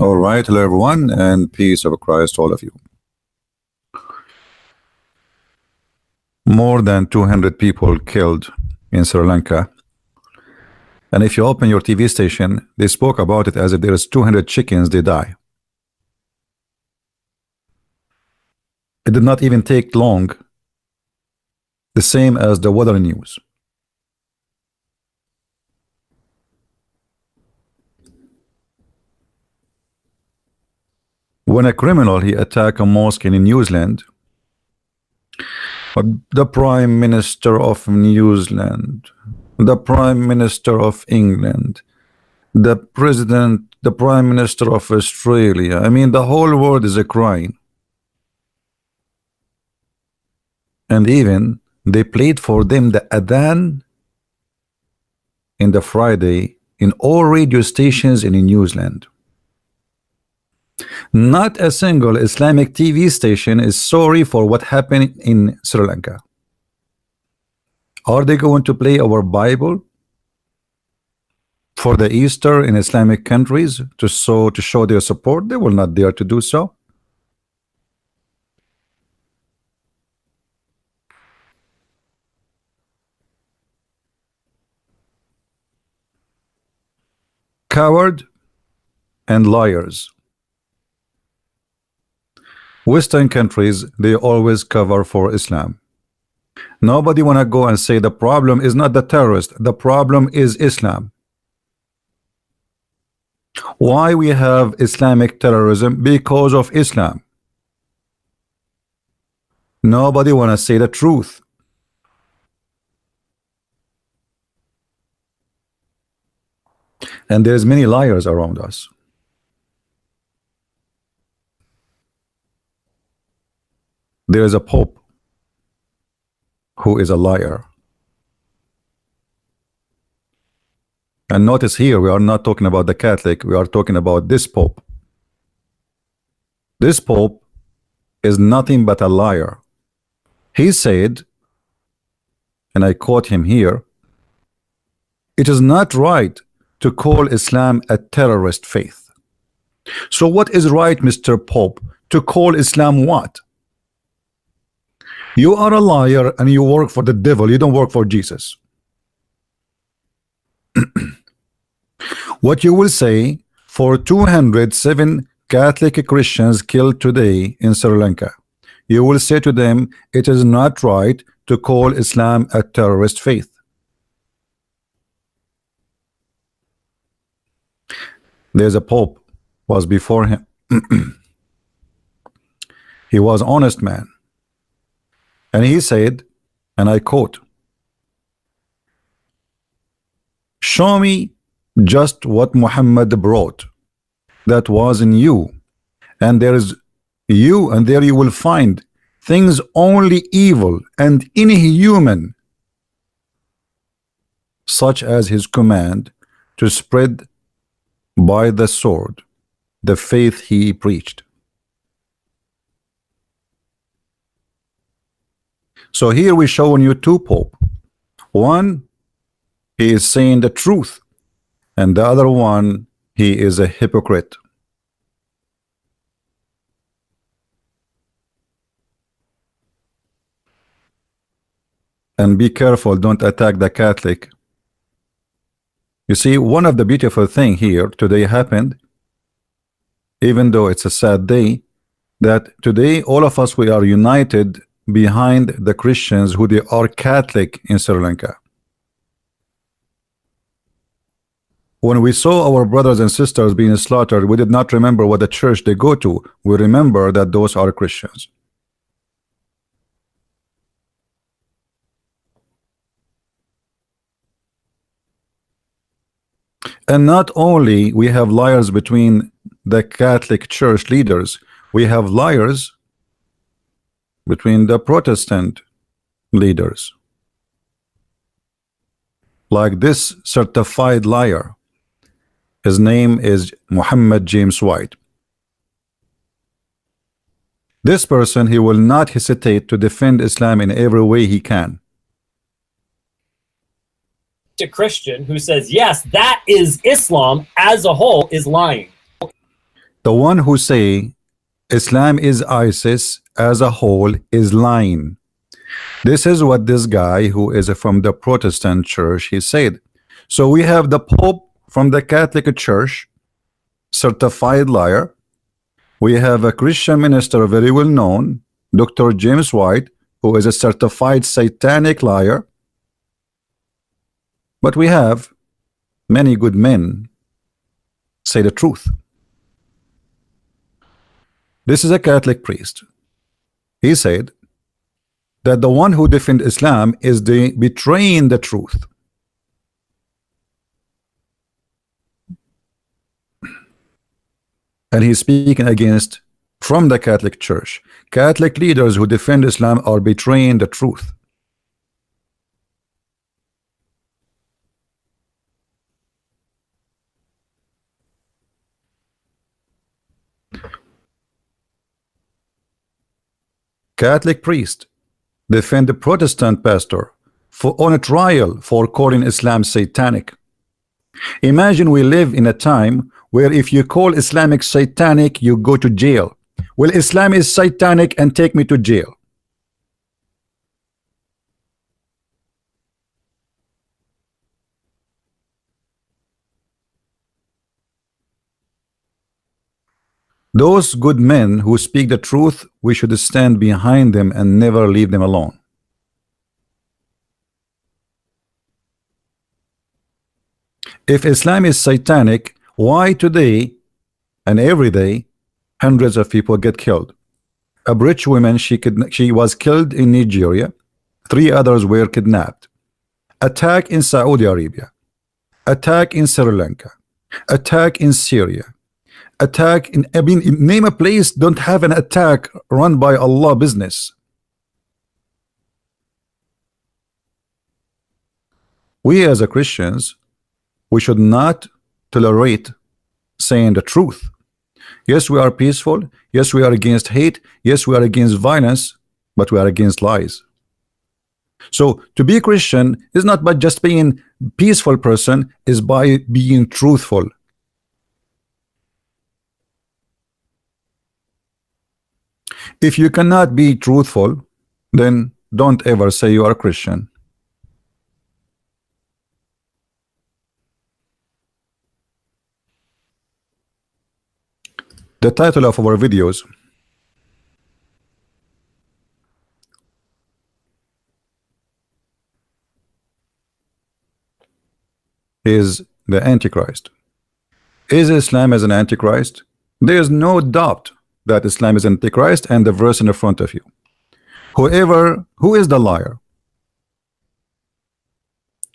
All right, hello everyone, and peace of Christ to all of you. More than 200 people killed in Sri Lanka. And if you open your TV station, they spoke about it as if there is 200 chickens, they die. It did not even take long, the same as the weather news. When a criminal, he attacked a mosque in New Zealand, the Prime Minister of New Zealand, the Prime Minister of England, the President, the Prime Minister of Australia, I mean the whole world is crying. And even they played for them the Adhan in the Friday in all radio stations in New Zealand. Not a single Islamic TV station is sorry for what happened in Sri Lanka. Are they going to play our Bible for the Easter in Islamic countries to show their support? They will not dare to do so. Coward and liars. Western countries, they always cover for Islam. Nobody wanna go and say the problem is not the terrorist, the problem is Islam. Why we have Islamic terrorism? Because of Islam. Nobody wanna say the truth. And there's many liars around us. There is a Pope who is a liar. And notice here, we are not talking about the Catholic, we are talking about this Pope. This Pope is nothing but a liar. He said, and I quote him here, it is not right to call Islam a terrorist faith. So what is right, Mr. Pope, to call Islam what? You are a liar and you work for the devil, you don't work for Jesus. What you will say for 207 Catholic Christians killed today in Sri Lanka, you will say to them, it is not right to call Islam a terrorist faith. There's a Pope was before him. He was honest man. And he said, and I quote, show me just what Muhammad brought that was in you, and there is you, and there you will find things only evil and inhuman, such as his command to spread by the sword the faith he preached. So here we're showing you two Pope. One, he is saying the truth, and the other one, he is a hypocrite. And be careful, don't attack the Catholic. You see, one of the beautiful thing here today happened, even though it's a sad day, that today all of us, we are united behind the Christians who they are Catholic in Sri Lanka. When we saw our brothers and sisters being slaughtered, we did not remember what the church they go to. We remember that those are Christians. And not only we have liars between the Catholic Church leaders, we have liars between the Protestant leaders. Like this certified liar, his name is Muhammad James White. This person, he will not hesitate to defend Islam in every way he can. A Christian who says, yes, that is Islam as a whole, is lying. The one who say Islam is ISIS as a whole is lying. This is what this guy who is from the Protestant church he said. So we have the Pope from the Catholic Church, certified liar. We have a Christian minister very well known, Dr. James White, who is a certified satanic liar. But we have many good men say the truth. This is a Catholic priest. He said that the one who defends Islam is betraying the truth. And he's speaking against from the Catholic Church. Catholic leaders who defend Islam are betraying the truth. Catholic priest defend the Protestant pastor on a trial for calling Islam satanic. Imagine we live in a time where if you call Islamic satanic, you go to jail. Well, Islam is satanic and take me to jail. Those good men who speak the truth, we should stand behind them and never leave them alone. If Islam is satanic, why today and every day hundreds of people get killed? A British woman, she was killed in Nigeria. 3 others were kidnapped. Attack in Saudi Arabia. Attack in Sri Lanka. Attack in Syria. Attack in, I mean, name a place don't have an attack run by Allah business. We as a Christians, we should not tolerate saying the truth. Yes, we are peaceful. Yes, we are against hate. Yes, we are against violence, but we are against lies. So to be a Christian is not by just being peaceful person, is by being truthful. If you cannot be truthful, then don't ever say you are a Christian. The title of our videos is the Antichrist. Is Islam as an Antichrist? There is no doubt that Islam is Antichrist, and the verse in the front of you. Who is the liar?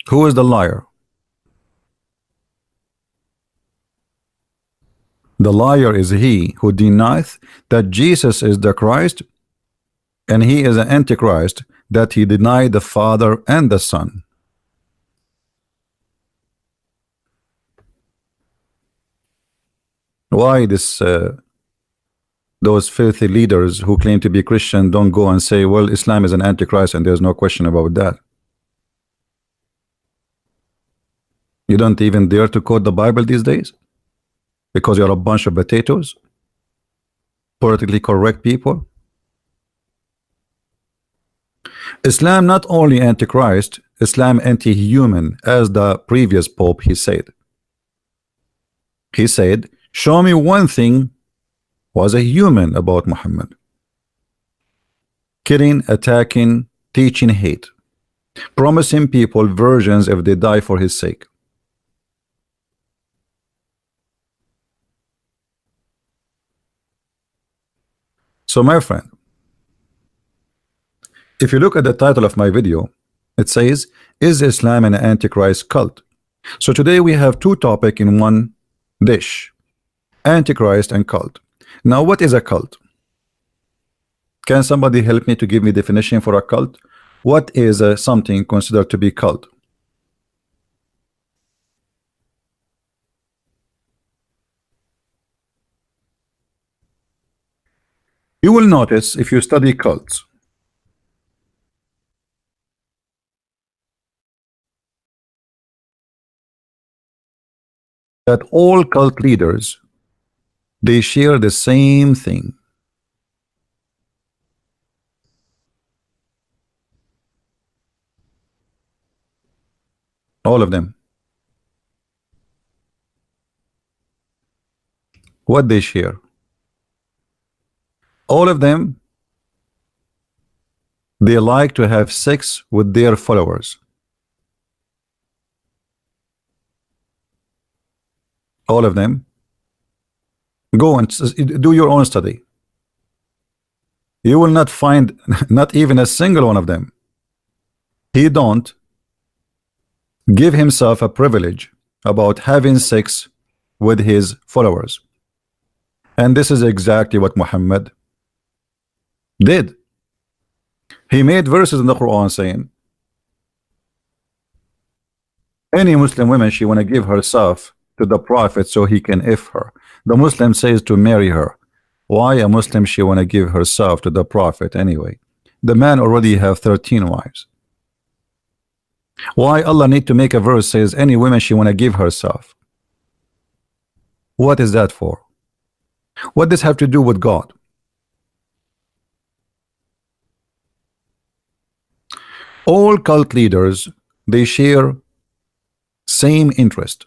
Who is the liar? The liar is he who denieth that Jesus is the Christ, and he is an Antichrist, that he denied the Father and the Son. Why those filthy leaders who claim to be Christian don't go and say, well, Islam is an Antichrist and there's no question about that? You don't even dare to quote the Bible these days because you're a bunch of potatoes, politically correct people. Islam not only Antichrist, Islam anti-human, as the previous Pope he said. He said, show me one thing was a human about Muhammad. Killing, attacking, teaching hate, promising people virgins if they die for his sake. So my friend, if you look at the title of my video, it says, is Islam an Antichrist cult? So today we have 2 topics in one dish, Antichrist and cult. Now what is a cult? Can somebody help me to give me definition for a cult? What is something considered to be cult? You will notice if you study cults, that all cult leaders They share the same thing. All of them. What they share? All of them, they like to have sex with their followers. All of them. Go and do your own study. You will not find not even a single one of them. He don't give himself a privilege about having sex with his followers. And this is exactly what Muhammad did. He made verses in the Quran saying, any Muslim woman, she want to give herself to the Prophet so he can if her. The Muslim says to marry her. Why a Muslim she want to give herself to the Prophet anyway? The man already have 13 wives. Why Allah need to make a verse says any woman she want to give herself? What is that for? What does have to do with God? All cult leaders, they share same interest.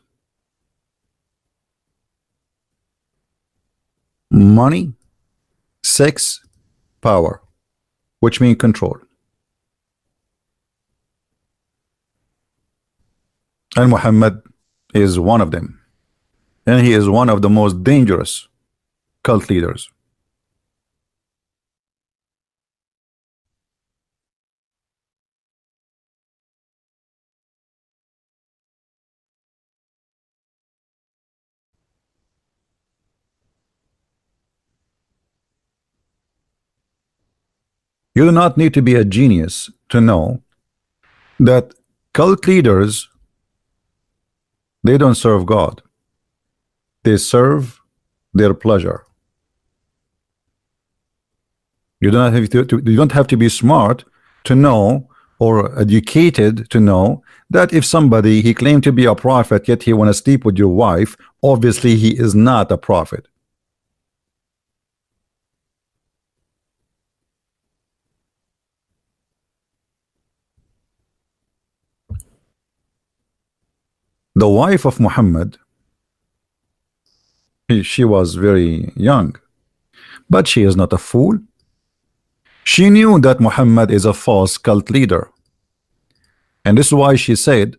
Money, sex, power, which means control. And Muhammad is one of them. And he is one of the most dangerous cult leaders. You do not need to be a genius to know that cult leaders, they don't serve God. They serve their pleasure. You don't have to be smart to know or educated to know that if somebody he claimed to be a prophet yet he want to sleep with your wife, obviously he is not a prophet. The wife of Muhammad, she was very young, but she is not a fool. She knew that Muhammad is a false cult leader, and this is why she said,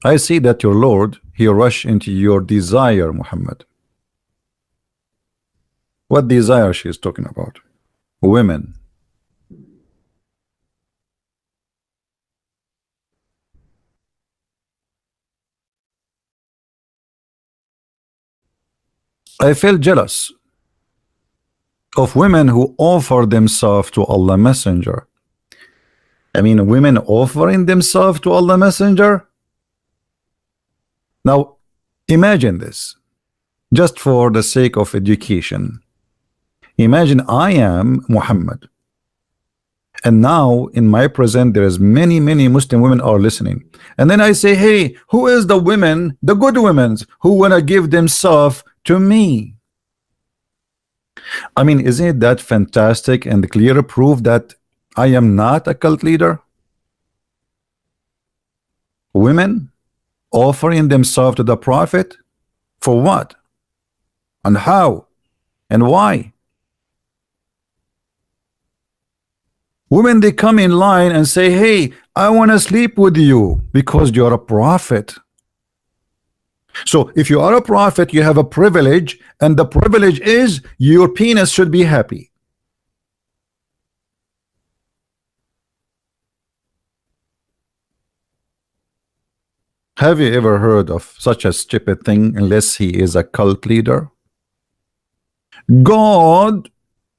I see that your Lord, he rushed into your desire, Muhammad. What desire she is talking about? Women. I felt jealous of women who offer themselves to Allah Messenger. I mean, women offering themselves to Allah Messenger. Now, imagine this, just for the sake of education. Imagine I am Muhammad, and now in my present there is many Muslim women are listening, and then I say, hey, who is the women, the good women who want to give themselves to me? I mean, isn't that fantastic and clear proof that I am not a cult leader? Women offering themselves to the Prophet for what and how and why? Women, they come in line and say, hey, I want to sleep with you because you're a prophet. So if you are a prophet, you have a privilege, and the privilege is your penis should be happy. Have you ever heard of such a stupid thing unless he is a cult leader? God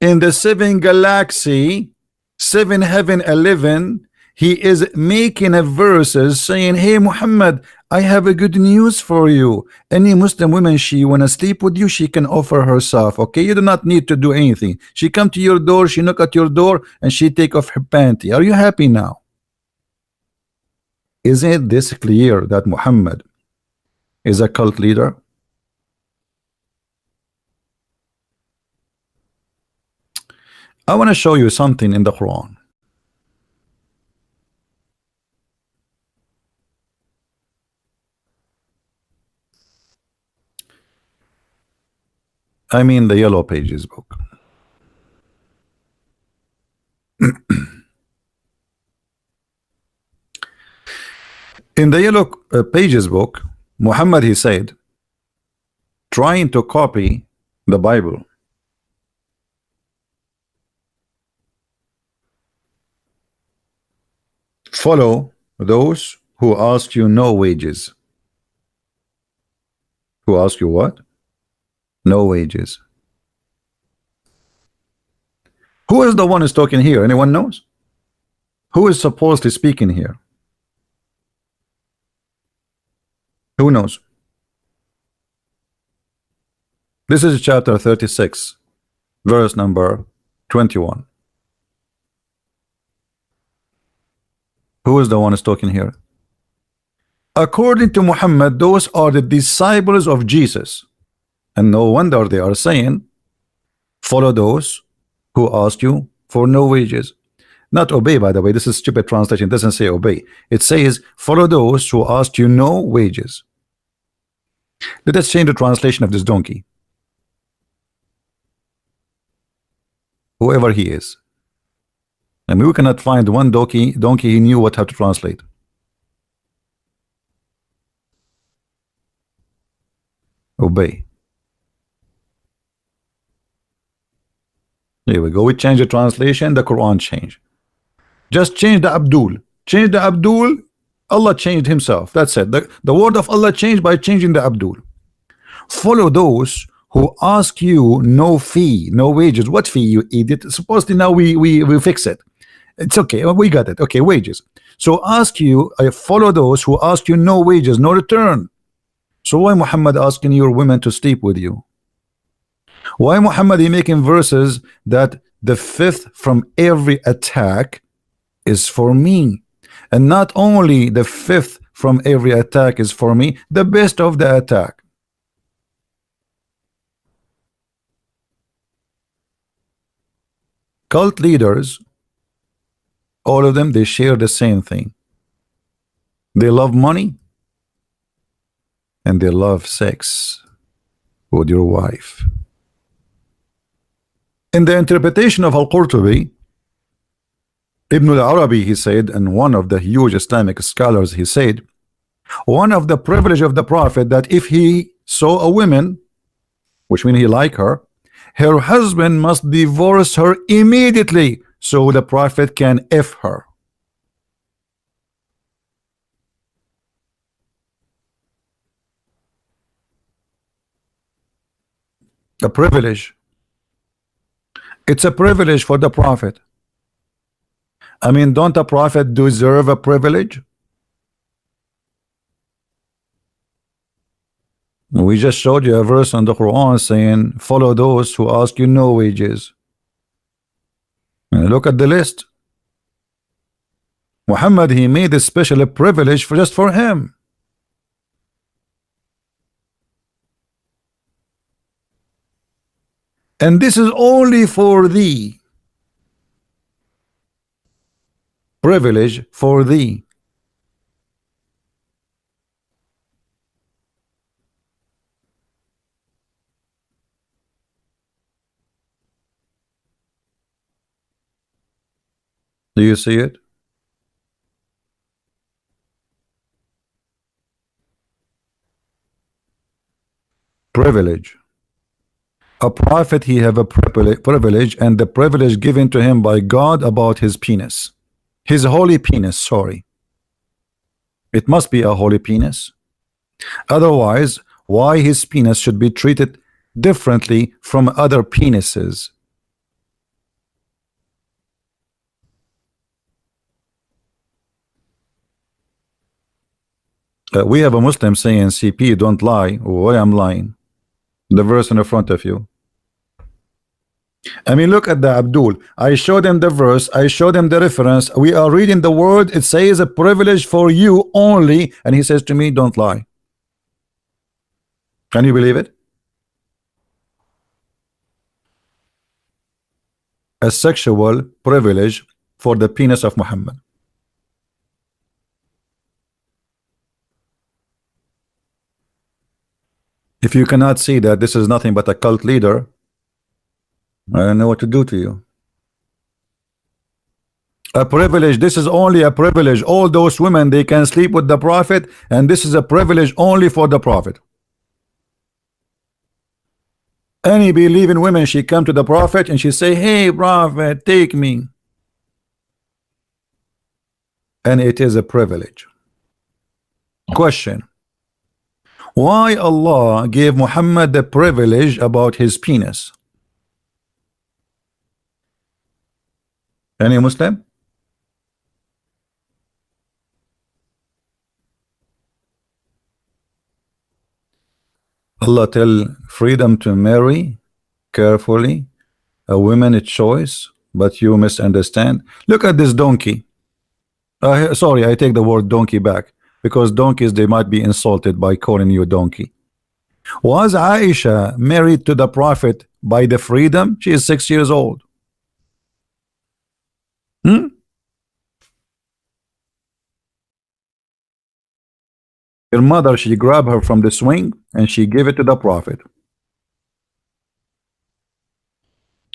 in the 7 galaxy, 7 heaven 11, he is making a verses saying, hey Muhammad, I have a good news for you. Any Muslim woman she wanna sleep with you, she can offer herself. Okay, you do not need to do anything. She come to your door, she knock at your door, and she take off her panty. Are you happy now? Isn't this clear that Muhammad is a cult leader? I want to show you something in the Quran. I mean the Yellow Pages book. In the Yellow Pages book, Muhammad, he said, trying to copy the Bible. Follow those who ask you no wages. Who ask you what? No wages. Who is the one who's talking here? Anyone knows? Who is supposedly speaking here? Who knows? This is chapter 36, verse number 21. Who is the one who's talking here? According to Muhammad, those are the disciples of Jesus. And no wonder they are saying, follow those who ask you for no wages. Not obey, by the way. This is stupid translation. It doesn't say obey. It says, follow those who ask you no wages. Let us change the translation of this donkey. Whoever he is. I mean, we cannot find one donkey he knew what how to translate. Obey. Here we go. We change the translation, the Quran changed. Just change the Abdul. Change the Abdul, Allah changed himself. That's it. The word of Allah changed by changing the Abdul. Follow those who ask you no fee, no wages. What fee, you idiot? Supposedly now we fix it. It's okay. We got it. Okay, wages. So ask you, follow those who ask you no wages, no return. So why Muhammad asking your women to sleep with you? Why Muhammad he making verses that the fifth from every attack is for me? And not only the fifth from every attack is for me, the best of the attack. Cult leaders, all of them, they share the same thing. They love money and they love sex with your wife. In the interpretation of Al-Qurtubi, Ibn al-Arabi, he said, and one of the huge Islamic scholars, he said, one of the privilege of the Prophet that if he saw a woman, which means he like her husband must divorce her immediately so the Prophet can F her. A privilege. It's a privilege for the Prophet. I mean, don't a prophet deserve a privilege? We just showed you a verse on the Quran saying, follow those who ask you no wages. And look at the list. Muhammad, he made a special privilege for just for him. And this is only for thee. Privilege for thee. Do you see it? Privilege. A prophet, he have a privilege, and the privilege given to him by God about his penis. His holy penis, sorry. It must be a holy penis. Otherwise, why his penis should be treated differently from other penises? We have a Muslim saying, CP, don't lie. Why I'm lying? The verse in the front of you. I mean, look at the Abdul. I showed them the verse. I showed them the reference. We are reading the word. It says a privilege for you only. And he says to me, don't lie. Can you believe it? a sexual privilege for the penis of Muhammad? If you cannot see that this is nothing but a cult leader, I don't know what to do to you. A privilege. This is only a privilege. All those women, they can sleep with the prophet, and this is a privilege only for the prophet. Any believing women, she come to the prophet and she say, hey prophet, take me. And it is a privilege. Question: why Allah gave Muhammad the privilege about his penis? Any Muslim? Allah tell freedom to marry carefully, a woman's choice, but you misunderstand. Look at this donkey. Sorry, I take the word donkey back, because donkeys, they might be insulted by calling you a donkey. Was Aisha married to the prophet by the freedom? She is 6 years old. Her mother, she grabbed her from the swing and she gave it to the prophet.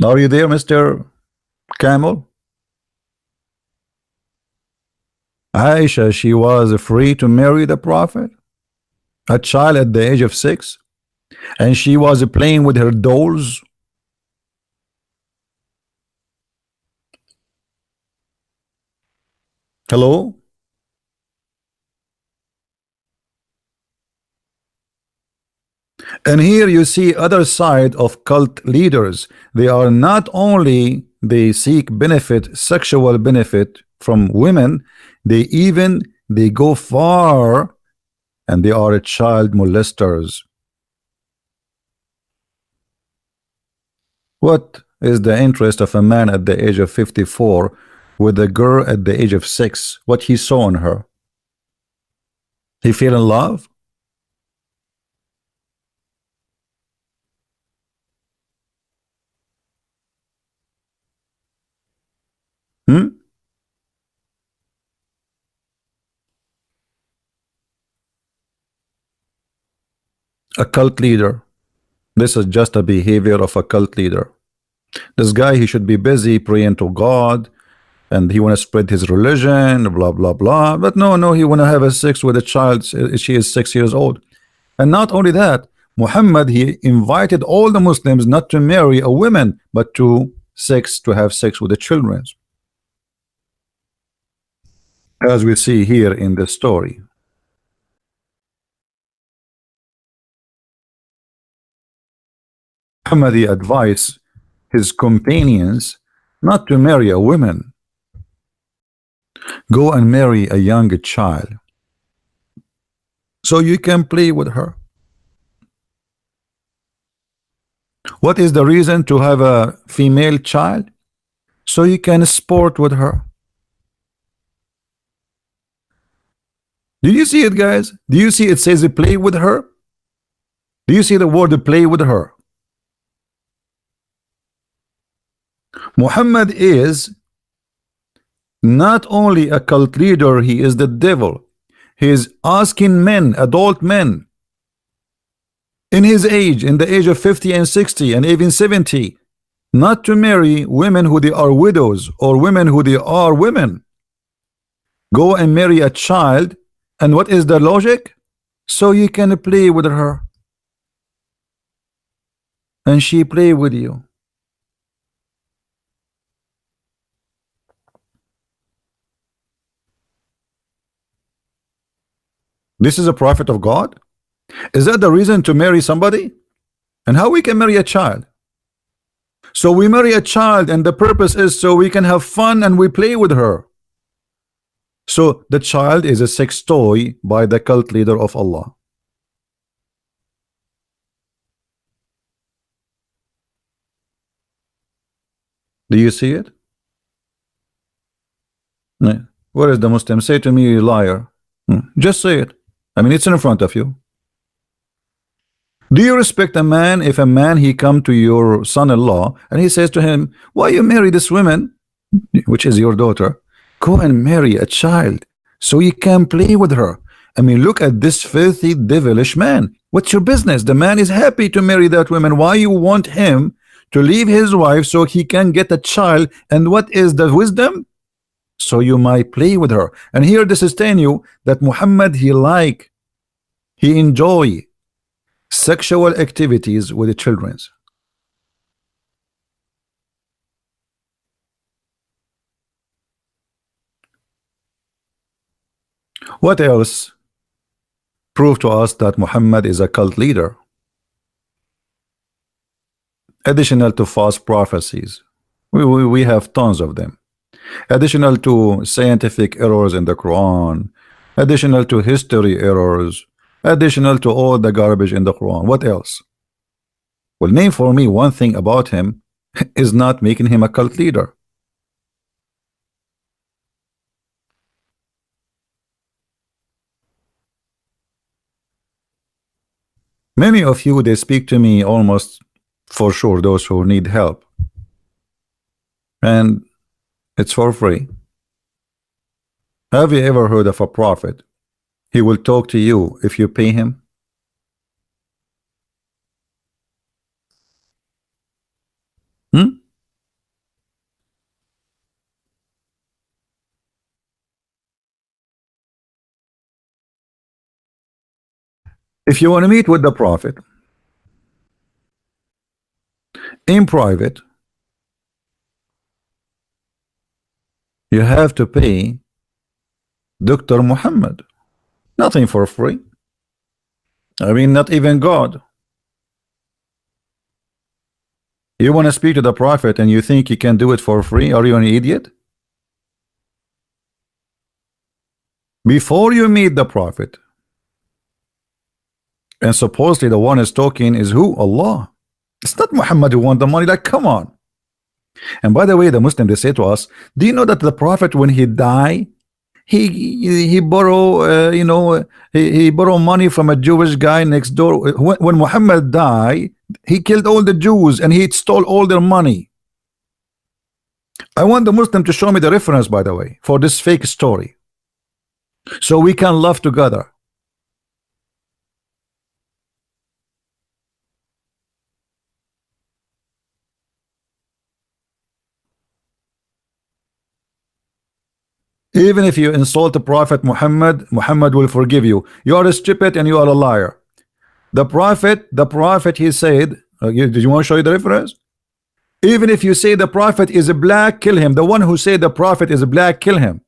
Are you there, Mr. Camel? Aisha, she was free to marry the prophet, a child at the age of 6, and she was playing with her dolls. Hello? And here you see other side of cult leaders. They are not only they seek benefit, sexual benefit from women, they go far, and they are child molesters. What is the interest of a man at the age of 54 with a girl at the age of 6? What he saw in her? He fell in love? A cult leader. This is just a behavior of a cult leader. This guy, he should be busy praying to God, and he want to spread his religion, blah blah blah. But no, he want to have a sex with a child. She is 6 years old. And not only that, Muhammad, he invited all the Muslims not to marry a woman, but to have sex with the children, as we see here in the story. Muhammad, he advised his companions not to marry a woman. Go and marry a young child, so you can play with her. What is the reason to have a female child? So you can sport with her. Do you see it, guys? Do you see it says play with her? Do you see the word play with her? Muhammad is not only a cult leader, he is the devil. He is asking men, adult men, in his age, in the age of 50 and 60 and even 70, not to marry women who they are widows or women who they are women. Go and marry a child, and what is the logic? So you can play with her, and she play with you. This is a prophet of God? Is that the reason to marry somebody? And how we can marry a child? So we marry a child, and the purpose is so we can have fun and we play with her. So the child is a sex toy by the cult leader of Allah. Do you see it? Where is the Muslim? Say to me, you liar. Just say it. I mean, it's in front of you. Do you respect a man if a man he come to your son-in-law and he says to him, why you marry this woman, which is your daughter, go and marry a child so you can play with her. I mean, look at this filthy devilish man. What's your business? The man is happy to marry that woman. Why you want him to leave his wife so he can get a child? And what is the wisdom? So you might play with her. And here this is telling you that Muhammad, he enjoy sexual activities with the children. What else prove to us that Muhammad is a cult leader? Additional to false prophecies, we have tons of them. Additional to scientific errors in the Quran, additional to history errors, additional to all the garbage in the Quran. What else? Well, name for me one thing about him is not making him a cult leader. Many of you, they speak to me almost for sure, those who need help, and it's for free. Have you ever heard of a prophet? He will talk to you if you pay him. If you want to meet with the prophet in private, you have to pay Dr. Muhammad. Nothing for free. I mean, not even God. You want to speak to the prophet and you think you can do it for free? Are you an idiot? Before you meet the prophet, and supposedly the one is talking is who? Allah. It's not Muhammad who want the money. Like, come on. And by the way, the Muslim, they say to us, do you know that the prophet, when he died, he borrow he borrow money from a Jewish guy next door. When Muhammad died, he killed all the Jews and he stole all their money. I want the Muslim to show me the reference, by the way, for this fake story, so we can love together. Even if you insult the Prophet Muhammad, Muhammad will forgive you. You are a stupid and you are a liar. The Prophet, he said, did you want to show you the reference? Even if you say the Prophet is a black, kill him. The one who said the Prophet is a black, kill him.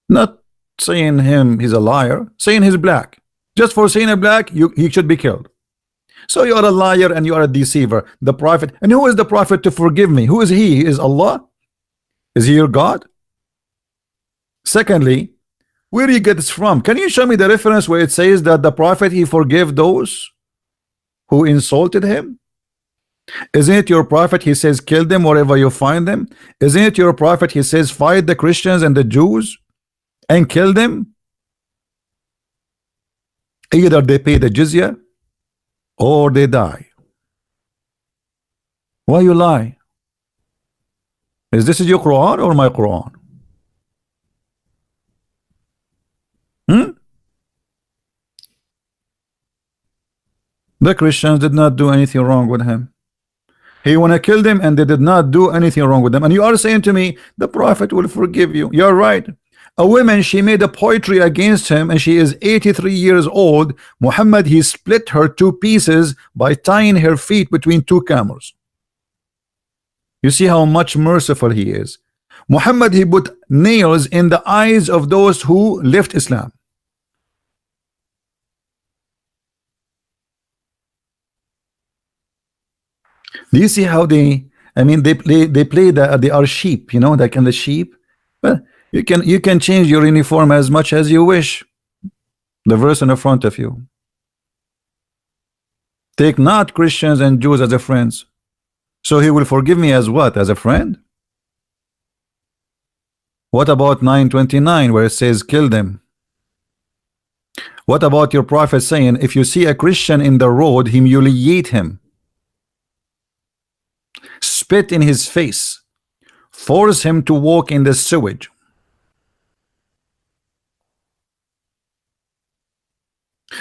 Not saying him he's a liar, saying he's black. Just for saying a black, he should be killed. So you are a liar and you are a deceiver. The Prophet, and who is the Prophet to forgive me? Who is he? Is Allah? Is he your God? Secondly, where do you get this from? Can you show me the reference where it says that the Prophet, he forgave those who insulted him? Isn't it your Prophet, he says kill them wherever you find them? Isn't it your Prophet, he says fight the Christians and the Jews and kill them? Either they pay the jizya or they die. Why you lie? Is this your Quran or my Quran? The Christians did not do anything wrong with him. He want to kill them and they did not do anything wrong with them. And you are saying to me the Prophet will forgive you. You're right. A woman, she made a poetry against him and she is 83 years old. Muhammad, he split her two pieces by tying her feet between two camels. You see how much merciful he is. Muhammad, he put nails in the eyes of those who left Islam. Do you see how they play they are sheep, you know, like in the sheep. Well, you can change your uniform as much as you wish. The verse in the front of you. Take not Christians and Jews as a friends. So he will forgive me as what? As a friend? What about 9:29 where it says kill them? What about your prophet saying, if you see a Christian in the road, humiliate him, spit in his face, force him to walk in the sewage?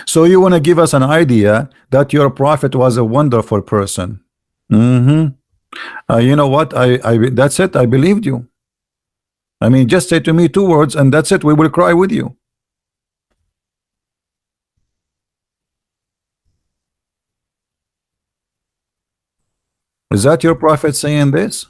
So you want to give us an idea that your prophet was a wonderful person? You know what? I that's it. I believed you. I mean, just say to me 2 words, and that's it. We will cry with you. Is that your prophet saying this?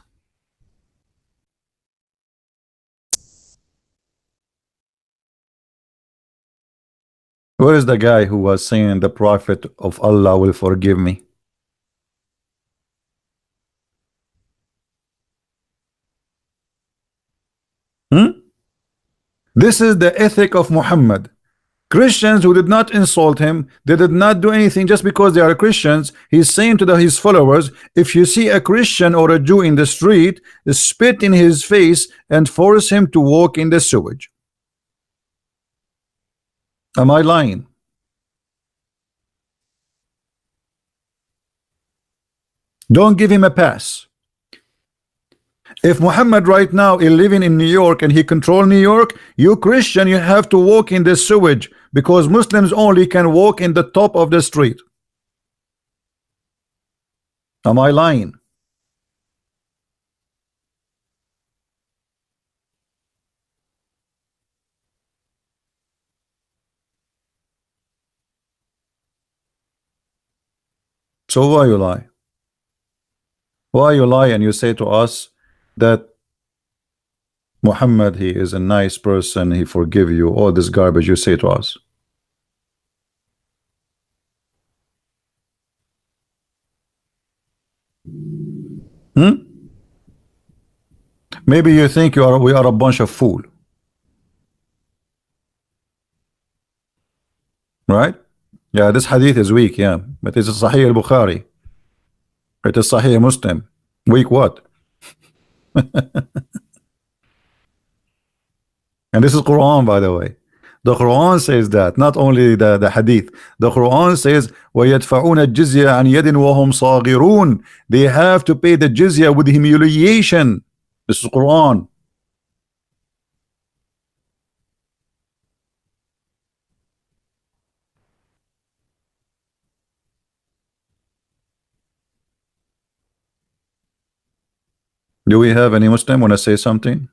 Where is the guy who was saying the prophet of Allah will forgive me? This is the ethic of Muhammad. Christians who did not insult him, they did not do anything just because they are Christians. He's saying to his followers, if you see a Christian or a Jew in the street, spit in his face and force him to walk in the sewage. Am I lying? Don't give him a pass. If Muhammad right now is living in New York and he control New York, you Christian, you have to walk in the sewage, because Muslims only can walk in the top of the street. Am I lying? So why you lie? Why you lie and you say to us that Muhammad, he is a nice person, he forgive you, all this garbage you say to us? Maybe you think we are a bunch of fool, right? Yeah, this hadith is weak, yeah, but it's Sahih al-Bukhari, it is Sahih Muslim. Weak what? And this is Quran, by the way. The Quran says that, not only the hadith. The Quran says وَيَدْفَعُونَ الْجِزْيَةَ عَنْ يَدٍ وَهُمْ صَاغِرُونَ. They have to pay the jizya with humiliation. This is Quran. Do we have any Muslim want to say something?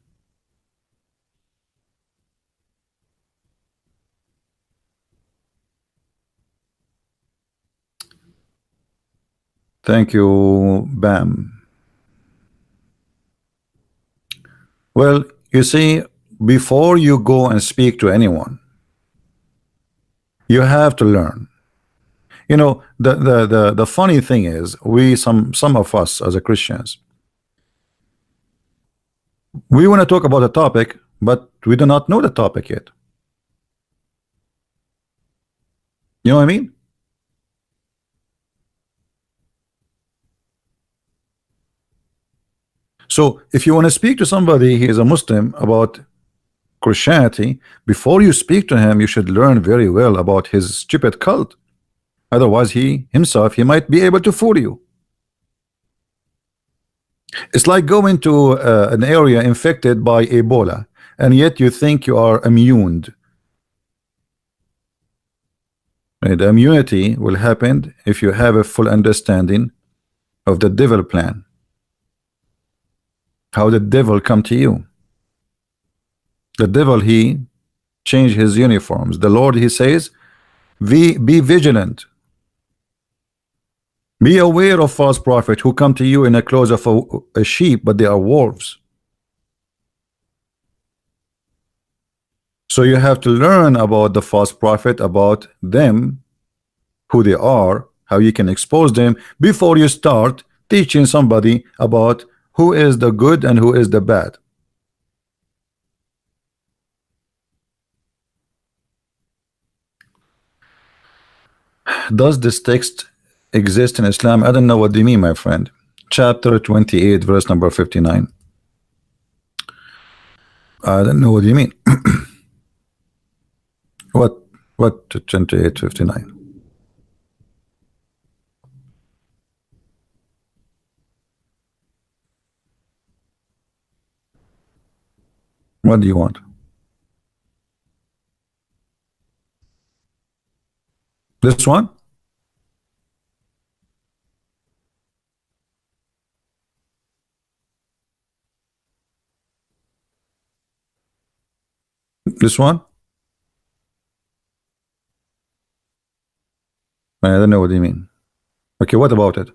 Thank you, Bam. Well, you see, before you go and speak to anyone, you have to learn. You know, the funny thing is, we some of us as a Christians, we want to talk about a topic, but we do not know the topic yet. You know what I mean? So if you want to speak to somebody, he is a Muslim, about Christianity, before you speak to him, you should learn very well about his stupid cult. Otherwise, he himself, he might be able to fool you. It's like going to an area infected by Ebola, and yet you think you are immune. The immunity will happen if you have a full understanding of the devil plan. How the devil come to you. The devil, he changed his uniforms. The Lord, he says, be vigilant. Be aware of false prophets who come to you in the clothes of a sheep, but they are wolves. So you have to learn about the false prophet, about them, who they are, how you can expose them, before you start teaching somebody about who is the good and who is the bad. Does this text exist in Islam? I don't know what do you mean, my friend. Chapter 28, verse number 59. I don't know what you mean. What? What 28:59? What do you want? This one? This one? I don't know what you mean. Okay, what about it?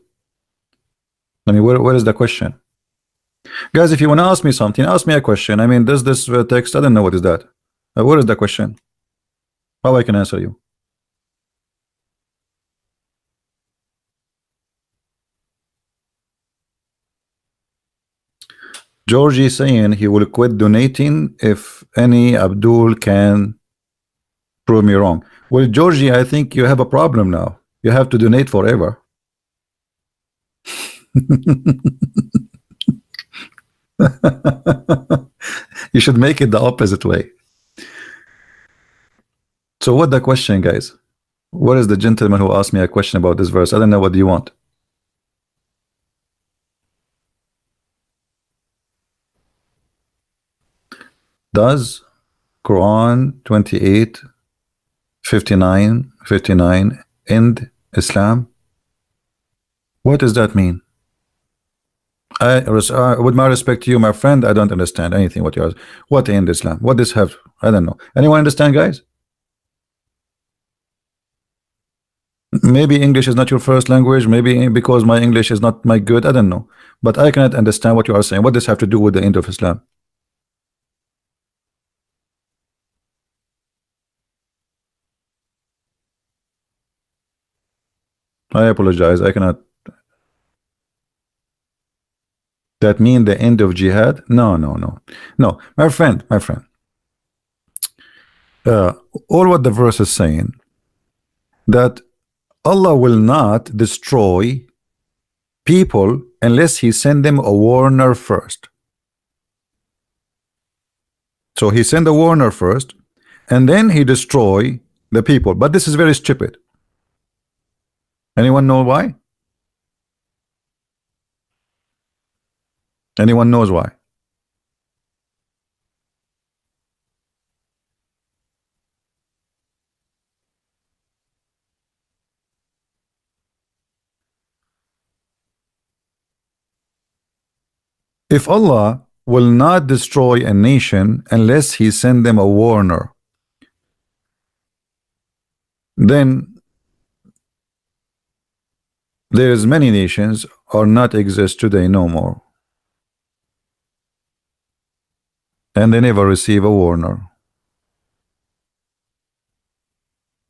I mean, where is the question? Guys, if you want to ask me something, ask me a question. I mean, this text, I don't know what is that. Where is the question? How I can answer you? Georgie is saying he will quit donating if any Abdul can prove me wrong. Well, Georgie, I think you have a problem now. You have to donate forever. You should make it the opposite way. So what the question, guys? What is the gentleman who asked me a question about this verse? I don't know. What do you want? Does Quran 28:59 end Islam? What does that mean? With my respect to you, my friend, I don't understand anything what you're. What end Islam? What this have? I don't know. Anyone understand, guys? Maybe English is not your first language. Maybe because my English is not my good. I don't know. But I cannot understand what you are saying. What does have to do with the end of Islam? I apologize. I cannot. That mean the end of jihad? No, no, no, no, my friend, my friend. All what the verse is saying that Allah will not destroy people unless He send them a warner first. So He send a warner first, and then He destroy the people. But this is very stupid. Anyone know why? Anyone knows why? If Allah will not destroy a nation unless He send them a warner, then there's many nations are not exist today no more, and they never receive a warner.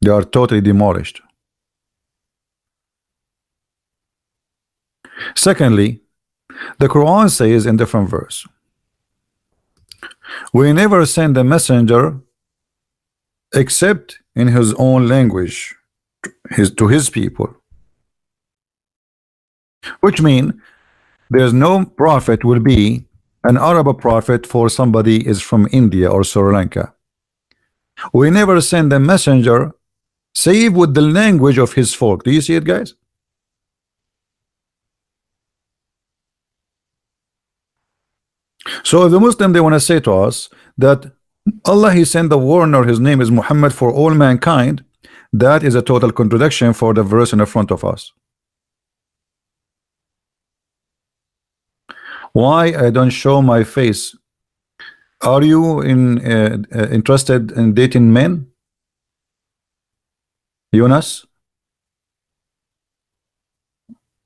They are totally demolished. Secondly, the Quran says in different verse, we never send a messenger except in his own language to his people, which means there's no prophet will be an Arab prophet for somebody is from India or Sri Lanka. We never send a messenger save with the language of his folk. Do you see it, guys? So if the Muslim they want to say to us that Allah He sent the warner, his name is Muhammad for all mankind, that is a total contradiction for the verse in the front of us. Why I don't show my face? Are you interested in dating men, Yunus?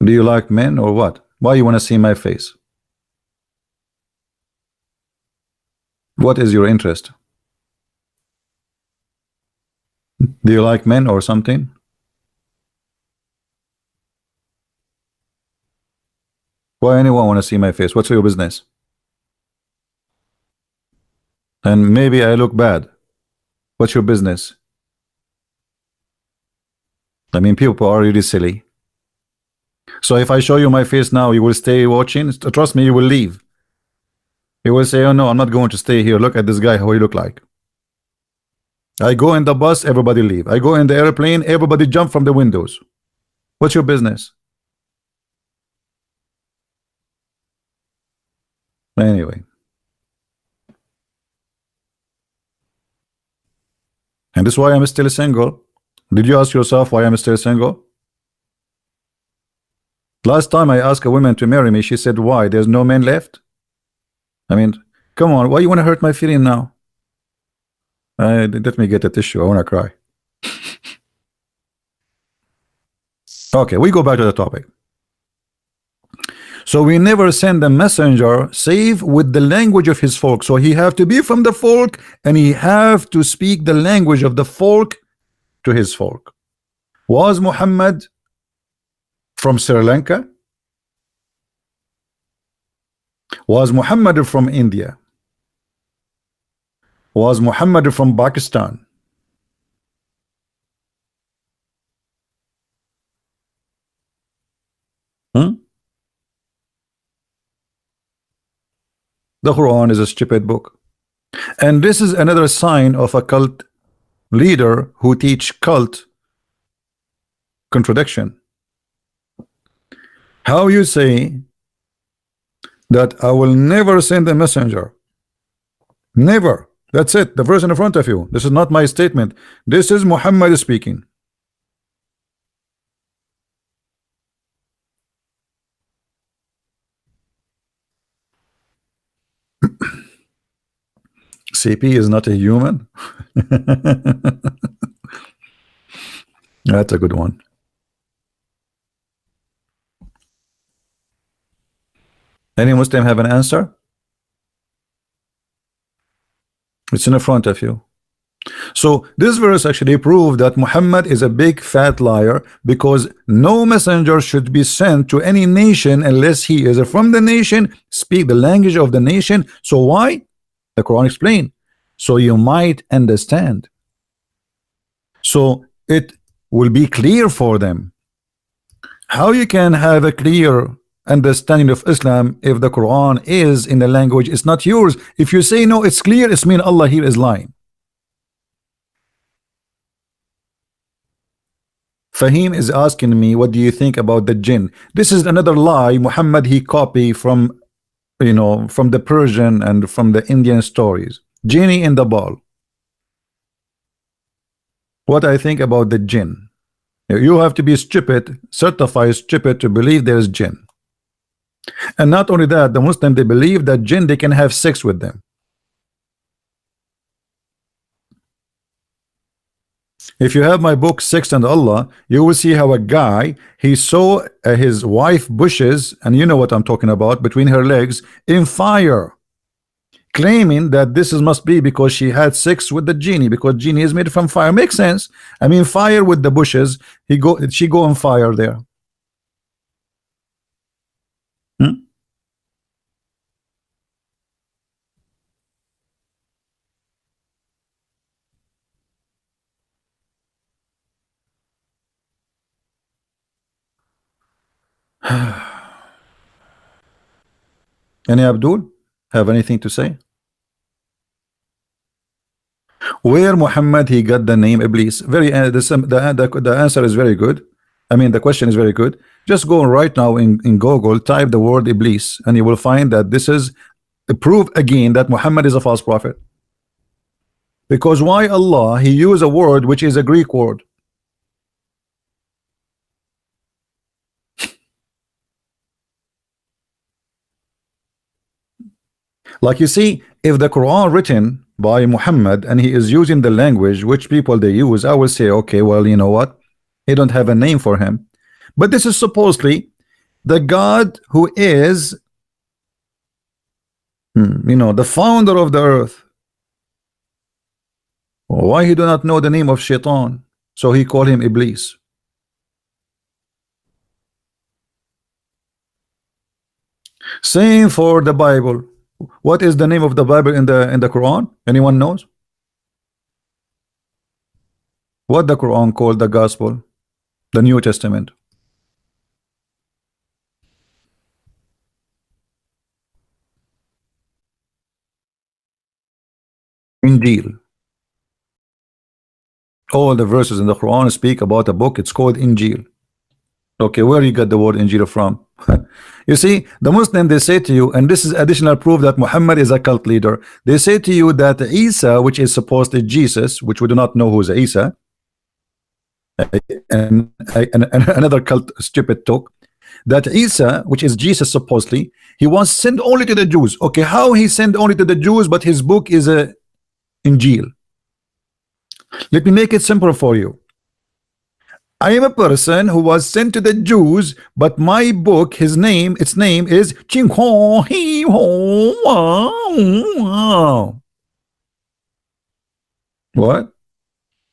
Do you like men or what? Why you want to see my face? What is your interest? Do you like men or something? Why anyone want to see my face? What's your business? And maybe I look bad. What's your business? I mean, people are really silly. So if I show you my face now, you will stay watching? Trust me, you will leave. You will say, oh no, I'm not going to stay here. Look at this guy, how he look like. I go in the bus, everybody leave. I go in the airplane, everybody jump from the windows. What's your business? Anyway, and this is why I'm still single. Did you ask yourself why I'm still single? Last time I asked a woman to marry me, she said, why? There's no men left? I mean, come on, why you want to hurt my feeling now? Let me get a tissue. I want to cry. Okay, we go back to the topic. So we never send a messenger save with the language of his folk. So he have to be from the folk, and he have to speak the language of the folk to his folk. Was Muhammad from Sri Lanka? Was Muhammad from India? Was Muhammad from Pakistan? Hmm? The Quran is a stupid book. And this is another sign of a cult leader who teach cult contradiction. How you say that I will never send a messenger? Never. That's it. The verse in front of you. This is not my statement. This is Muhammad speaking. CP is not a human. That's a good one. Any Muslim have an answer? It's in front of you. So this verse actually proved that Muhammad is a big fat liar, because no messenger should be sent to any nation unless he is from the nation, speak the language of the nation. So why? The Quran explained. So you might understand. So it will be clear for them. How you can have a clear understanding of Islam if the Quran is in the language, it's not yours. If you say no, it's clear, it's mean Allah here is lying. Fahim is asking me, what do you think about the jinn? This is another lie Muhammad he copied from, you know, from the Persian and from the Indian stories. Genie in the ball. What I think about the jinn? You have to be stupid, certified stupid, to believe there is jinn. And not only that, the Muslim, they believe that jinn, they can have sex with them. If you have my book Sex and Allah, you will see how a guy, he saw his wife bushes, and you know what I'm talking about, between her legs in fire, claiming that this is must be because she had sex with the genie, because genie is made from fire. Makes sense. I mean, fire with the bushes, she go on fire there. Hmm? Any Abdul have anything to say? Where Muhammad he got the name Iblis? Very the answer is very good. I mean, the question is very good. Just go right now in Google, type the word Iblis, and you will find that this is a proof again that Muhammad is a false prophet. Because why Allah he used a word which is a Greek word? Like you see, if the Quran written by Muhammad and he is using the language which people they use, I will say, okay, well, you know what? He don't have a name for him. But this is supposedly the God who is, you know, the founder of the earth. Why he do not know the name of Shaitan? So he called him Iblis. Same for the Bible. What is the name of the Bible in the Quran? Anyone knows? What the Quran called the Gospel, the New Testament? Injil. All the verses in the Quran speak about a book. It's called Injil. Okay, where you got the word Injil from? You see, the Muslim, they say to you, and this is additional proof that Muhammad is a cult leader. They say to you that Isa, which is supposedly Jesus, which we do not know who is Isa, and another cult stupid talk, that Isa, which is Jesus supposedly, he was sent only to the Jews. Okay, how he sent only to the Jews, but his book is a Injil? Let me make it simple for you. I am a person who was sent to the Jews, but my book, its name is Ching Ho He Ho Wow. What?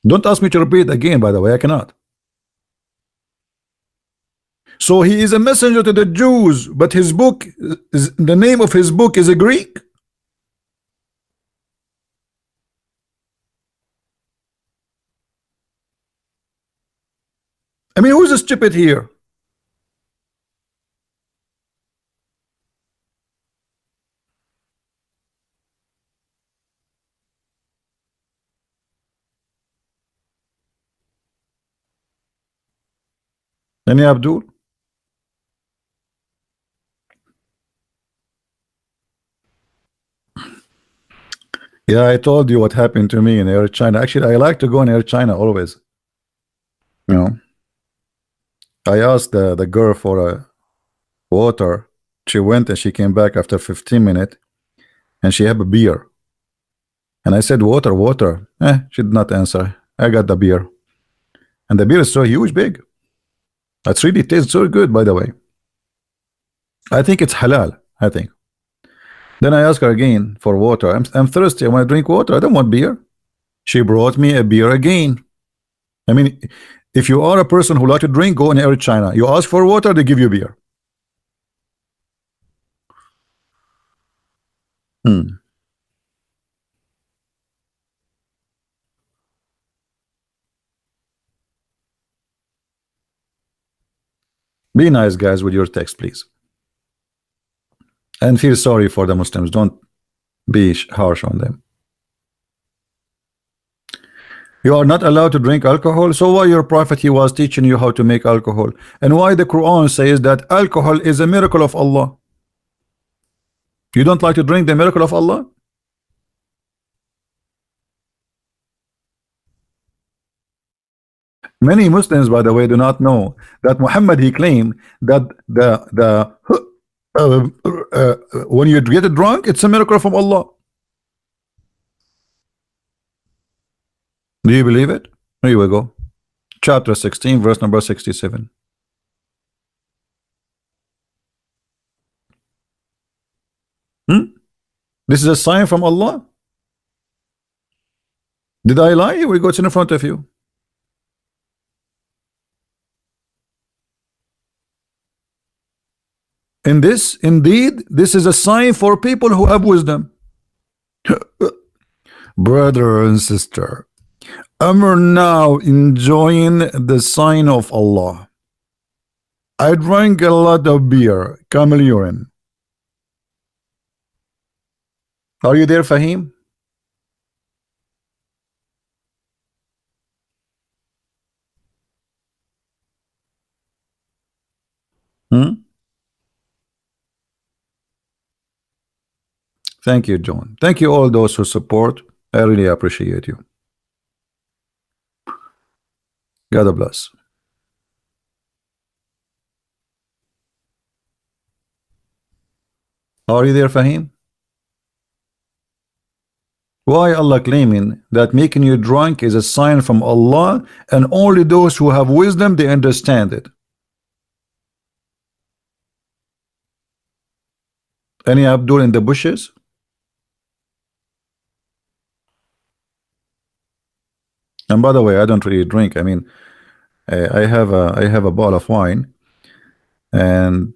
Don't ask me to repeat again, by the way, I cannot. So he is a messenger to the Jews, but his book, the name of his book is a Greek. I mean, who's stupid here? Any Abdul? Yeah, I told you what happened to me in Air China. Actually, I like to go in Air China always. You know, I asked the girl for a water. She went and she came back after 15 minutes and she had a beer. And I said, water, water. She did not answer. I got the beer. And the beer is so huge, big. It really tastes so good, by the way. I think it's halal, I think. Then I asked her again for water. I'm thirsty. I want to drink water. I don't want beer. She brought me a beer again. I mean, if you are a person who like to drink, go in Air China. You ask for water, they give you beer. Be nice, guys, with your text, please. And feel sorry for the Muslims. Don't be harsh on them. You are not allowed to drink alcohol. So why your prophet, he was teaching you how to make alcohol? And why the Quran says that alcohol is a miracle of Allah? You don't like to drink the miracle of Allah? Many Muslims, by the way, do not know that Muhammad, he claimed that when you get drunk, it's a miracle from Allah. Do you believe it? Here we go. Chapter 16, verse number 67. This is a sign from Allah? Did I lie? Here we go. It's in front of you. In this, indeed, this is a sign for people who have wisdom. Brother and sister, I'm now enjoying the sign of Allah. I drank a lot of beer, camel urine. Are you there, Fahim? Thank you, John. Thank you all those who support. I really appreciate you. God bless. Are you there, Fahim? Why Allah claiming that making you drunk is a sign from Allah and only those who have wisdom, they understand it? Any Abdul in the bushes? And by the way, I don't really drink. I mean, I have a bottle of wine, and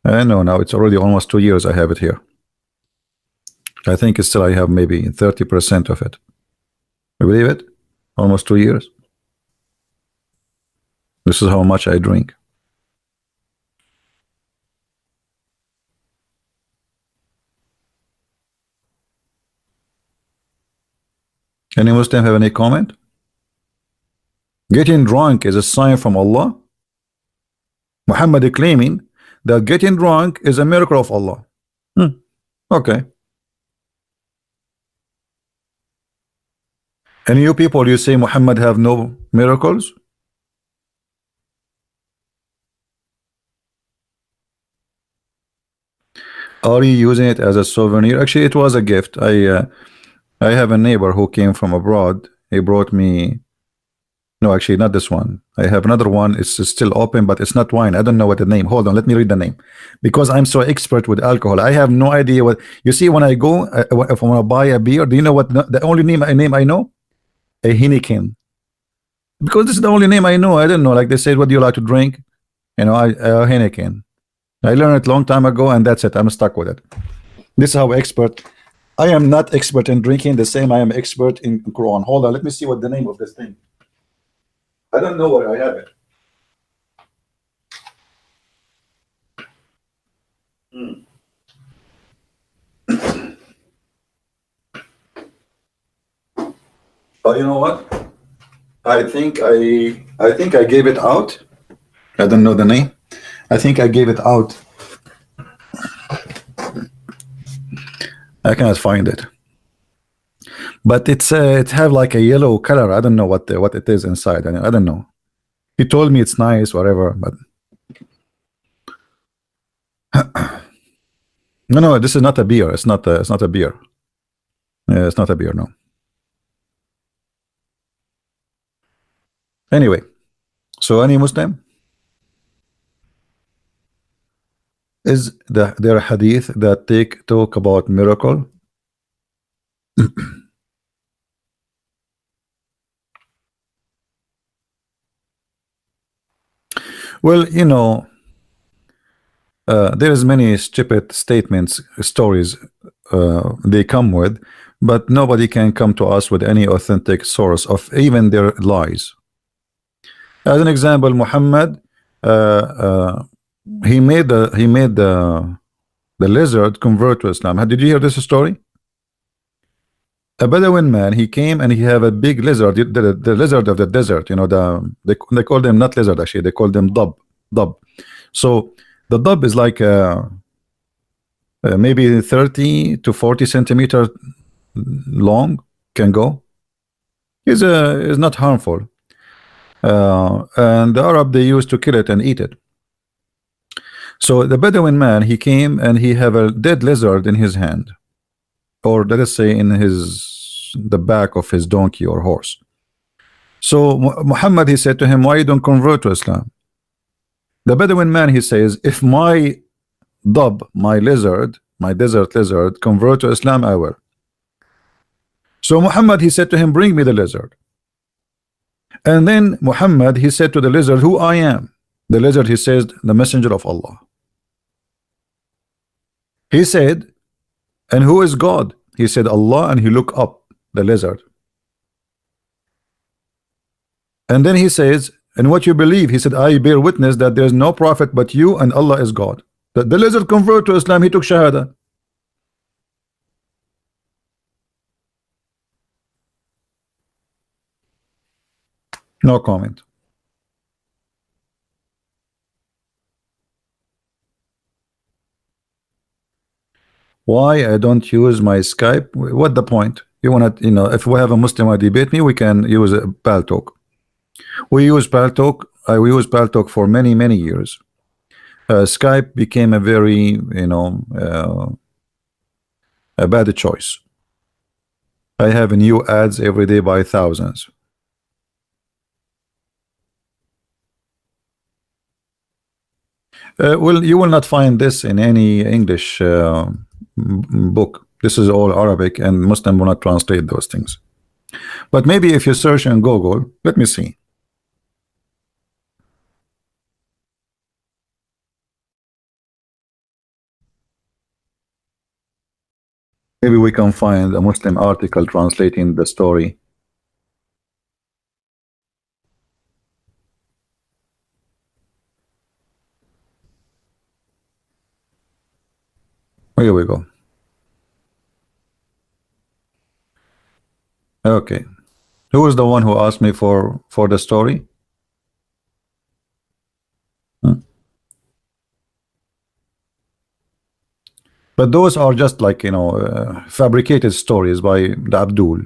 I know now it's already almost 2 years I have it here. I think it's still I have maybe 30% of it. You believe it? Almost 2 years. This is how much I drink. Any Muslim have any comment? Getting drunk is a sign from Allah. Muhammad claiming that getting drunk is a miracle of Allah. Okay. And you people, you say Muhammad have no miracles? Are you using it as a souvenir? Actually, it was a gift. I have a neighbor who came from abroad. He brought me. No, actually, not this one. I have another one. It's still open, but it's not wine. I don't know what the name. Hold on, let me read the name, because I'm so expert with alcohol. I have no idea what. You see, when I go, if I want to buy a beer, do you know what the only name I know? A Heineken. Because this is the only name I know. I don't know. Like they said, what do you like to drink? You know, Heineken. I learned it long time ago, and that's it. I'm stuck with it. This is how expert. I am not expert in drinking. The same I am expert in Quran. Hold on, let me see what the name of this thing. I don't know where I have it. Oh, you know what? I think I gave it out. I don't know the name. I think I gave it out. I cannot find it. But it have like a yellow color. I don't know what it is inside. I don't know. He told me it's nice, whatever. But no, this is not a beer. It's not. It's not a beer. It's not a beer. No. Anyway, so any Muslim is there a hadith that talk about miracle? Well, you know, there's many stupid statements, stories they come with, but nobody can come to us with any authentic source of even their lies. As an example, Muhammad, he made the lizard convert to Islam. Did you hear this story? A Bedouin man, he came and he have a big lizard, the lizard of the desert. You know, they call them not lizard, actually they call them dub. So the dub is like maybe 30 to 40 centimeter long, can go. Is not harmful, and the Arab, they used to kill it and eat it. So the Bedouin man, he came and he have a dead lizard in his hand, or let us say in the back of his donkey or horse. So Muhammad, he said to him, why you don't convert to Islam? The Bedouin man, he says, if my dub, my lizard, my desert lizard, convert to Islam, I will. So Muhammad, he said to him, bring me the lizard. And then Muhammad, he said to the lizard, who I am? The lizard, he says, the messenger of Allah. He said, and who is God? He said, Allah, and he looked up, the lizard. And then he says, and what you believe? He said, I bear witness that there is no prophet but you, and Allah is God. The lizard converted to Islam, he took Shahada. No comment. Why I don't use my Skype? What the point? You want to, you know, if we have a Muslim debate me, we can use a Paltalk. We use Paltalk. We use Paltalk for many years. Skype became a very, you know, a bad choice. I have new ads every day by thousands. Well, you will not find this in any English book. This is all Arabic, and Muslim will not translate those things. But maybe if you search on Google, let me see. Maybe we can find a Muslim article translating the story. Here we go. Okay. Who is the one who asked me for the story? But those are just like, you know, fabricated stories by the Abdul.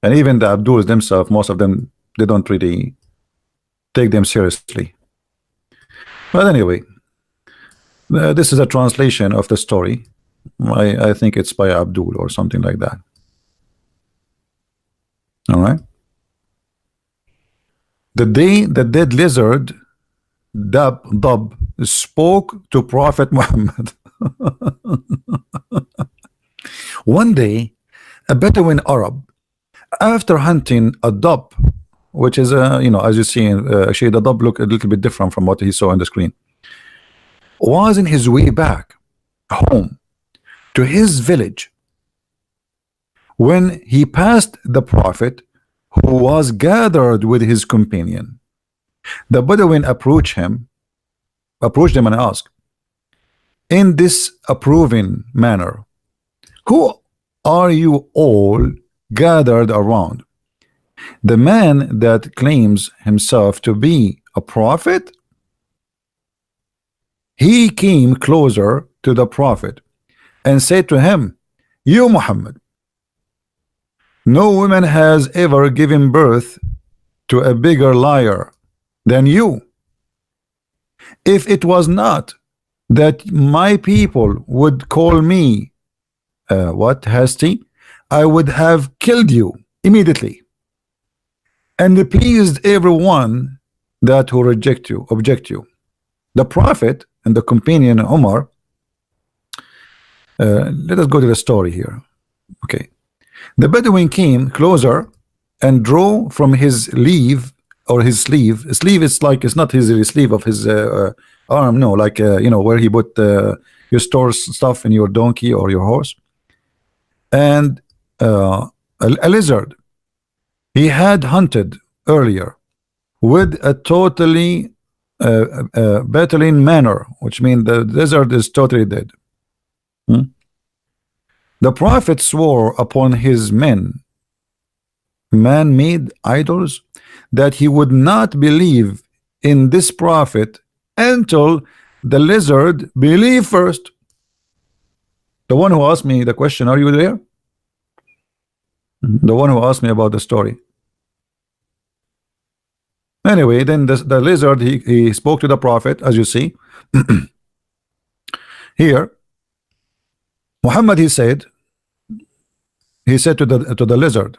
And even the Abduls themselves, most of them, they don't really take them seriously. But anyway, this is a translation of the story. I think it's by Abdul or something like that. All right. The day the dead lizard Dub spoke to Prophet Muhammad. One day, a Bedouin Arab, after hunting a dub, which is you know, as you see, actually the dub look a little bit different from what he saw on the screen, was in his way back home to his village when he passed the Prophet, who was gathered with his companion. The Bedouin approached him and asked in this approving manner, "Who are you all gathered around? The man that claims himself to be a prophet?" He came closer to the Prophet and said to him, "You Muhammad, no woman has ever given birth to a bigger liar than you. If it was not that my people would call me what hasty, I would have killed you immediately, and pleased everyone that who object you." The Prophet and the companion Umar, let us go to the story here. Okay, the Bedouin came closer and drew from his sleeve, or his sleeve. Sleeve is like, it's not his sleeve of his arm, no, like you know, where he put you store stuff in your donkey or your horse, and a lizard he had hunted earlier with a totally battling manner, which means the lizard is totally dead. The Prophet swore upon his man-made idols that he would not believe in this prophet until the lizard believed first. The one who asked me the question, are you there? The one who asked me about the story. Anyway, then the lizard, he spoke to the Prophet, as you see. Here, Muhammad, he said to the lizard,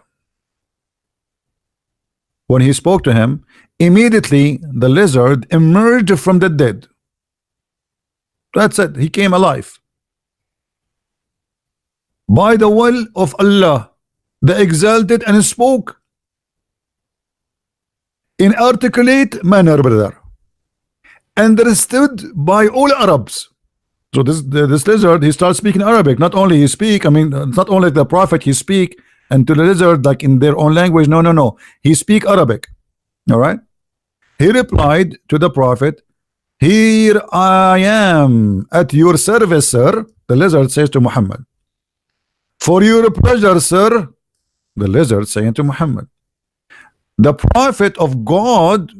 when he spoke to him, immediately the lizard emerged from the dead. That's it, he came alive. By the will of Allah, the Exalted, and spoke in articulate manner, brother, understood by all Arabs. So this lizard, he starts speaking Arabic. Not only he speak, I mean, it's not only the Prophet he speak, and to the lizard like in their own language. No, he speak Arabic. All right. He replied to the Prophet, "Here I am at your service, sir." The lizard says to Muhammad. "For your pleasure, sir." The lizard saying to Muhammad, "The Prophet of God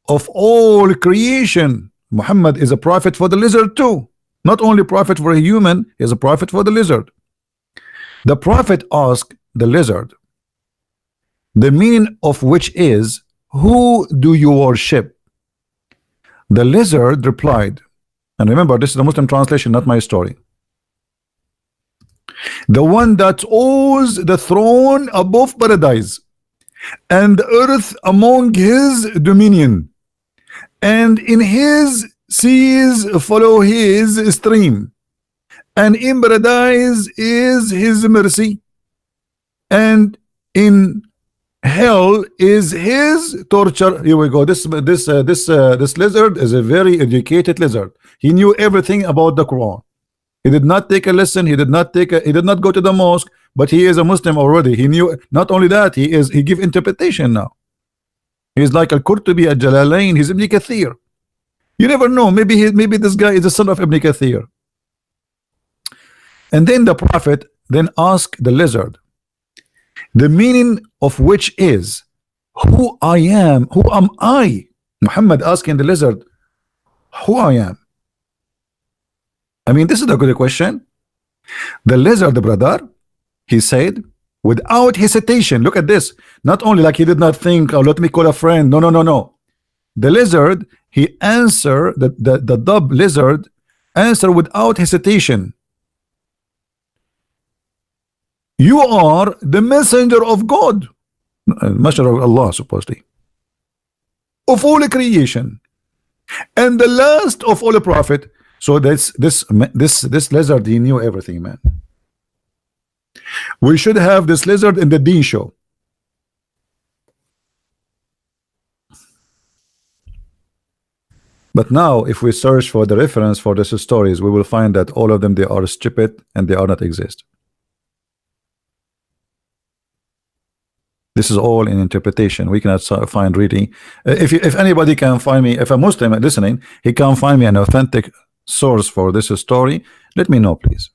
of all creation." Muhammad is a prophet for the lizard too. Not only prophet for a human, he is a prophet for the lizard. The Prophet asked the lizard, the meaning of which is, "Who do you worship?" The lizard replied, and remember, this is the Muslim translation, not my story, "The one that owns the throne above paradise, and the earth among his dominion, and in his seas follow his stream, and in paradise is his mercy, and in hell is his torture." Here we go. This lizard is a very educated lizard. He knew everything about the Quran. He did not take a lesson. He did not go to the mosque, but he is a Muslim already. He knew. Not only that, he give interpretation now. He's like Al-Qurtubi, Al-Jalalain. He's Ibn Kathir. You never know. Maybe this guy is the son of Ibn Kathir. And then the Prophet then asked the lizard, the meaning of which is who I am. Who am I? Muhammad asking the lizard who I am. I mean, this is a good question. The lizard, brother, he said without hesitation, look at this, not only like he did not think, oh, let me call a friend. No, no, no, no. The lizard, he answered, the dub lizard answer without hesitation. You are the messenger of God, messenger of Allah, supposedly, of all creation, and the last of all prophet. So this lizard, he knew everything, man. We should have this lizard in the Deen show. But now, if we search for the reference for these stories, we will find that all of them, they are stupid and they are not exist. This is all in interpretation. We cannot find really. If anybody can find me, if a Muslim listening, he can find me an authentic source for this story, let me know, please.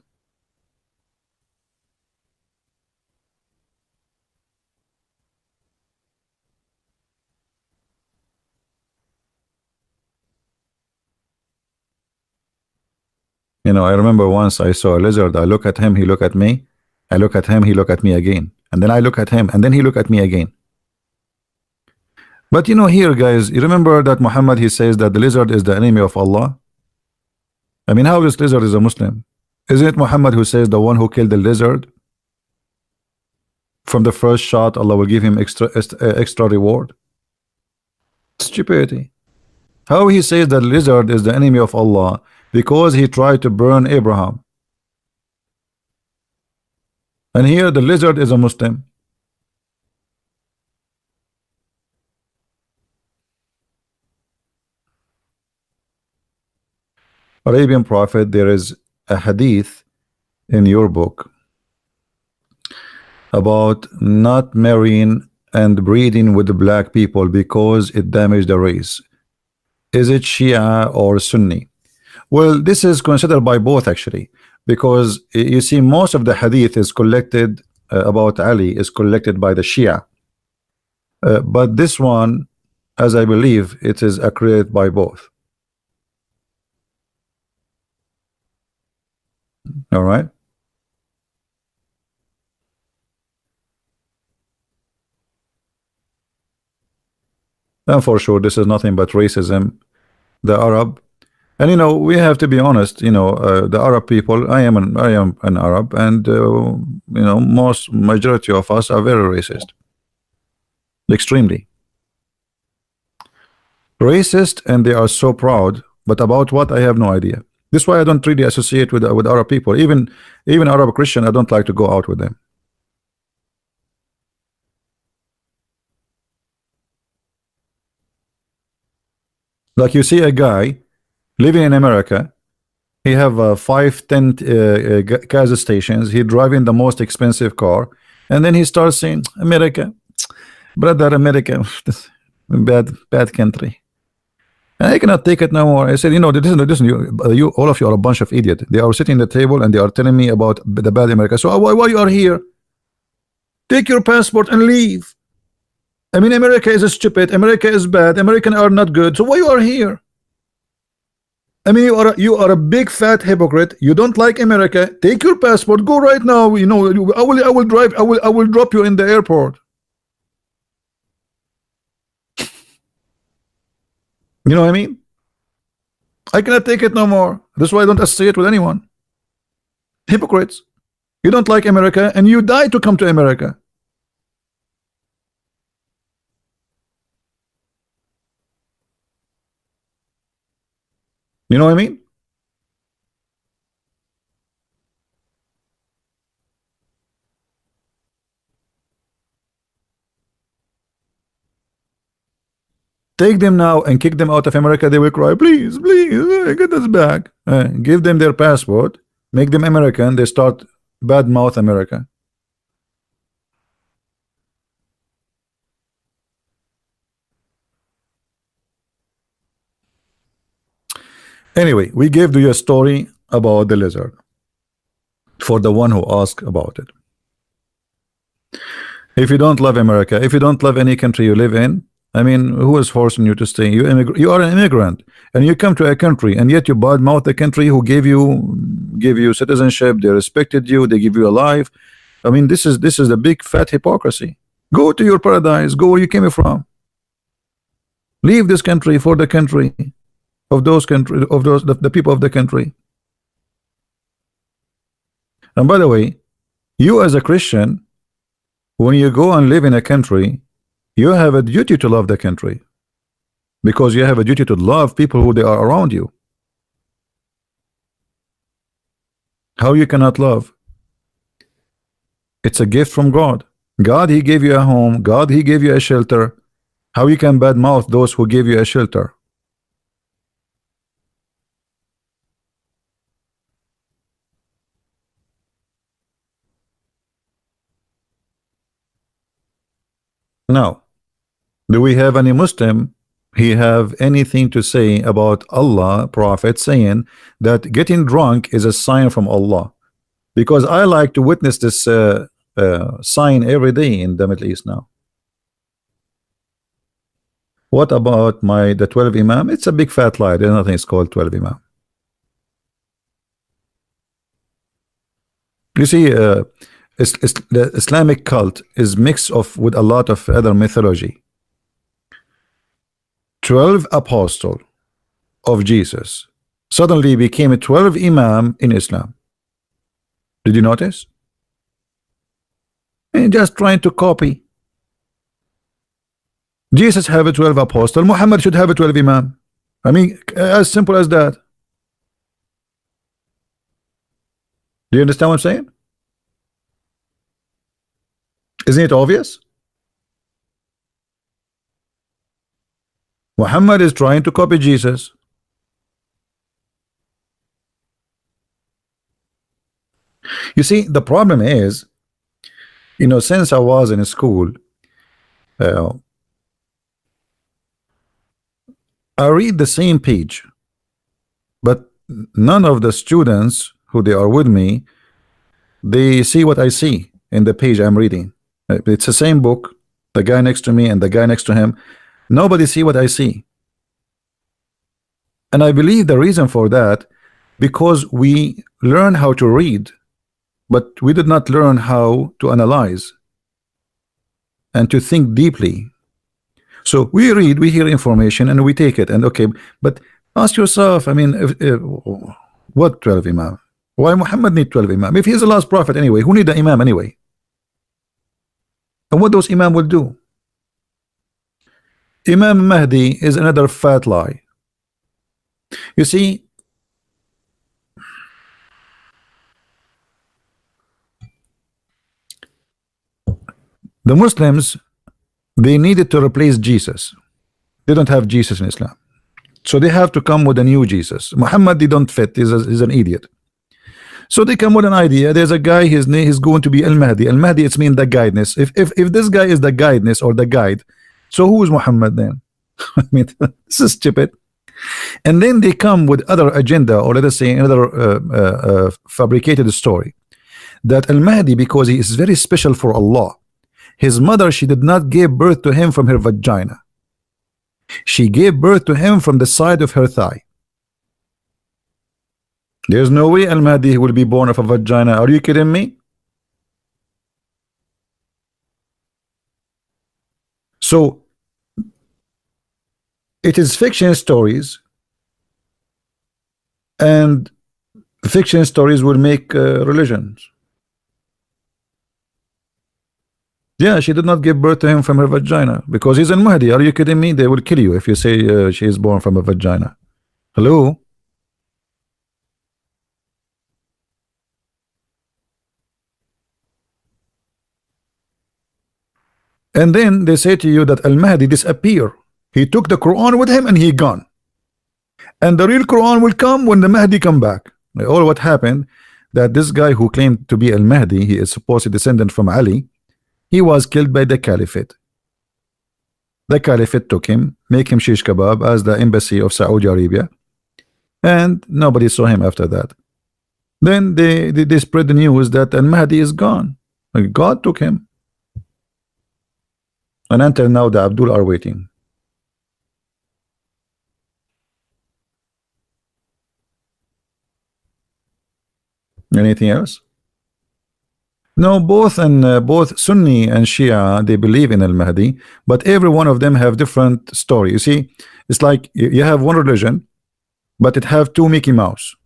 You know, I remember once I saw a lizard. I look at him, he look at me. I look at him, he look at me again. And then I look at him, and then he look at me again. But you know, here, guys, you remember that Muhammad, he says that the lizard is the enemy of Allah. I mean, how this lizard is a Muslim? Isn't it Muhammad who says the one who killed the lizard, from the first shot, Allah will give him extra reward? Stupidity. How he says that lizard is the enemy of Allah? Because he tried to burn Abraham. And here the lizard is a Muslim. Arabian Prophet, there is a hadith in your book about not marrying and breeding with the black people because it damaged the race. Is it Shia or Sunni? Well, this is considered by both, actually, because you see most of the hadith is collected about Ali is collected by the Shia, but this one, as I believe, it is accurate by both. All right. And for sure, this is nothing but racism. The Arab, and you know, we have to be honest. You know, the Arab people. I am an Arab, and you know, majority of us are very racist, extremely racist, and they are so proud. But about what, I have no idea. This is why I don't really associate with Arab people. Even Arab Christian, I don't like to go out with them. Like you see a guy living in America, he have 5-10 gas stations, he driving the most expensive car, and then he starts saying, America, brother, America, bad country. And I cannot take it no more. I said, you know, listen, you all of you are a bunch of idiots. They are sitting at the table and they are telling me about the bad America. So why you are here? Take your passport and leave. I mean, America is stupid. America is bad. Americans are not good. So why you are here? I mean, you are a big fat hypocrite. You don't like America. Take your passport. Go right now. You know, I will drive. I will drop you in the airport. You know what I mean? I cannot take it no more. That's why I don't associate with anyone. Hypocrites. You don't like America, and you die to come to America. You know what I mean? Take them now and kick them out of America. They will cry, please, please, get us back. Give them their passport, make them American. They start badmouth America. Anyway, we gave you a story about the lizard for the one who asked about it. If you don't love America, if you don't love any country you live in, I mean, who is forcing you to stay? You are an immigrant, and you come to a country, and yet you badmouth the country who gave you citizenship. They respected you. They give you a life. I mean, this is the big fat hypocrisy. Go to your paradise. Go where you came from. Leave this country for the country of those the people of the country. And by the way, you as a Christian, when you go and live in a country, you have a duty to love the country, because you have a duty to love people who they are around you. How you cannot love? It's a gift from God. God, he gave you a home. God, he gave you a shelter. How you can badmouth those who give you a shelter? Now, do we have any Muslim he have anything to say about Allah Prophet saying that getting drunk is a sign from Allah? Because I like to witness this sign every day in the Middle East now. What about the 12 Imam? It's a big fat lie. There's nothing called 12 Imam. You see, the Islamic cult is mixed with a lot of other mythology. 12 apostles of Jesus suddenly became a 12 Imam in Islam. Did you notice? And just trying to copy. Jesus have a 12 apostle. Muhammad should have a 12 Imam. I mean, as simple as that. Do you understand what I'm saying? Isn't it obvious? Muhammad is trying to copy Jesus. You see, the problem is, you know, since I was in school, I read the same page, but none of the students who they are with me, they see what I see in the page I'm reading. It's the same book, the guy next to me and the guy next to him. Nobody see what I see. And I believe the reason for that, because we learn how to read, but we did not learn how to analyze and to think deeply. So we read, we hear information, and we take it, and okay, but ask yourself, I mean, what 12 Imam? Why Muhammad need 12 Imam? If he's the last prophet anyway, who need the Imam anyway? And what those Imam will do? Imam Mahdi is another fat lie. You see, the Muslims, they needed to replace Jesus. They don't have Jesus in Islam, so they have to come with a new Jesus. Muhammad, they don't fit. He's an idiot. So they come with an idea. There's a guy, his name is going to be Al-Mahdi. Al-Mahdi, it's mean the guidance. If this guy is the guidance or the guide, so who is Muhammad then? I mean, this is stupid. And then they come with other agenda, or let us say another fabricated story, that Al-Mahdi, because he is very special for Allah, his mother, she did not give birth to him from her vagina. She gave birth to him from the side of her thigh. There's no way Al-Mahdi will be born of a vagina. Are you kidding me? So it is fiction stories, and fiction stories will make religions. Yeah, she did not give birth to him from her vagina because he's Al-Mahdi. Are you kidding me? They will kill you if you say she is born from a vagina. Hello? And then they say to you that Al-Mahdi disappear. He took the Quran with him and he gone. And the real Quran will come when the Mahdi come back. All what happened, that this guy who claimed to be Al-Mahdi, he is supposed to descendant from Ali, he was killed by the Caliphate. The Caliphate took him, make him shish kebab as the embassy of Saudi Arabia, and nobody saw him after that. Then they spread the news that Al-Mahdi is gone. God took him. And until now, the Abdul are waiting. Anything else? No, both Sunni and Shia, they believe in Al-Mahdi, but every one of them have different story. You see, it's like you have one religion, but it have two Mickey Mouse.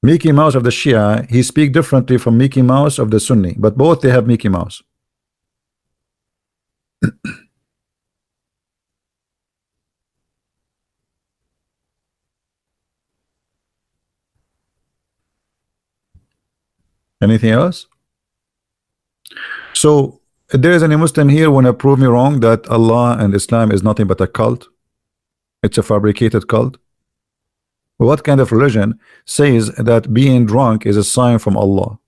Mickey Mouse of the Shia, he speak differently from Mickey Mouse of the Sunni, but both they have Mickey Mouse. Anything else? So if there is any Muslim here want to prove me wrong that Allah and Islam is nothing but a cult? It's a fabricated cult. What kind of religion says that being drunk is a sign from Allah?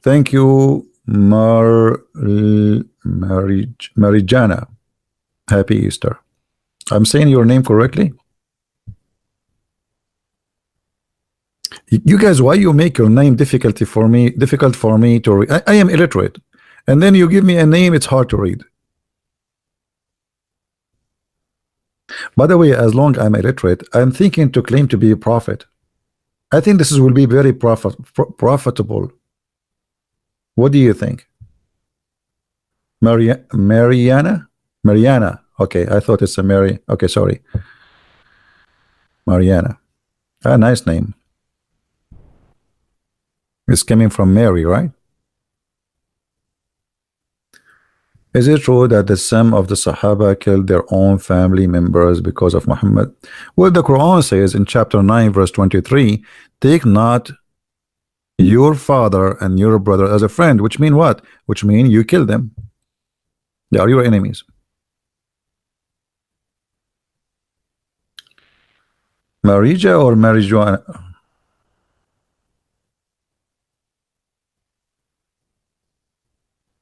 Thank you, Marijana. Happy Easter. I'm saying your name correctly? You guys, why you make your name difficult for me to read? I am illiterate, and then you give me a name it's hard to read. By the way, as long I'm illiterate, I'm thinking to claim to be a prophet. I think this will be very profitable. What do you think? Mariana? Mariana. Okay, I thought it's a Mary. Okay, sorry. Mariana. A nice name. It's coming from Mary, right? Is it true that the some of the Sahaba killed their own family members because of Muhammad? Well, the Quran says in chapter 9, verse 23, take not your father and your brother as a friend, which mean what? Which mean you kill them. They are your enemies. Marija or marijuana?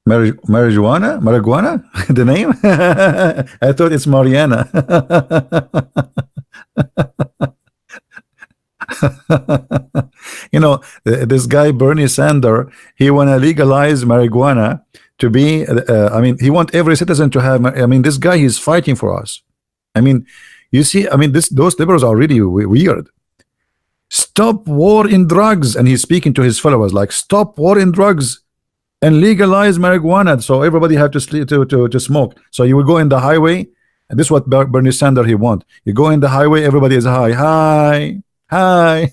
Marijuana? The name? I thought it's Mariana. You know, this guy Bernie Sanders, he want to legalize marijuana to be. I mean, he want every citizen to have. I mean, this guy he's fighting for us. I mean, you see, I mean, those liberals are really weird. Stop war in drugs, and he's speaking to his followers like, stop war in drugs and legalize marijuana, so everybody have to sleep to smoke. So you will go in the highway, and this is what Bernie Sanders he want. You go in the highway, everybody is high, hi.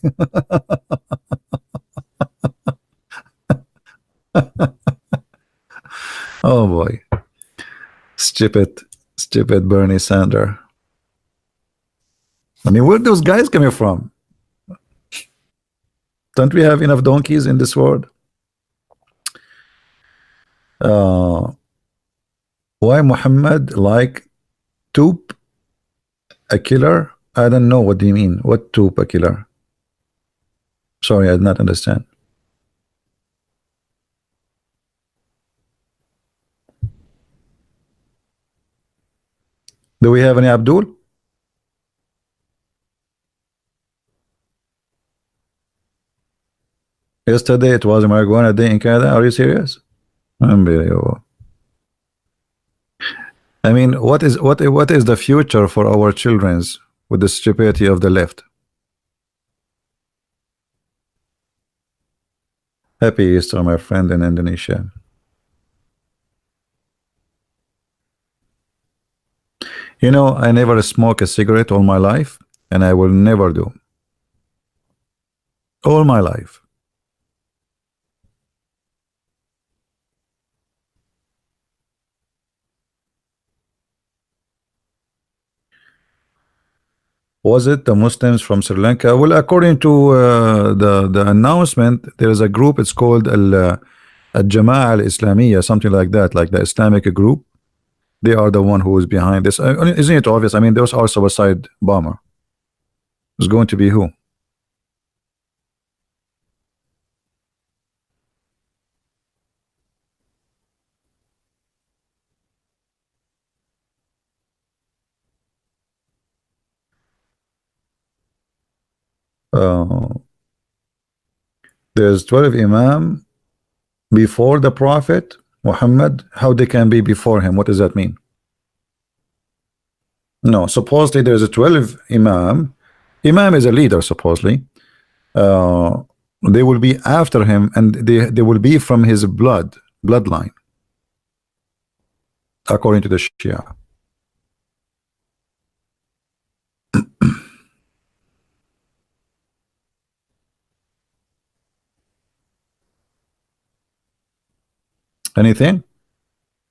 Oh boy, stupid Bernie Sanders. I mean, where those guys coming from? Don't we have enough donkeys in this world? Why Muhammad like Toop a killer? I don't know. What do you mean? What Toop a killer? Sorry, I did not understand. Do we have any Abdul? Yesterday it was a marijuana day in Canada. Are you serious? Unbelievable. I mean, what is the future for our children's with the stupidity of the left? Happy Easter, my friend in Indonesia. You know, I never smoke a cigarette all my life, and I will never do. All my life. Was it the Muslims from Sri Lanka? Well, according to the announcement, there is a group. It's called Al-Jama'ah Al-Islamiyya, something like that, like the Islamic group. They are the one who is behind this. Isn't it obvious? I mean, those are suicide bomber. It's going to be who? Uh, There's 12 Imam before the Prophet Muhammad. How they can be before him? What does that mean? No, supposedly there's a 12 Imam. Imam is a leader, supposedly. Uh, they will be after him, and they will be from his bloodline, according to the Shia. Anything?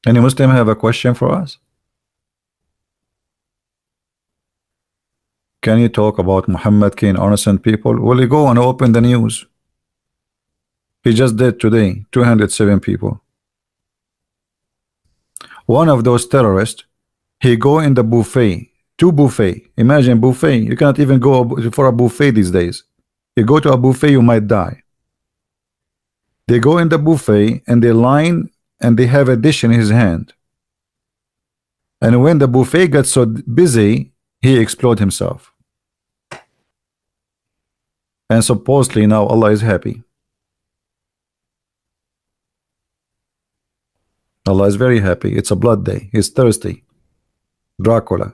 Any Muslim have a question for us? Can you talk about Muhammad killing innocent people? Will you go and open the news? He just did today, 207 people. One of those terrorists, he go in the buffet, two buffet. Imagine buffet. You cannot even go for a buffet these days. You go to a buffet, you might die. They go in the buffet and they line and they have a dish in his hand. And when the buffet gets so busy, he explode himself. And supposedly now Allah is happy. Allah is very happy. It's a blood day. He's thirsty. Dracula.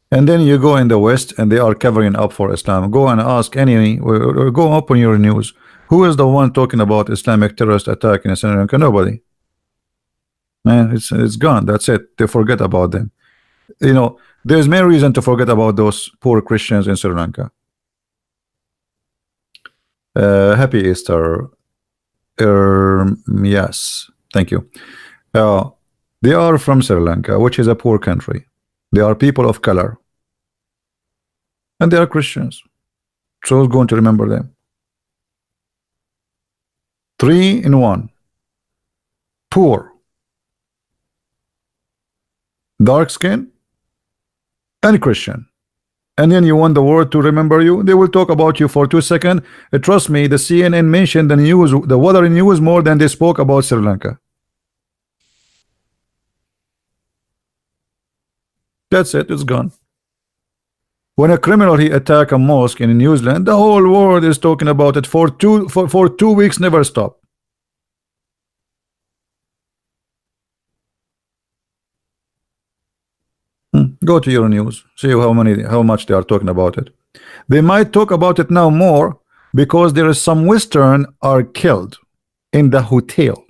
And then you go in the West and they are covering up for Islam. Go and ask any, or go open your news. Who is the one talking about Islamic terrorist attack in Sri Lanka? Nobody. Man, it's gone. That's it. They forget about them. You know, there's many reason to forget about those poor Christians in Sri Lanka. Happy Easter. Yes, thank you. They are from Sri Lanka, which is a poor country. They are people of color, and they are Christians. So who's going to remember them? 3 in 1. Poor, dark skin, and Christian. And then you want the world to remember you? They will talk about you for 2 seconds. Trust me, the CNN mentioned the news, the weather news more than they spoke about Sri Lanka. That's it, it's gone. When a criminal he attack a mosque in New Zealand, the whole world is talking about it for 2 weeks, never stop. Go to your news, see how much they are talking about it. They might talk about it now more because there is some Western are killed in the hotel.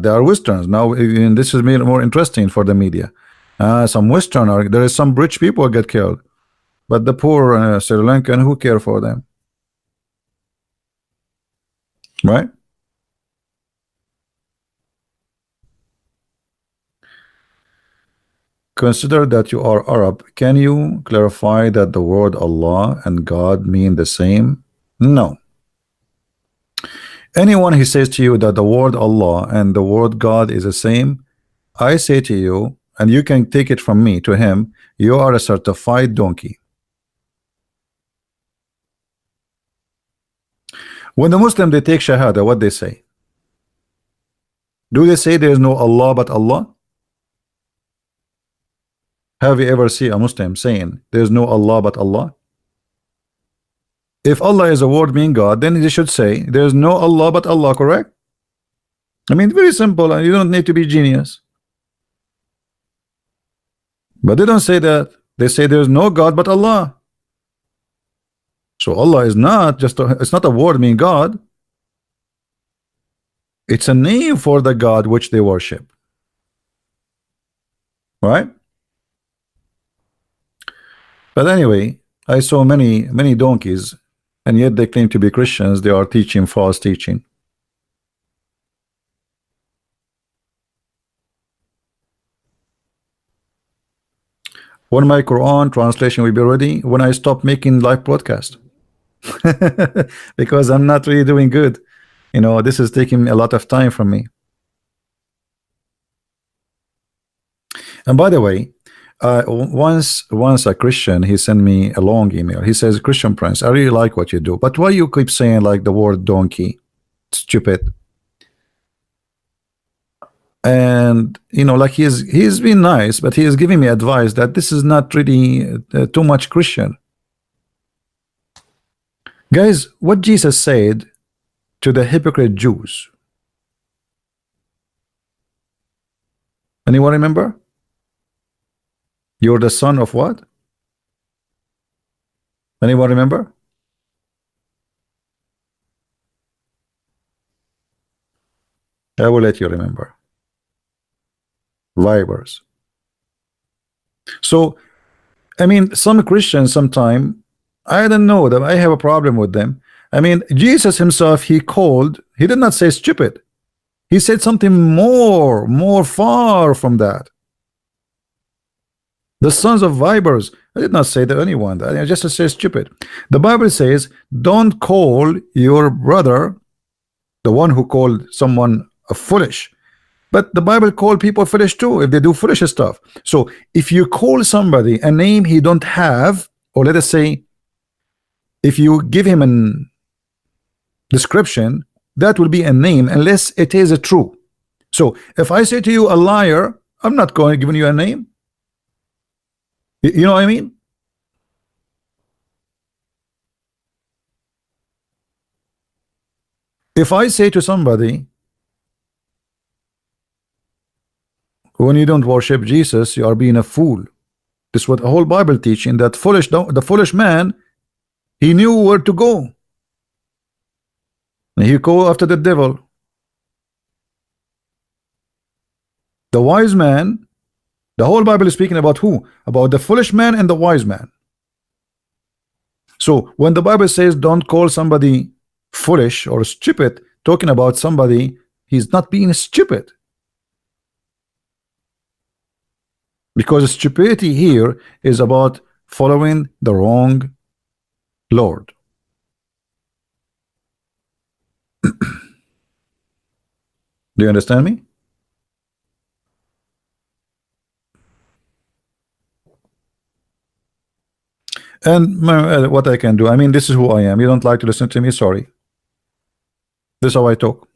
There are Westerns now, and this is more interesting for the media. Some Western are there is some rich people get killed, but the poor Sri Lankan, who care for them, right? Consider that you are Arab. Can you clarify that the word Allah and God mean the same? No. Anyone who says to you that the word Allah and the word God is the same, I say to you, and you can take it from me to him, you are a certified donkey. When the Muslim they take Shahada, what they say? Do they say there is no Allah but Allah? Have you ever seen a Muslim saying there is no Allah but Allah? If Allah is a word meaning God, then they should say there is no Allah but Allah, correct? I mean, very simple, and you don't need to be genius. But they don't say that. They say there is no God but Allah. So Allah is not just it's not a word meaning God. It's a name for the God which they worship. Right? But anyway, I saw many donkeys, and yet they claim to be Christians. They are teaching false teaching. When my Quran translation will be ready? When I stop making live broadcast. Because I'm not really doing good. You know, this is taking a lot of time from me. And by the way, once a Christian, he sent me a long email. He says, Christian Prince, I really like what you do, but why you keep saying like the word donkey? Stupid. And you know, like he's been nice, but he is giving me advice that this is not really too much Christian. Guys, what Jesus said to the hypocrite Jews, anyone remember? You're the son of what? Anyone remember? I will let you remember. Vipers. So I mean, some Christians sometime, I don't know them, I have a problem with them. I mean, Jesus himself, he did not say stupid. He said something more far from that. The sons of vipers. I did not say to anyone that. I just say stupid. The Bible says, don't call your brother, the one who called someone a foolish. But the Bible called people foolish too if they do foolish stuff. So if you call somebody a name he don't have, or let us say, if you give him a description, that will be a name unless it is a true. So if I say to you a liar, I'm not going to give you a name. You know what I mean? If I say to somebody, when you don't worship Jesus, you are being a fool. This is what the whole Bible teaching, that the foolish man, he knew where to go. And he go after the devil. The wise man, the whole Bible is speaking about who? About the foolish man and the wise man. So when the Bible says don't call somebody foolish or stupid, talking about somebody, he's not being stupid. Because stupidity here is about following the wrong Lord. Do you understand me? And what I can do, I mean, this is who I am. You don't like to listen to me, sorry. This is how I talk.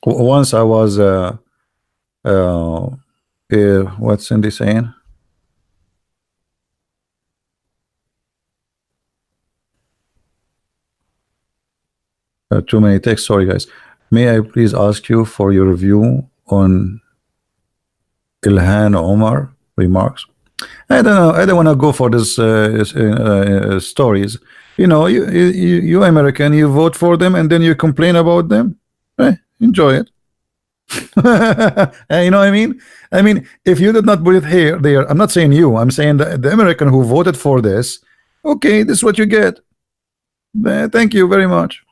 Once I was what's Cindy saying? Too many texts, sorry guys. May I please ask you for your review on Ilhan Omar remarks? I don't know. I don't want to go for this stories. You know, you American, you vote for them and then you complain about them. Enjoy it. You know what I mean? I mean, if you did not put it here, there, I'm not saying you. I'm saying the American who voted for this. Okay, this is what you get. Thank you very much.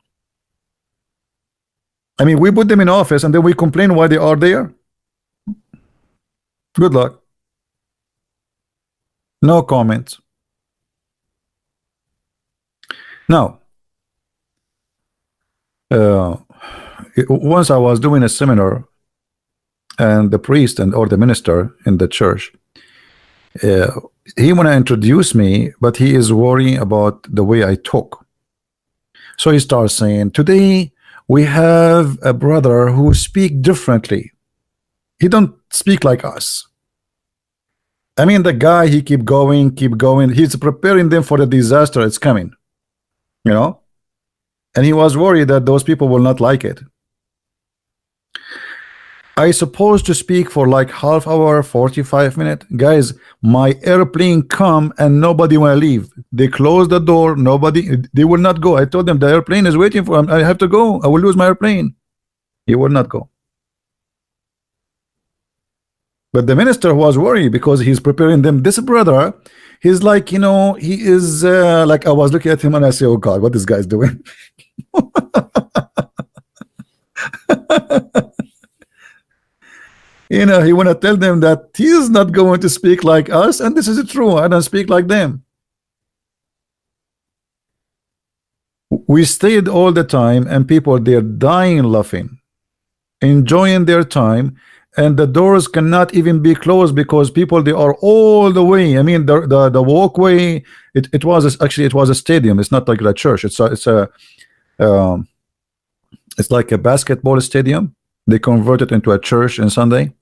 I mean, we put them in office and then we complain why they are there. Good luck. No comments. Now, once I was doing a seminar, and the priest or the minister in the church, he want to introduce me, but he is worrying about the way I talk. So he starts saying, today we have a brother who speak differently. He don't speak like us. I mean, the guy, he keep going. He's preparing them for the disaster it's coming, you know. And he was worried that those people will not like it. I supposed to speak for like half hour, 45 minutes. Guys, my airplane come and nobody want to leave. They close the door. They will not go. I told them the airplane is waiting for them. I have to go. I will lose my airplane. He will not go. But the minister was worried because he's preparing them. This brother, he's like, you know, he is like, I was looking at him and I say, oh God, what this guy's doing? You know, he want to tell them that he is not going to speak like us, and this is true. I don't speak like them. We stayed all the time, and people, they're dying laughing, enjoying their time, and the doors cannot even be closed because people, they are all the way. I mean, the walkway. It was actually, it was a stadium. It's not like a church. It's a Um, it's like a basketball stadium. They convert it into a church on Sunday,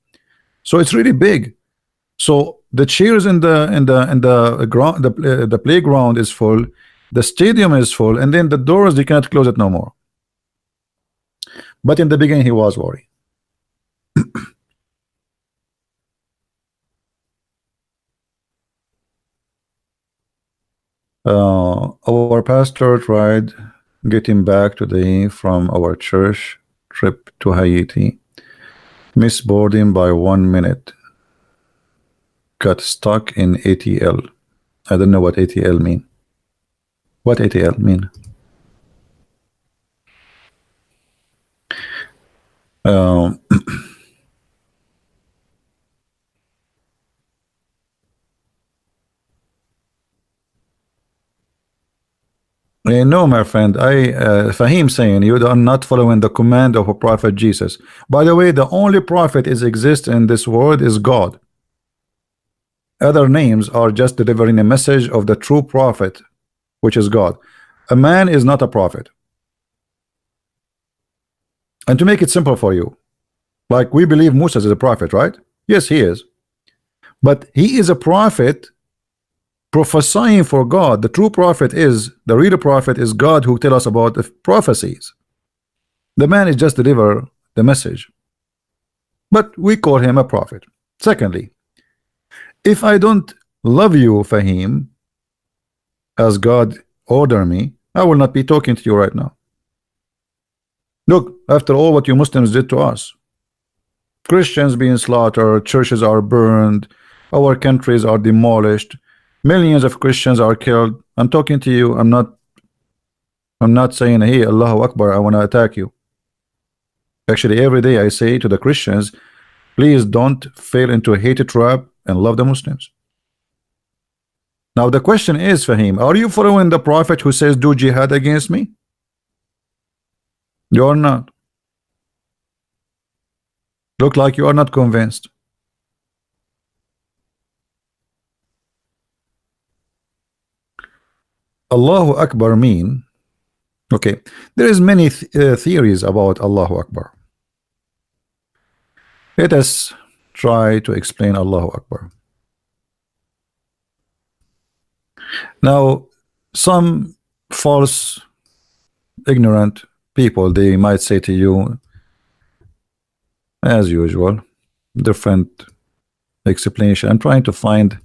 so it's really big. So the chairs in the ground, the playground is full, the stadium is full, and then the doors, they cannot close it no more. But in the beginning, he was worried. Our pastor tried getting back today from our church trip to Haiti. Missed boarding by 1 minute. Got stuck in ATL. I don't know what ATL mean. What ATL mean? Um, no, my friend. Fahim saying you are not following the command of a prophet Jesus. By the way, the only prophet is exists in this world is God. Other names are just delivering a message of the true prophet, which is God. A man is not a prophet. And to make it simple for you, like we believe Musa is a prophet, right? Yes, he is. But he is a prophet prophesying for God. The true prophet is, the real prophet is God, who tell us about the prophecies. The man is just deliver the message. But we call him a prophet. Secondly, if I don't love you, Fahim, as God order me, I will not be talking to you right now. Look, after all what you Muslims did to us, Christians being slaughtered, churches are burned, our countries are demolished, millions of Christians are killed. I'm talking to you. I'm not saying, hey, Allahu Akbar, I want to attack you. Actually, every day I say to the Christians, please don't fall into a hate trap and love the Muslims. Now the question is, Fahim, are you following the prophet who says do jihad against me? You are not. Look like you are not convinced. Allahu Akbar mean, okay, there is many theories about Allahu Akbar. Let us try to explain Allahu Akbar. Now, some false, ignorant people, they might say to you, as usual, different explanation. I'm trying to find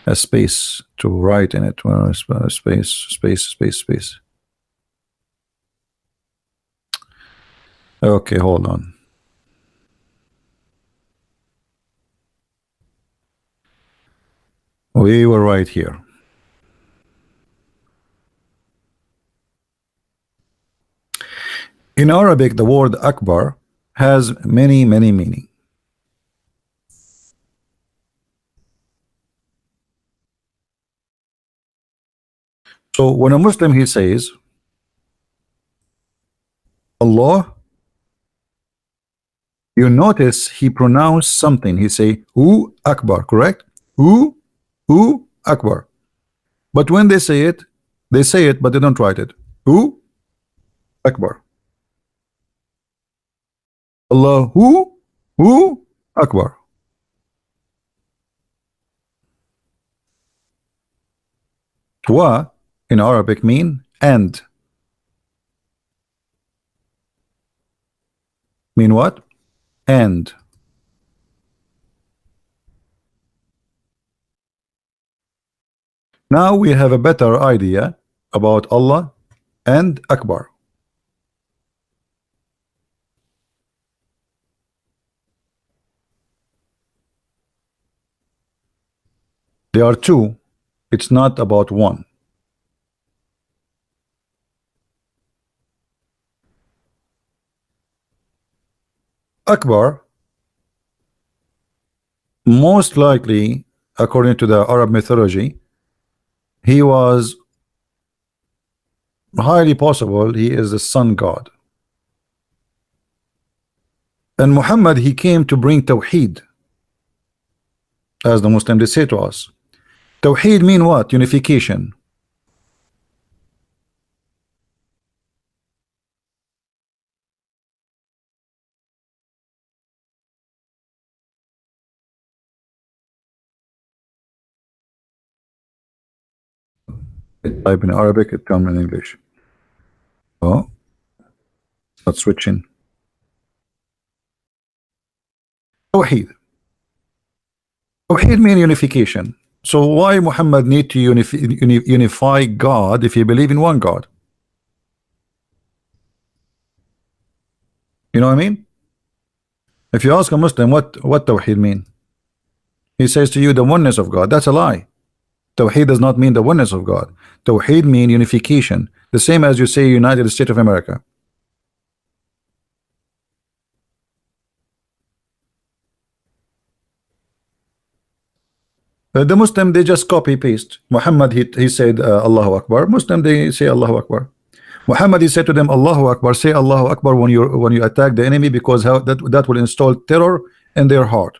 a space to write in it. Space. Okay, hold on. We were right here. In Arabic, the word Akbar has many meaning. So when a Muslim, he says Allah, you notice he pronounced something. He say Hu Akbar, correct? Hu Akbar. But when they say it, but they don't write it. Hu Akbar. Allahu Akbar. Wa in Arabic mean and. Mean what? And. Now we have a better idea about Allah and Akbar. There are two. It's not about one. Akbar, most likely, according to the Arab mythology, he was highly possible he is the sun god. And Muhammad, he came to bring Tawheed, as the Muslims they say to us. Tawheed mean what? Unification. Type in Arabic, it comes in English. Oh, it's not switching. Tawheed. Tawheed means unification. So why Muhammad need to unify God if he believe in one God? You know what I mean? If you ask a Muslim what Tawheed mean, he says to you the oneness of God. That's a lie. Tawheed does not mean the oneness of God. Tawheed mean unification. The same as you say United States of America. The Muslim, they just copy paste. Muhammad, he said Allahu Akbar. Muslim, they say Allahu Akbar. Muhammad, he said to them Allahu Akbar. Say Allahu Akbar when you attack the enemy, because that will install terror in their heart.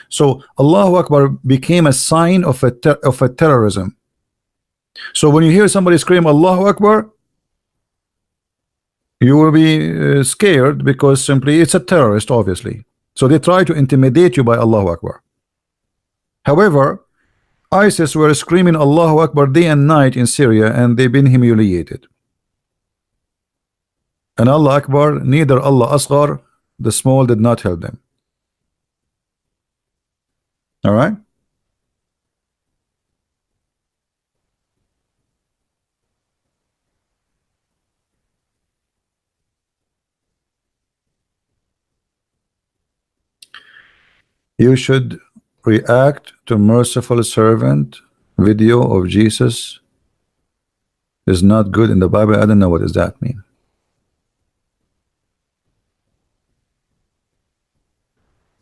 So Allahu Akbar became a sign of a terrorism. So when you hear somebody scream Allahu Akbar, you will be scared, because simply it's a terrorist, obviously. So they try to intimidate you by Allahu Akbar. However, ISIS were screaming Allahu Akbar day and night in Syria, and they've been humiliated. And Allah Akbar, neither Allah Asghar, the small, did not help them. All right. You should react to merciful servant video of Jesus is not good in the Bible. I don't know what does that mean.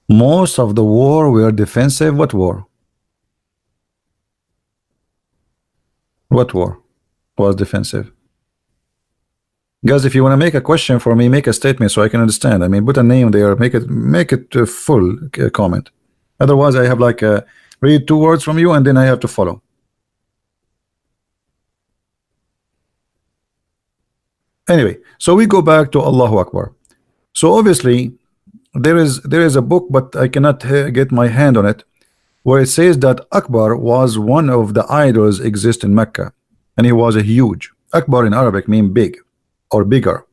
Most of the war were defensive. What war? What war was defensive? Guys, if you want to make a question for me, make a statement so I can understand. I mean, put a name there, make it a full comment. Otherwise, I have like read 2 words from you and then I have to follow. Anyway, so we go back to Allahu Akbar. So obviously, there is a book, but I cannot get my hand on it, where it says that Akbar was one of the idols exist in Mecca, and he was a huge. Akbar in Arabic means big or bigger.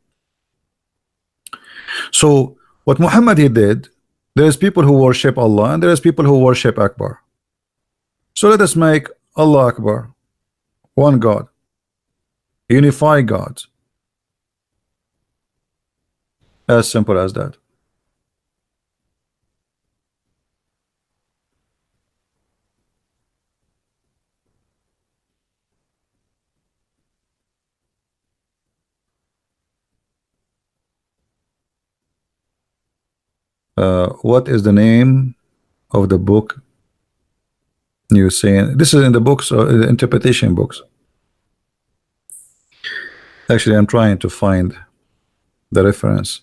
So what Muhammad he did, there's people who worship Allah and there's people who worship Akbar. So let us make Allah Akbar one God, unify gods, as simple as that. What is the name of the book you're saying? This is in the books, or the interpretation books. Actually, I'm trying to find the reference.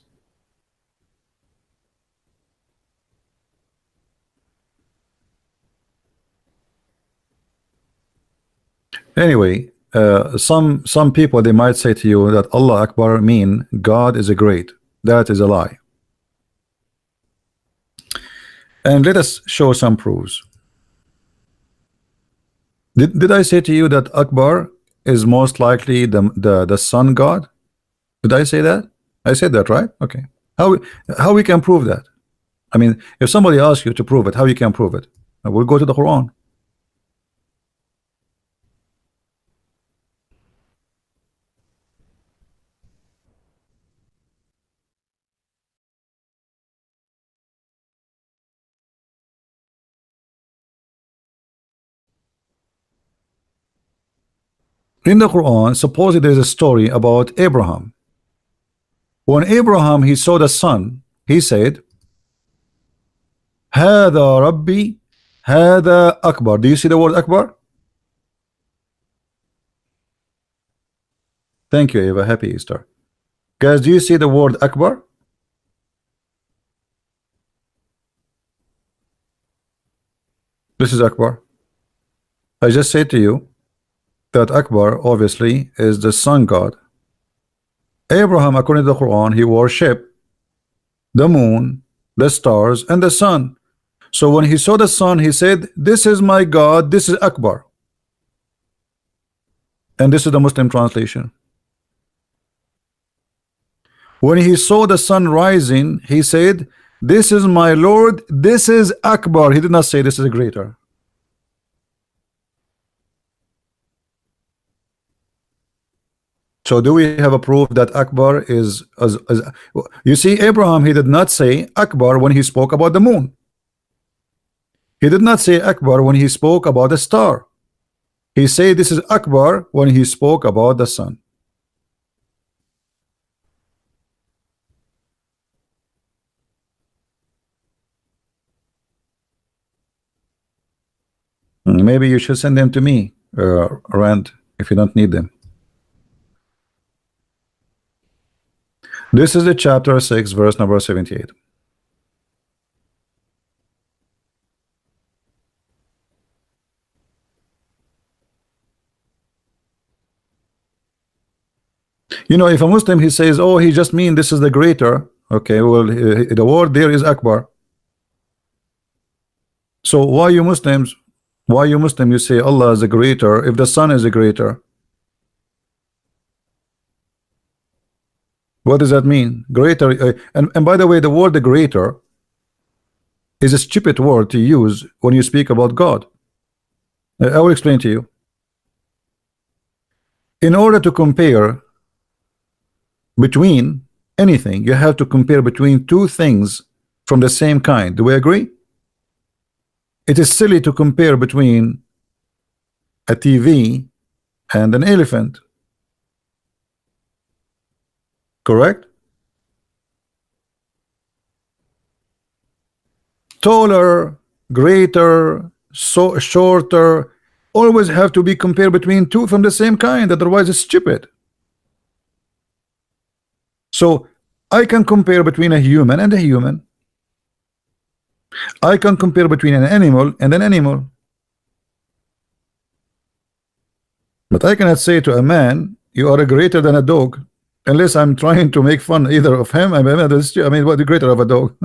Anyway, some people, they might say to you that Allah Akbar mean God is a great. That is a lie. And let us show some proofs. Did I say to you that Akbar is most likely the sun god? Did I say that? I said that, right? Okay. How we can prove that? I mean, if somebody asks you to prove it, how you can prove it? We'll go to the Quran. In the Quran, supposedly there's a story about Abraham. When Abraham he saw the sun, he said, "Hada Rabbi, Hada Akbar." Do you see the word Akbar? Thank you, Eva. Happy Easter. Guys, do you see the word Akbar? This is Akbar. I just said to you that Akbar obviously is the sun god. Abraham, according to the Quran, he worshipped the moon, the stars, and the sun. So when he saw the sun, he said, "This is my God, this is Akbar." And this is the Muslim translation. When he saw the sun rising, he said, "This is my Lord, this is Akbar." He did not say this is greater. So do we have a proof that Akbar is you see, Abraham, he did not say Akbar when he spoke about the moon. He did not say Akbar when he spoke about the star. He said this is Akbar when he spoke about the sun. Maybe you should send them to me, Rand, if you don't need them. This is the chapter 6, verse number 78. You know, if a Muslim he says, "Oh, he just mean this is the greater," okay, well, the word there is Akbar. So why you Muslims? Why you Muslim? You say Allah is the greater if the sun is the greater. What does that mean? Greater, and by the way, the word the greater is a stupid word to use when you speak about God. I will explain to you. In order to compare between anything, you have to compare between two things from the same kind. Do we agree? It is silly to compare between a TV and an elephant. Correct? Taller, greater, so shorter, always have to be compared between two from the same kind, otherwise it's stupid. So I can compare between a human and a human. I can compare between an animal and an animal. But I cannot say to a man, "You are greater than a dog," unless I'm trying to make fun either of him. I mean, what the greater of a dog?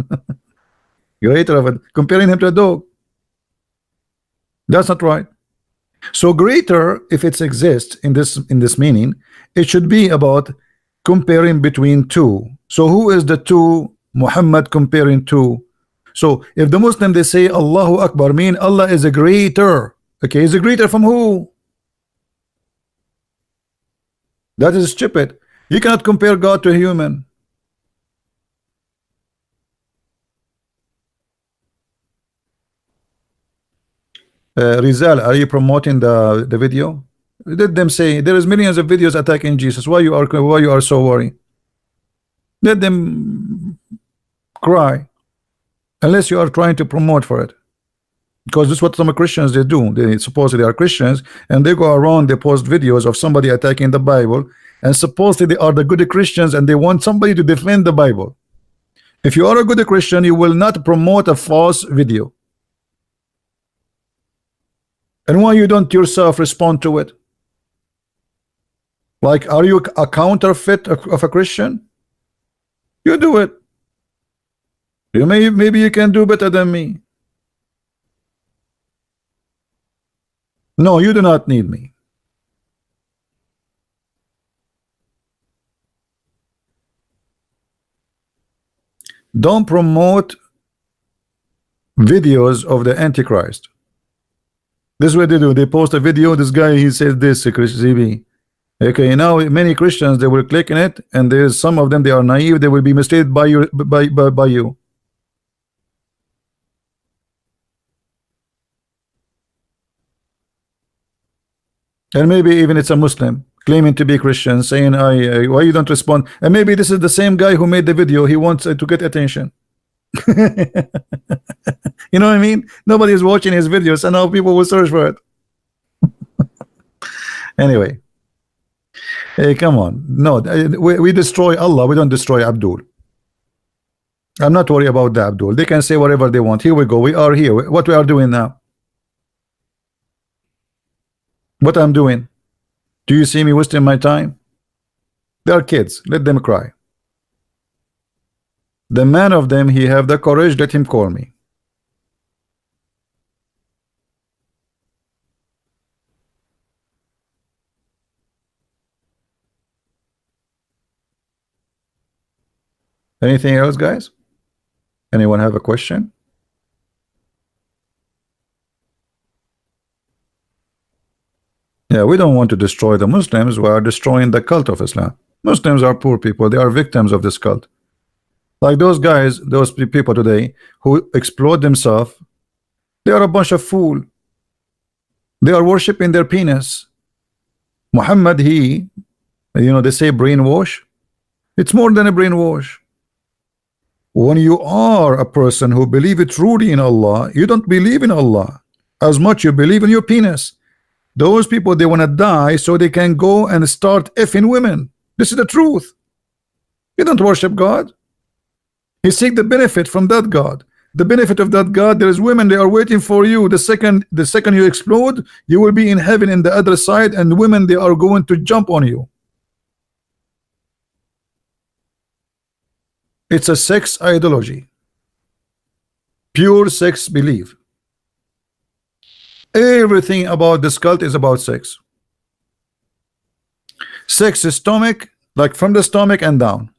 Greater of a, comparing him to a dog. That's not right. So greater, if it exists in this meaning, it should be about comparing between two. So who is the two Muhammad comparing to? So if the Muslim they say Allahu Akbar, mean Allah is a greater. Okay, is a greater from who? That is stupid. You cannot compare God to a human. Rizal, are you promoting the video? Let them say there is millions of videos attacking Jesus. Why you are so worried? Let them cry, unless you are trying to promote for it, because this is what some Christians they do. They supposedly are Christians and they go around, they post videos of somebody attacking the Bible, and supposedly they are the good Christians and they want somebody to defend the Bible. If you are a good Christian, you will not promote a false video. And why you don't yourself respond to it? Like, are you a counterfeit of a Christian? You do it. Maybe you can do better than me. No, you do not need me. Don't promote videos of the Antichrist. This is what they do. They post a video. This guy, he says this, CB. Okay, now many Christians they will click on it, and there's some of them they are naive. They will be misled by you. By you. And maybe even it's a Muslim claiming to be Christian, saying, why you don't respond?" And maybe this is the same guy who made the video. He wants to get attention. You know what I mean? Nobody is watching his videos, and now people will search for it. Anyway, hey, come on. No, we destroy Allah. We don't destroy Abdul. I'm not worried about the Abdul. They can say whatever they want. Here we go. We are here. What we are doing now? What I'm doing? Do you see me wasting my time? They are kids. Let them cry. The man of them, he have the courage. Let him call me. Anything else, guys? Anyone have a question? Yeah, we don't want to destroy the Muslims. We are destroying the cult of Islam. Muslims are poor people. They are victims of this cult. Like those guys, those people today who explode themselves, they are a bunch of fool. They are worshiping their penis. Muhammad, they say brainwash. It's more than a brainwash. When you are a person who believe truly in Allah, you don't believe in Allah as much you believe in your penis. Those people, they want to die so they can go and start effing women. This is the truth. You don't worship God. You seek the benefit from that God. The benefit of that God, there is women, they are waiting for you. The second you explode, you will be in heaven in the other side, and women, they are going to jump on you. It's a sex ideology. Pure sex belief. Everything about this cult is about sex. Sex is stomach, like from the stomach and down.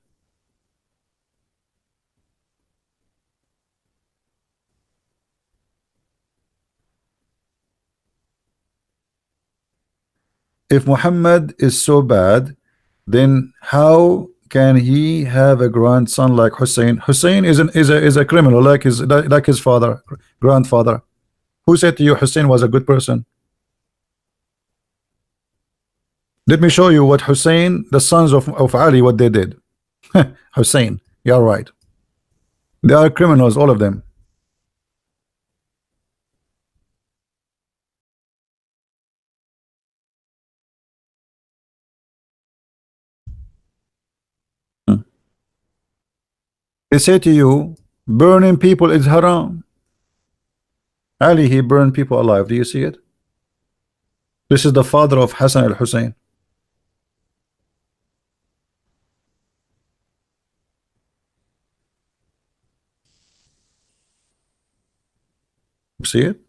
If Muhammad is so bad, then how can he have a grandson like Hussein? Hussein is a criminal like his father, grandfather. Who said to you Hussein was a good person? Let me show you what Hussein, the sons of Ali, what they did. Hussein, you're right. They are criminals, all of them. They say to you, burning people is haram. Ali, he burned people alive. Do you see it? This is the father of Hassan al-Hussein. See it?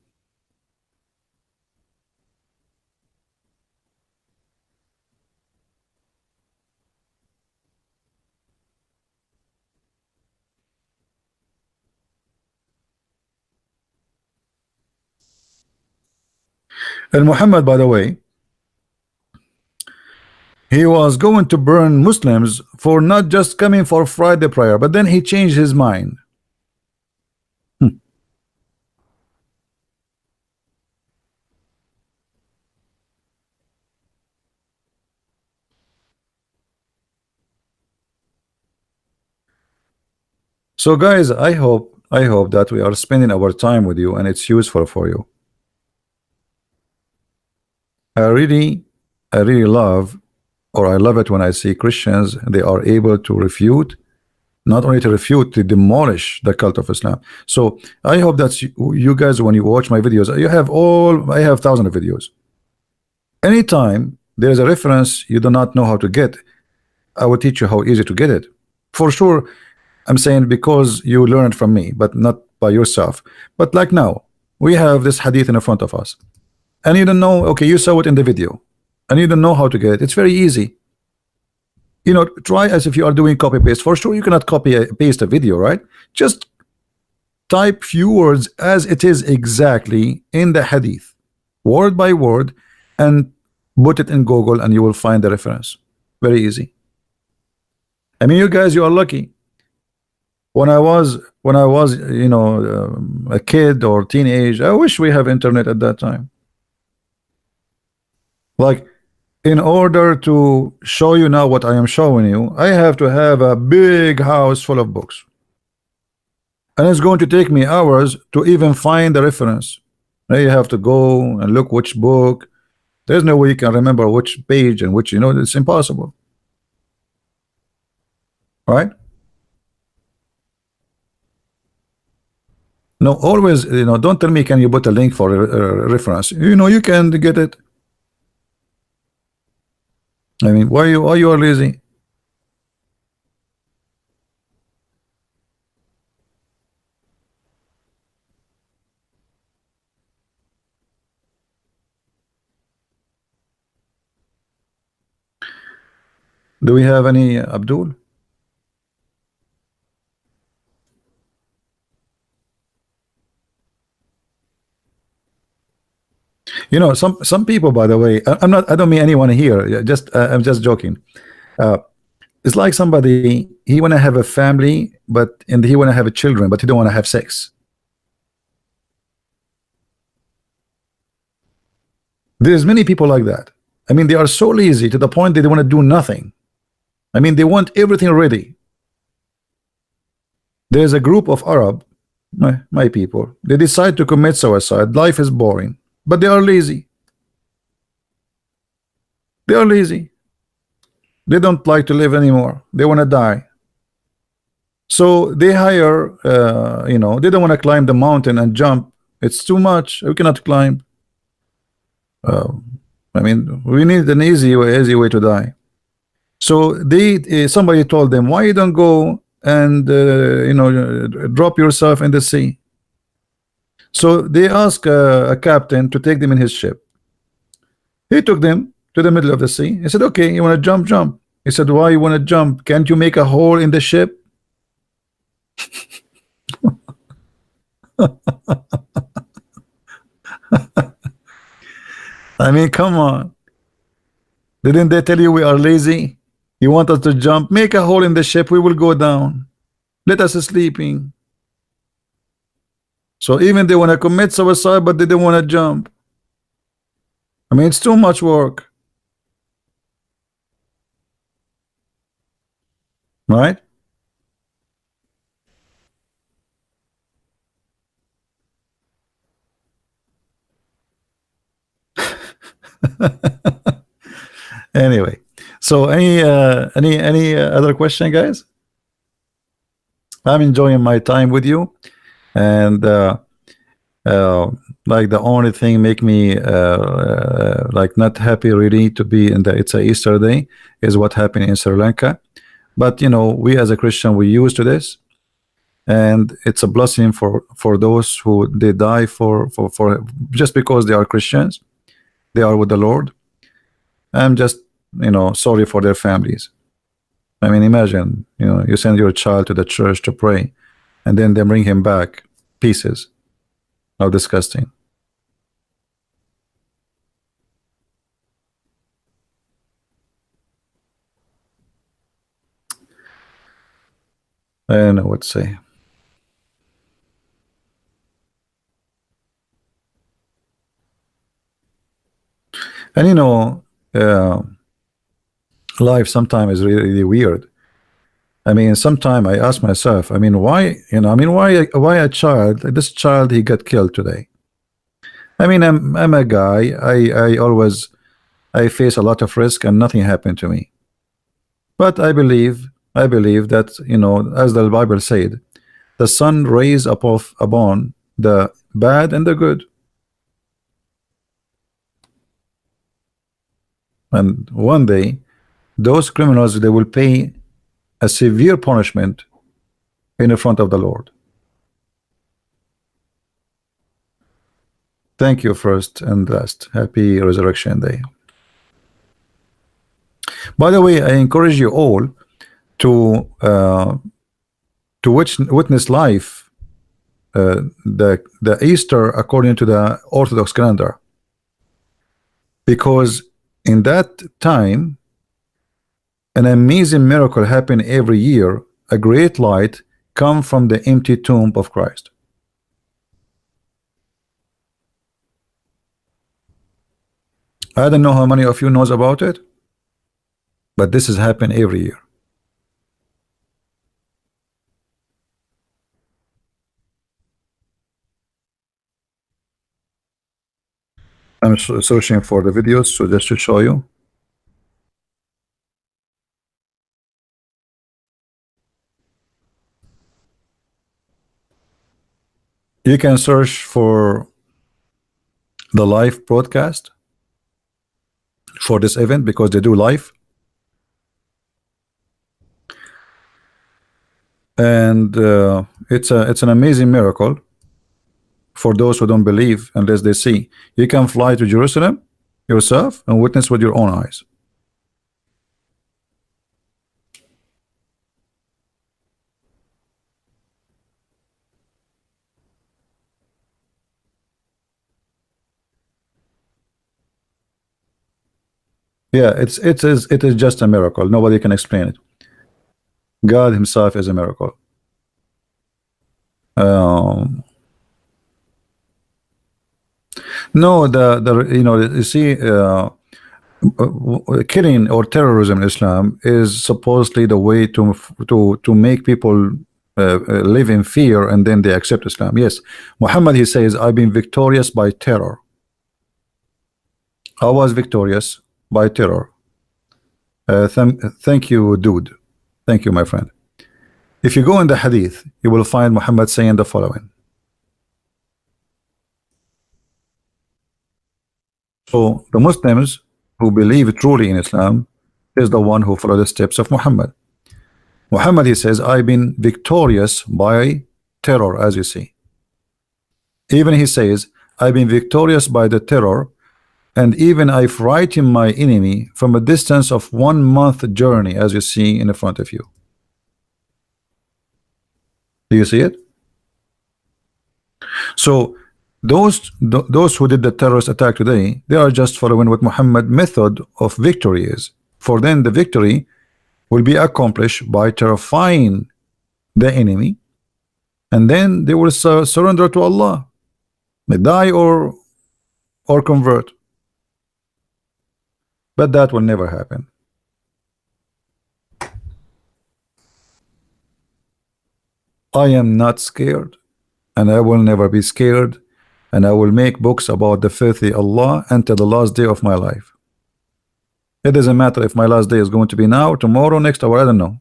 And Muhammad, by the way, he was going to burn Muslims for not just coming for Friday prayer, but then he changed his mind. So guys, I hope that we are spending our time with you and it's useful for you. I really love, or I love it when I see Christians, they are able to refute, not only to refute, to demolish the cult of Islam. So I hope that you guys, when you watch my videos, I have thousands of videos. Anytime there is a reference you do not know how to get, I will teach you how easy to get it. For sure, I'm saying because you learned from me, but not by yourself. But like now, we have this hadith in front of us, and you don't know, okay, you saw it in the video, and you don't know how to get it. It's very easy. Try as if you are doing copy paste. For sure, you cannot copy paste a video, right? Just type few words as it is exactly in the hadith, word by word, and put it in Google, and you will find the reference. Very easy. I mean, you guys, you are lucky. When I was, a kid or teenage, I wish we have internet at that time. Like, in order to show you now what I am showing you, I have to have a big house full of books. And it's going to take me hours to even find the reference. Now you have to go and look which book. There's no way you can remember which page and which, it's impossible. Right? No, always, don't tell me, can you put a link for a reference? You can get it. I mean, why you are lazy? Do we have any Abdul? You know, some people, by the way, I'm not. I don't mean anyone here. Just I'm just joking. Uh, it's like somebody, he want to have a family, and he want to have a children, but he don't want to have sex. There's many people like that. I mean, they are so lazy to the point they don't want to do nothing. I mean, they want everything ready. There's a group of Arab, my people. They decide to commit suicide. Life is boring, but they are lazy. They are lazy. They don't like to live anymore. They want to die. So they hire, they don't want to climb the mountain and jump. It's too much. We cannot climb. Uh, I mean, we need an easy way to die. So somebody told them, why you don't go and drop yourself in the sea? So they asked a captain to take them in his ship. He took them to the middle of the sea. He said, okay, you want to jump, jump. He said, why you want to jump? Can't you make a hole in the ship? I mean, come on. Didn't they tell you we are lazy? You want us to jump? Make a hole in the ship. We will go down. Let us sleeping. So even they want to commit suicide, but they don't want to jump. I mean, it's too much work. Right? Anyway, so any other question, guys? I'm enjoying my time with you, and uh, like the only thing make me like not happy really to be in the it's a Easter day is what happened in Sri Lanka. But you know, we as a Christian, we used to this, and it's a blessing for those who they die for just because they are Christians, they are with the Lord. I'm just sorry for their families. I mean, imagine you send your child to the church to pray, and then they bring him back pieces. How disgusting. I don't know what to say. And uh, life sometimes is really, really weird. I mean, sometimes I ask myself, I mean, why, why a child, this child, he got killed today. I mean, I'm a guy. I face a lot of risk and nothing happened to me. But I believe that, as the Bible said, the sun rays upon the bad and the good. And one day, those criminals, they will pay a severe punishment in the front of the Lord. Thank you first and last. Happy Resurrection Day. By the way, I encourage you all to witness live the Easter according to the Orthodox calendar, because in that time an amazing miracle happened every year. A great light come from the empty tomb of Christ. I don't know how many of you knows about it, but this has happened every year. I'm searching for the videos, so just to show you. You can search for the live broadcast for this event because they do live, and it's an amazing miracle for those who don't believe unless they see. You can fly to Jerusalem yourself and witness with your own eyes. Yeah, it is just a miracle. Nobody can explain it. God Himself is a miracle. Um, no, you see, killing or terrorism in Islam is supposedly the way to make people live in fear, and then they accept Islam. Yes, Muhammad, he says, I've been victorious by terror. I was victorious by terror. Thank you, dude. Thank you, my friend. If you go in the hadith, you will find Muhammad saying the following. So the Muslims who believe truly in Islam is the one who follow the steps of Muhammad. Muhammad, he says, I've been victorious by terror, as you see. Even he says, I've been victorious by the terror, and even I frighten my enemy from a distance of 1 month journey, as you see in the front of you. Do you see it? So those who did the terrorist attack today, they are just following what Muhammad method of victory is. For them, the victory will be accomplished by terrifying the enemy, and then they will surrender to Allah. They die or convert. But that will never happen. I am not scared, and I will never be scared, and I will make books about the filthy Allah until the last day of my life. It doesn't matter if my last day is going to be now, tomorrow, next hour, I don't know.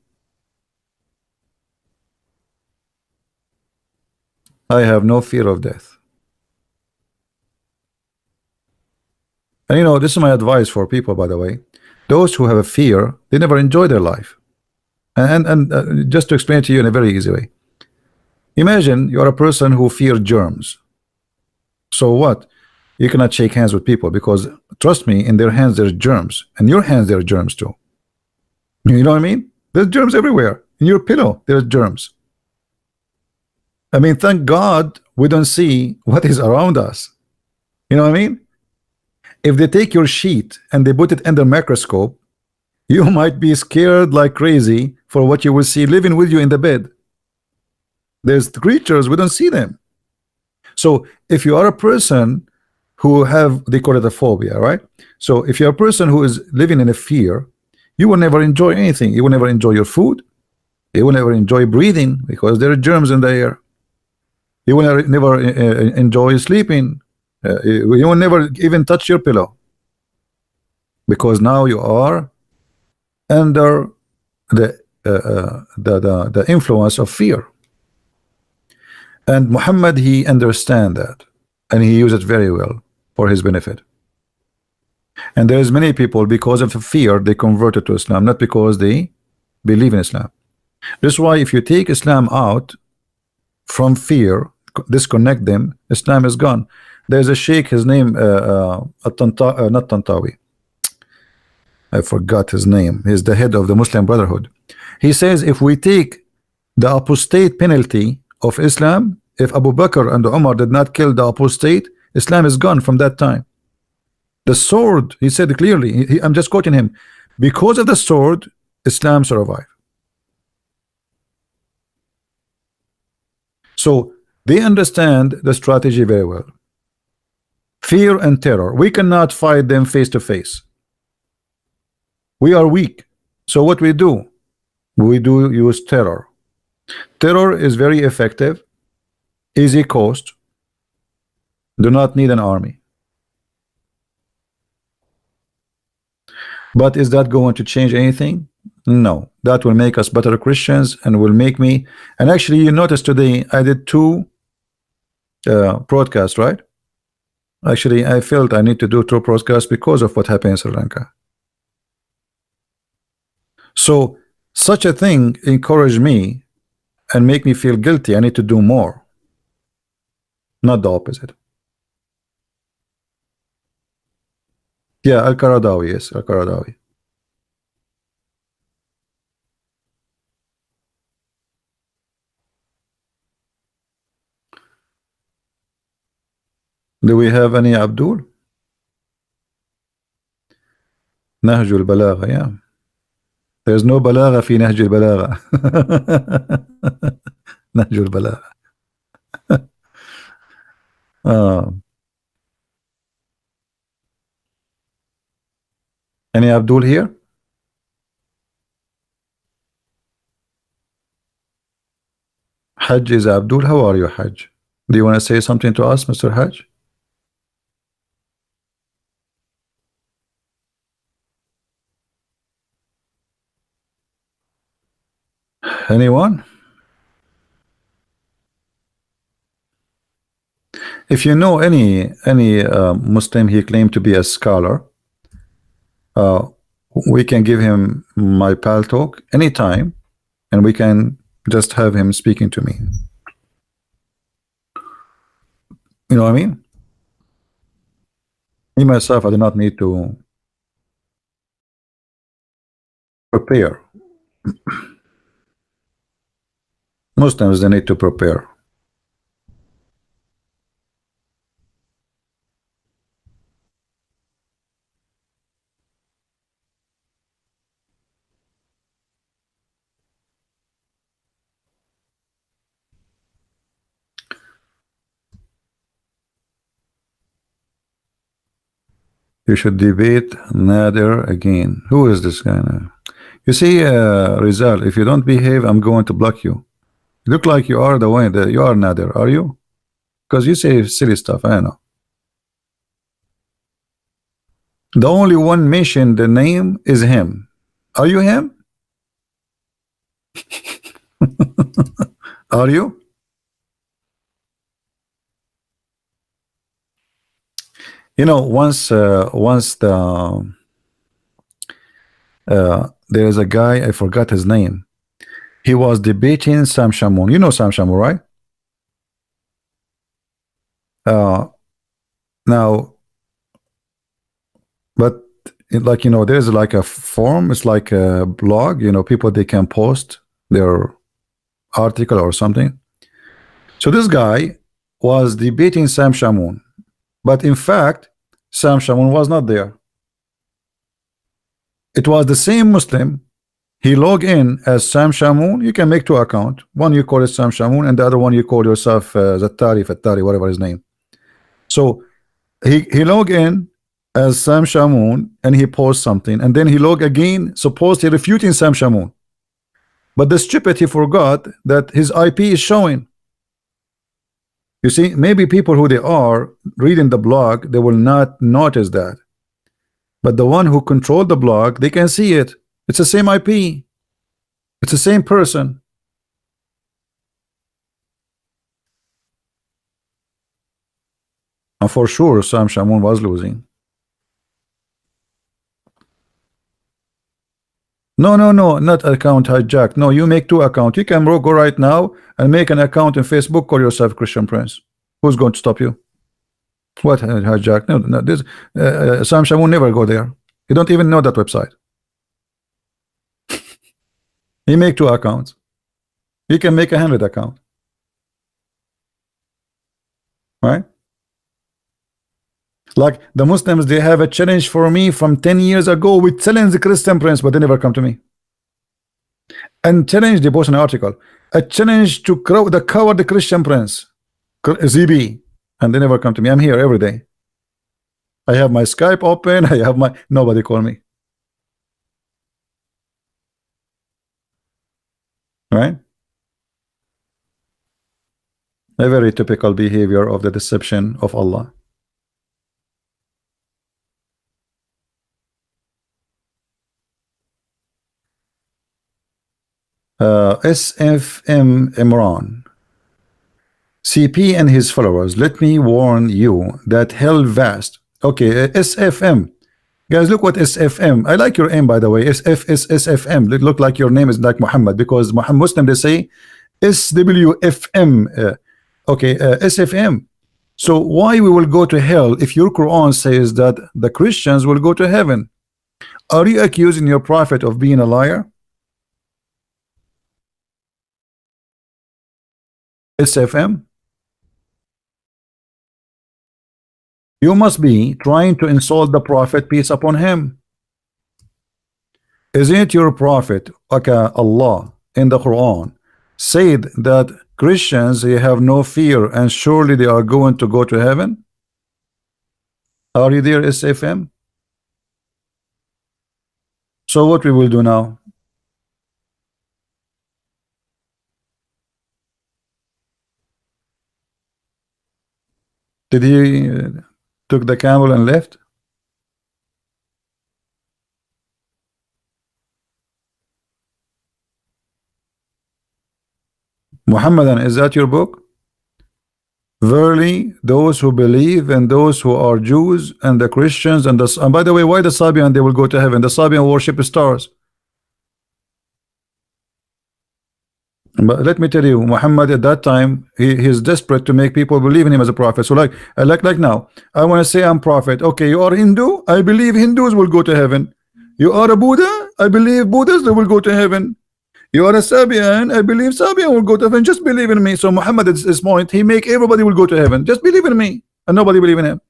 I have no fear of death. And you know, this is my advice for people, by the way. Those who have a fear, they never enjoy their life. And just to explain it to you in a very easy way. Imagine you are a person who fears germs. So what? You cannot shake hands with people because, trust me, in their hands there's germs. In your hands there are germs too. You know what I mean? There's germs everywhere. In your pillow there's germs. I mean, thank God we don't see what is around us. You know what I mean? If they take your sheet and they put it under microscope, you might be scared like crazy for what you will see living with you in the bed. There's creatures, we don't see them. So if you are a person who have, they call it a phobia, right? So if you're a person who is living in a fear, you will never enjoy anything. You will never enjoy your food. You will never enjoy breathing because there are germs in the air. You will never enjoy sleeping. You will never even touch your pillow because now you are under the influence of fear. And Muhammad, he understand that, and he used it very well for his benefit. And there is many people, because of fear, they converted to Islam, not because they believe in Islam. That's why if you take Islam out from fear, disconnect them, Islam is gone. There's a sheikh, his name not Tantawi, I forgot his name. He's the head of the Muslim Brotherhood. He says if we take the apostate penalty of Islam, if Abu Bakr and Umar did not kill the apostate, Islam is gone from that time. The sword, he said clearly, I'm just quoting him, because of the sword, Islam survived. So they understand the strategy very well. Fear and terror, we cannot fight them face to face. We are weak. So what we do? We do use terror. Terror is very effective, easy cost, do not need an army. But is that going to change anything? No. That will make us better Christians and will make me, and actually you notice today I did 2 broadcasts, right? Actually I felt I need to do 2 broadcasts because of what happened in Sri Lanka. So such a thing encouraged me and make me feel guilty. I need to do more, not the opposite. Yeah, Al-Qaradawi, yes, Al-Qaradawi. Do we have any Abdul? نهج البلاغة, yeah. There's no بلاغة في نهج البلاغة. نهج البلاغة. Any Abdul here? Hajj is Abdul. How are you, Hajj? Do you want to say something to us, Mr. Hajj? Anyone? If you know any Muslim he claimed to be a scholar, we can give him my pal talk anytime, and we can just have him speaking to me. You know what I mean? Me myself, I do not need to prepare. Muslims, they need to prepare. You should debate Nader again. Who is this guy now? You see, Rizal, if you don't behave, I'm going to block you. You look like you are the one that you are Nader, are you? Because you say silly stuff, I know. The only one mentioned the name is him. Are you him? Are you? You know, once there is a guy, I forgot his name. He was debating Sam Shamoun. You know Sam Shamoun, right? Now, but like, you know, there's like a forum. It's like a blog. You know, people, they can post their article or something. So this guy was debating Sam Shamoun, but in fact, Sam Shamoun was not there. It was the same Muslim. He logged in as Sam Shamoun. You can make two accounts. One you call it Sam Shamoun, and the other one you call yourself Zattari, Fattari, whatever his name. So he logged in as Sam Shamoun, and he posts something, and then he logged again, supposedly refuting Sam Shamoun. But the stupid, he forgot that his IP is showing. You see, maybe people who they are reading the blog, they will not notice that. But the one who controlled the blog, they can see it. It's the same IP. It's the same person. And for sure, Sam Shamoun was losing. No, not account hijacked. No, you make two accounts. You can go right now and make an account in Facebook, call yourself Christian Prince. Who's going to stop you? What hijacked? No, this Sam Shamoun never go there. You don't even know that website. He make two accounts. You can make 100 account. Right? Like the Muslims, they have a challenge for me from 10 years ago with challenge the Christian Prince, but they never come to me. And challenge, they post an article. A challenge to cover the Christian Prince, ZB, and they never come to me. I'm here every day. I have my Skype open. I have my, nobody call me. Right? A very typical behavior of the deception of Allah. SFM Imran. CP and his followers, let me warn you that hell vast. Okay, SFM. Guys, look what SFM. I like your name, by the way. SFM. It look like your name is like Muhammad, because Muslim, they say SWFM. Okay, SFM. So why we will go to hell if your Quran says that the Christians will go to heaven? Are you accusing your prophet of being a liar? SFM. You must be trying to insult the prophet, peace upon him. Isn't your prophet, okay, Allah, in the Quran, said that Christians they have no fear and surely they are going to go to heaven? Are you there, SFM? So what we will do now? Did he took the camel and left? Muhammadan, is that your book? Verily, those who believe and those who are Jews and the Christians and by the way, why the Sabian they will go to heaven? The Sabian worship stars. But let me tell you, Muhammad at that time he's desperate to make people believe in him as a prophet. So like now, I want to say I'm prophet. Okay, you are Hindu. I believe Hindus will go to heaven. You are a Buddha. I believe Buddhists they will go to heaven. You are a Sabian. I believe Sabian will go to heaven. Just believe in me. So Muhammad at this point he make everybody will go to heaven. Just believe in me, and nobody believe in him.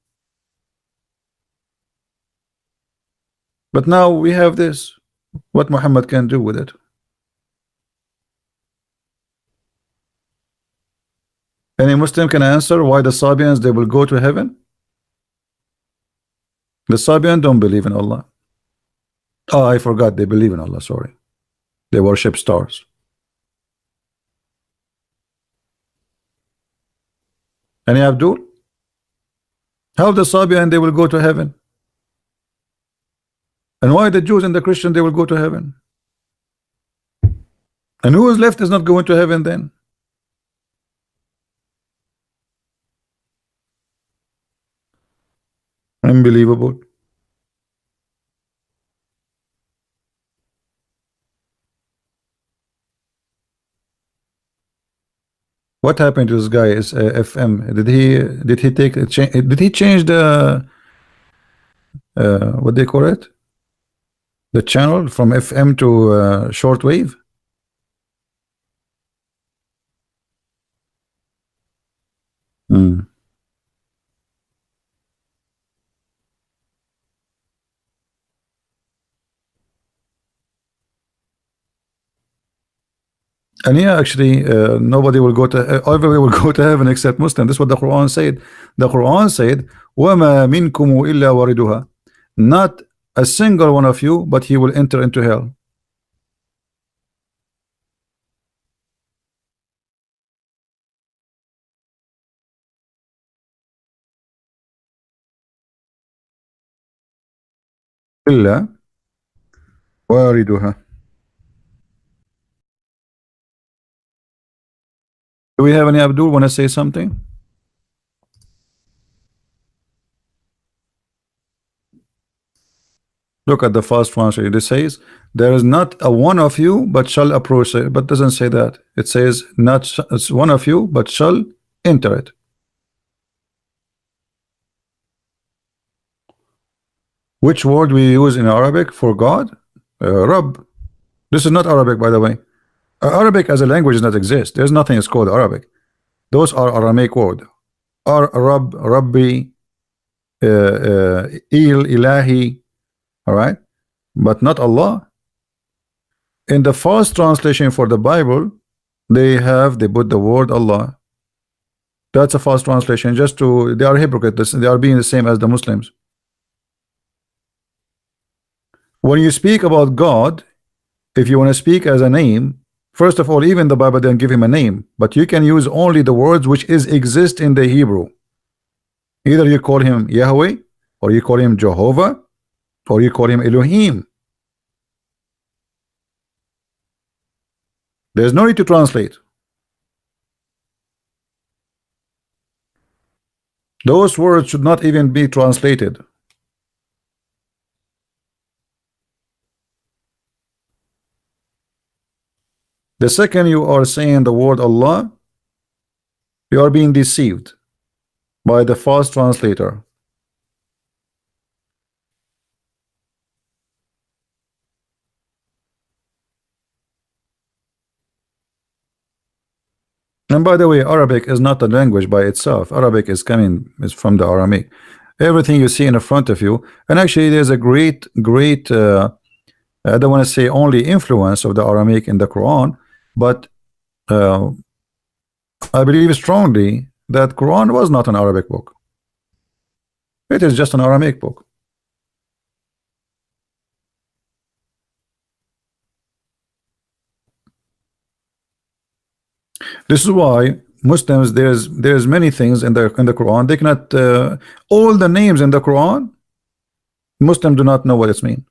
But now we have this. What Muhammad can do with it? Any Muslim can answer why the Sabians they will go to heaven? The Sabian don't believe in Allah. Oh, I forgot they believe in Allah. Sorry, they worship stars. Any Abdul? How the Sabian they will go to heaven? And why the Jews and the Christians they will go to heaven? And who is left is not going to heaven then? Unbelievable. What happened to this guy? Is FM? Did he take a change? Did he change the what they call it? The channel from FM to shortwave? Hmm. And yeah, actually, nobody will go to everybody will go to heaven except Muslim. This is what the Quran said. The Quran said, وَمَا مِنْكُمُ إِلَّا وَارِدُهَا. Not a single one of you, but he will enter into hell. إِلَّا وَارِدُهَا. Do we have any Abdul want to say something? Look at the first translation. It says, there is not a one of you, but shall approach it. But doesn't say that. It says, not one of you, but shall enter it. Which word we use in Arabic for God? Rabb. This is not Arabic, by the way. Arabic as a language does not exist. There's nothing is called Arabic. Those are Aramaic words. Rabb, Rabbi, Ilahi. All right, but not Allah. In the first translation for the Bible, they put the word Allah. That's a false translation. Just to they are hypocrites. They are being the same as the Muslims. When you speak about God, if you want to speak as a name, first of all, even the Bible didn't give him a name, but you can use only the words which exist in the Hebrew. Either you call him Yahweh, or you call him Jehovah, or you call him Elohim. There's no need to translate. Those words should not even be translated. The second you are saying the word Allah, you are being deceived by the false translator. And by the way, Arabic is not a language by itself. Arabic is from the Aramaic. Everything you see in front of you, and actually there's a great I don't want to say only influence of the Aramaic in the Quran, but uh, I believe strongly that Quran was not an Arabic book. It is just an Aramaic book. This is why Muslims, there's many things in the Quran they cannot all the names in the Quran Muslims do not know what it means.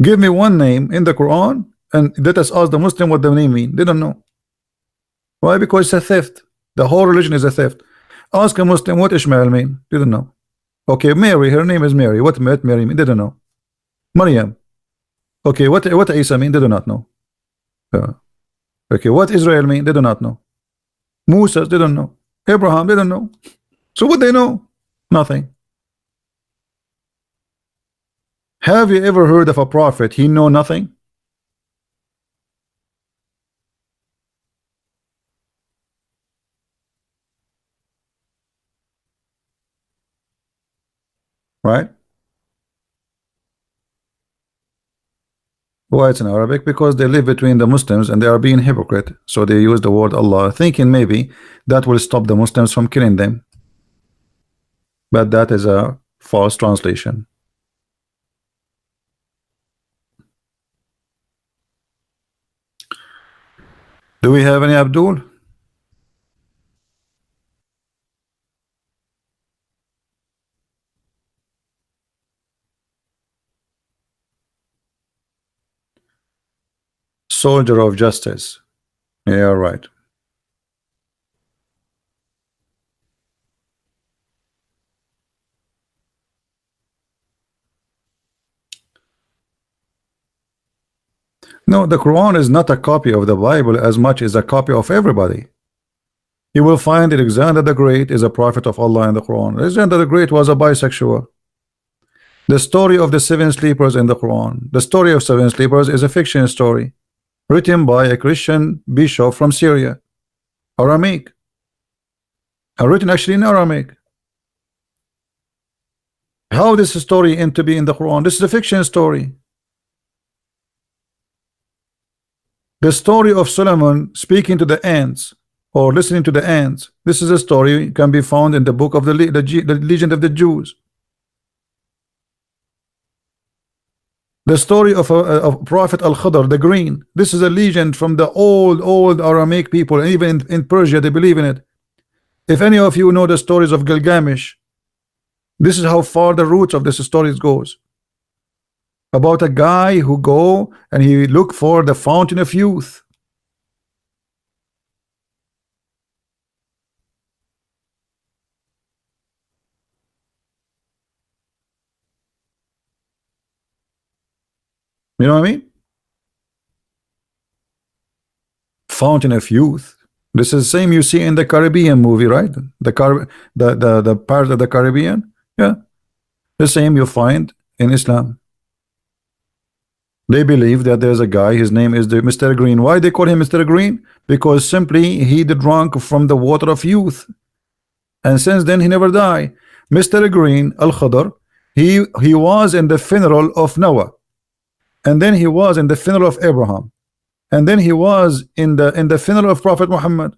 Give me one name in the Quran and let us ask the Muslim what the name mean. They don't know. Why? Because it's a theft. The whole religion is a theft. Ask a Muslim what Ishmael mean. They don't know. Okay, Mary, her name is Mary. What Mary mean? They don't know. Maryam. Okay, what Isa mean? They do not know. Okay, what Israel mean? They do not know. Musa, they don't know. Abraham, they don't know. So what they know? Nothing. Have you ever heard of a prophet he know nothing? Right? Why it's in Arabic? Because they live between the Muslims and they are being hypocrite. So they use the word Allah, thinking maybe that will stop the Muslims from killing them. But that is a false translation. Do we have any Abdul? Soldier of justice. Yeah, right. No, the Quran is not a copy of the Bible as much as a copy of everybody. You will find that Alexander the Great is a prophet of Allah in the Quran. Alexander the Great was a bisexual. The story of the seven sleepers in the Quran, the story of seven sleepers is a fiction story written by a Christian bishop from Syria, Aramaic, written actually in Aramaic. How this story into to be in the Quran? This is a fiction story. The story of Solomon speaking to the ants or listening to the ants. This is a story can be found in the book of the Legend of the Jews. The story of Prophet Al-Khadr, the green. This is a legend from the old Aramaic people. Even in Persia, they believe in it. If any of you know the stories of Gilgamesh, this is how far the roots of this stories goes. About a guy who go and he look for the fountain of youth. You know what I mean? Fountain of youth. This is the same you see in the Caribbean movie, right? The part of the Caribbean. Yeah. The same you find in Islam. They believe that there's a guy, his name is the Mr. Green. Why they call him Mr. Green? Because simply he drunk from the water of youth. And since then he never died. Mr. Green, Al-Khadr, he was in the funeral of Noah. And then he was in the funeral of Abraham. And then he was in the funeral of Prophet Muhammad.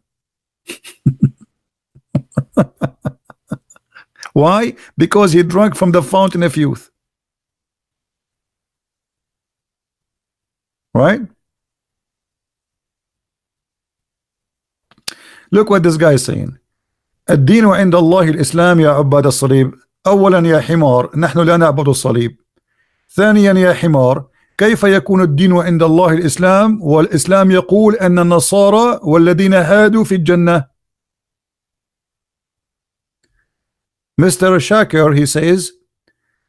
Why? Because he drank from the fountain of youth. Right? Look what this guy is saying. الدين عند الله الإسلام يا عباد الصليب. أولا يا حمار نحن لا نعبد الصليب. ثانيا يا حمار كيف يكون الدين عند الله الإسلام والإسلام يقول أن النصارى والذين هادوا في الجنة. Mr. Shakir, he says,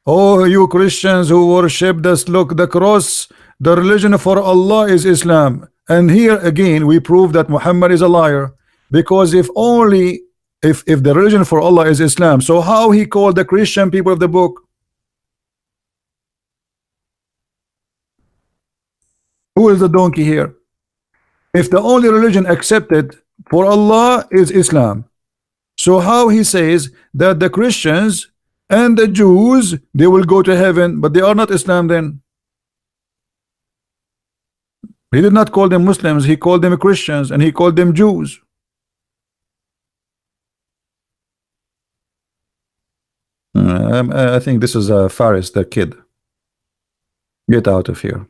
oh, you Christians who worship the cross, the religion for Allah is Islam. And here again we prove that Muhammad is a liar, because if the religion for Allah is Islam, so how he called the Christian people of the book? Who is the donkey here? If the only religion accepted for Allah is Islam, so how he says that the Christians and the Jews, they will go to heaven, but they are not Islam then? He did not call them Muslims, he called them Christians, and he called them Jews. I think this is Faris, the kid. Get out of here.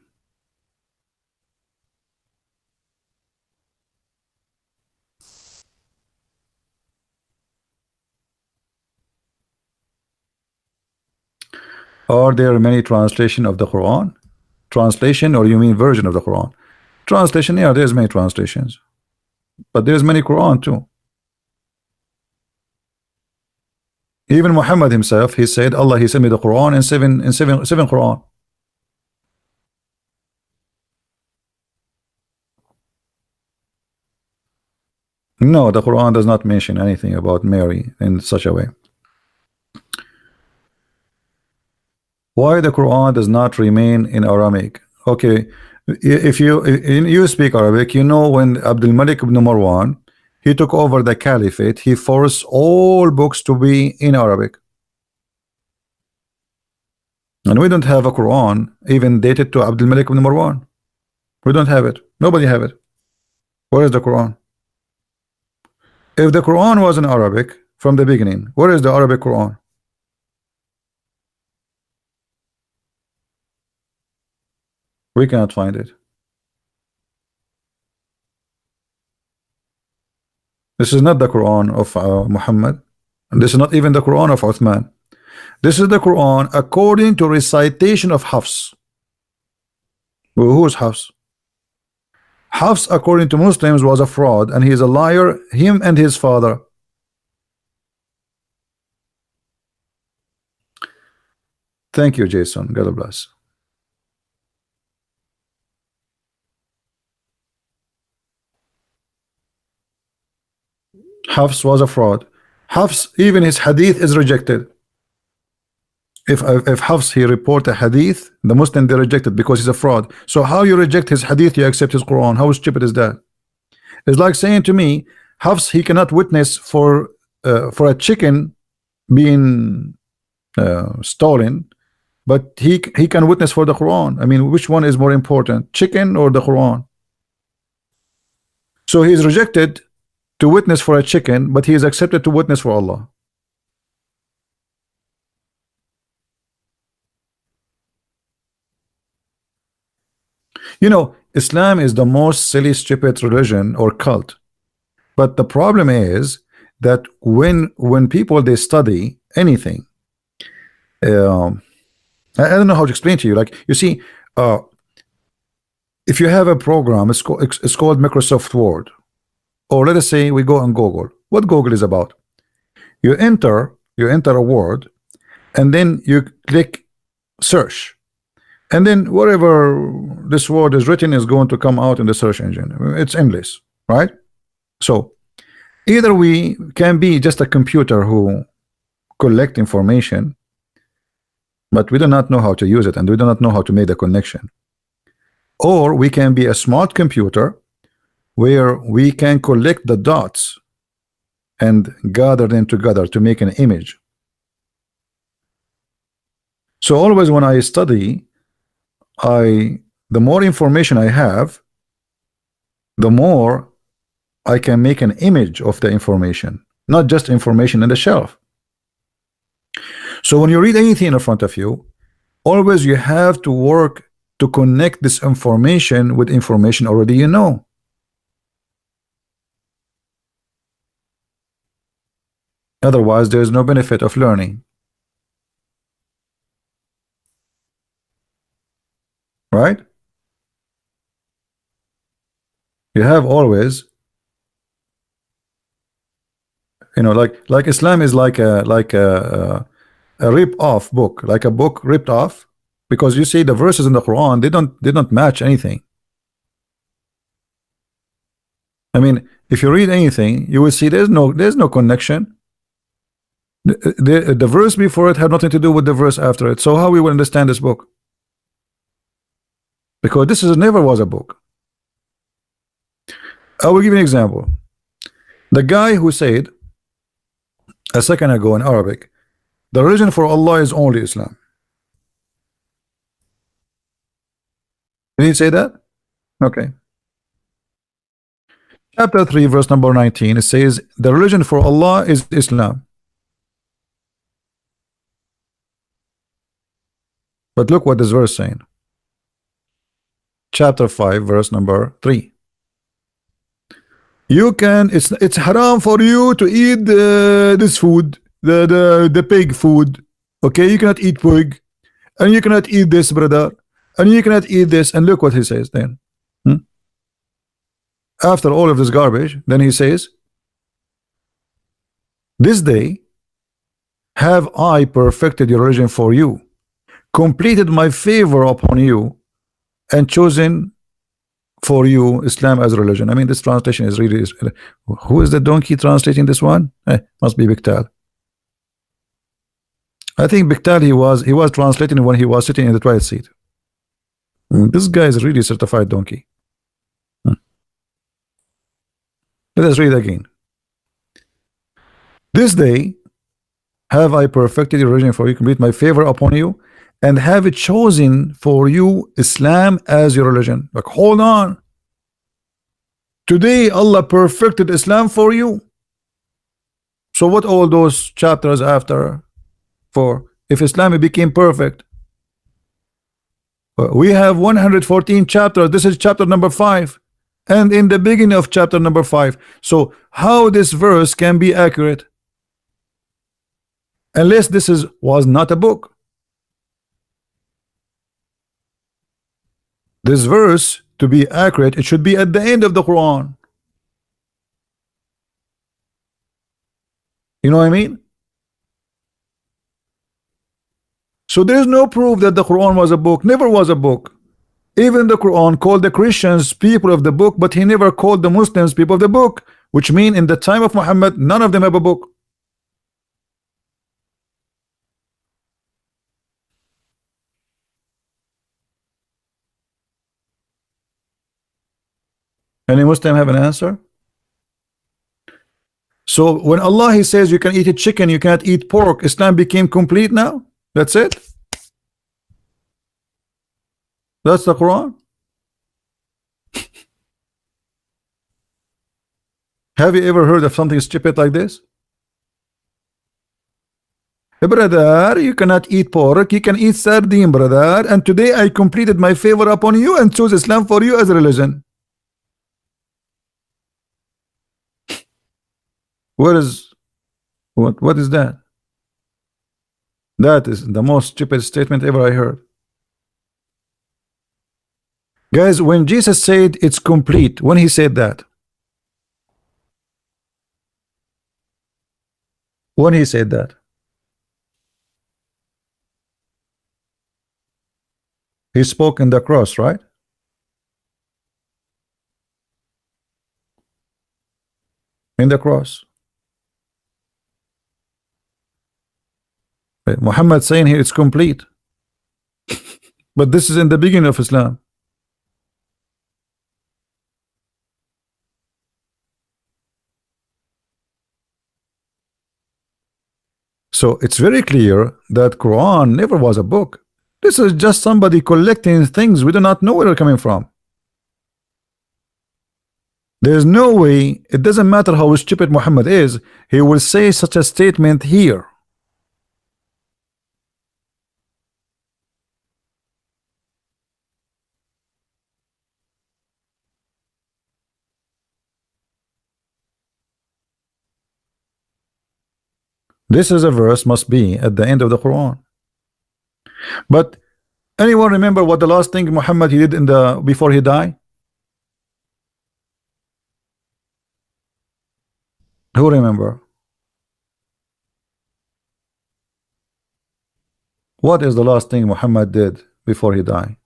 Are there many translation of the Quran? Translation, or you mean version of the Quran? Translation, yeah, there's many translations, but there's many Quran too. Even Muhammad himself, he said, Allah, he sent me the Quran and seven Quran. No, the Quran does not mention anything about Mary in such a way. Why the Quran does not remain in Aramaic? Okay, if you speak Arabic, you know when Abdul Malik ibn Marwan, he took over the caliphate, he forced all books to be in Arabic. And we don't have a Quran even dated to Abdul Malik ibn Marwan. We don't have it. Nobody have it. Where is the Quran? If the Quran was in Arabic from the beginning, where is the Arabic Quran? We cannot find it. This is not the Quran of Muhammad, and this is not even the Quran of Uthman. This is the Quran according to recitation of Hafs. Who is Hafs? Hafs, according to Muslims, was a fraud, and he is a liar, him and his father. Thank you, Jason. God bless. Hafs was a fraud. Hafs, even his hadith is rejected. If Hafs, he report a hadith, the Muslim, they reject it because he's a fraud. So how you reject his hadith, you accept his Quran? How stupid is that? It's like saying to me, Hafs, he cannot witness for a chicken being stolen, but he can witness for the Quran. I mean, which one is more important, chicken or the Quran? So he is rejected to witness for a chicken, but he is accepted to witness for Allah. You know, Islam is the most silly, stupid religion or cult. But the problem is that when people they study anything, I don't know how to explain to you. Like, you see, if you have a program, it's called Microsoft Word, or let us say we go on Google. What Google is about? You enter a word, and then you click search, and then whatever this word is written is going to come out in the search engine. It's English, right? So either we can be just a computer who collect information, but we do not know how to use it, and we do not know how to make the connection, or we can be a smart computer where we can collect the dots and gather them together to make an image. So always when I study, the more information I have, the more I can make an image of the information, not just information in the shelf. So when you read anything in front of you, always you have to work to connect this information with information already you know. Otherwise, there is no benefit of learning. Right? You have always, you know, like Islam is like a rip-off book, like a book ripped off, because you see the verses in the Quran, they don't match anything. I mean, if you read anything, you will see there's no connection. The verse before it had nothing to do with the verse after it. So how we will understand this book? Because this never was a book. I will give you an example. The guy who said a second ago in Arabic, the religion for Allah is only Islam. Did he say that? Okay. Chapter 3, verse number 19, it says, the religion for Allah is Islam. But look what this verse is saying. Chapter 5, verse number 3. You can, it's haram for you to eat this food, the pig food. Okay, you cannot eat pig, and you cannot eat this, brother, and you cannot eat this. And look what he says then. After all of this garbage, then he says, this day have I perfected your religion for you, completed my favor upon you, and chosen for you Islam as a religion. I mean, this translation is really, who is the donkey translating this one? Must be Biktal. I think Biktal, he was translating when he was sitting in the toilet seat. This guy is really certified donkey. Let us read again. This day have I perfected your religion for you, complete my favor upon you, and have it chosen for you Islam as your religion. Like, hold on. Today Allah perfected Islam for you. So what all those chapters after for? If Islam became perfect, we have 114 chapters. This is chapter number 5, and in the beginning of chapter number 5. So how this verse can be accurate unless this was not a book? This verse, to be accurate, it should be at the end of the Quran. You know what I mean? So there's no proof that the Quran was a book. Never was a book. Even the Quran called the Christians people of the book, but he never called the Muslims people of the book, which means in the time of Muhammad, none of them have a book. Any Muslim have an answer? So when Allah, he says you can eat a chicken, you cannot eat pork, Islam became complete now? That's it? That's the Quran? Have you ever heard of something stupid like this? Hey, brother, you cannot eat pork, you can eat sardine, brother, and today I completed my favor upon you and chose Islam for you as a religion. What is that? That is the most stupid statement ever I heard. Guys, when Jesus said it's complete, when he said that, he spoke in the cross, right? In the cross. Muhammad saying here it's complete. But this is in the beginning of Islam. So it's very clear that Quran never was a book. This is just somebody collecting things we do not know where they're coming from. There's no way, it doesn't matter how stupid Muhammad is, he will say such a statement here. This is a verse must be at the end of the Quran. But anyone remember what the last thing Muhammad he did in the before he died? Who remember? What is the last thing Muhammad did before he died?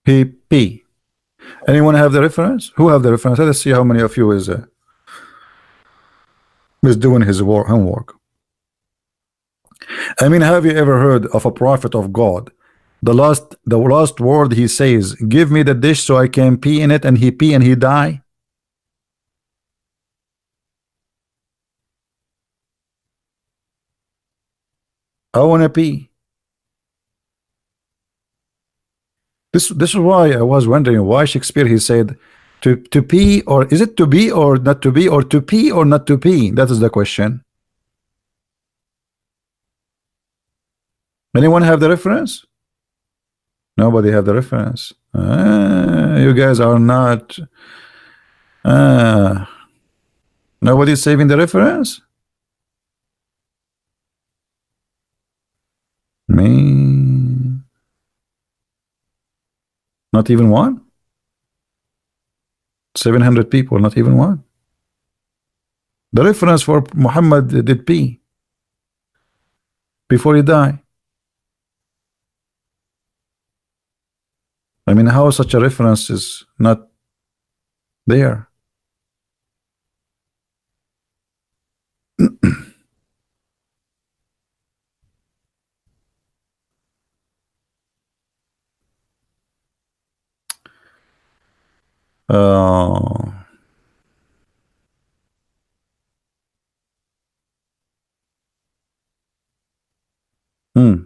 He pee. Anyone have the reference? Who have the reference? Let's see how many of you is doing his homework. I mean, have you ever heard of a prophet of God? The last word he says, give me the dish so I can pee in it, and he pee and he die. I want to pee. This is why I was wondering why Shakespeare he said to pee, or is it to be or not to be, or to pee or not to pee? That is the question. Anyone have the reference? Nobody have the reference. You guys are not. Uh, Nobody's saving the reference. Me, not even one. 700 people, not even one. The reference for Muhammad did pee before he died. I mean, how such a reference is not there? Uh, hmm,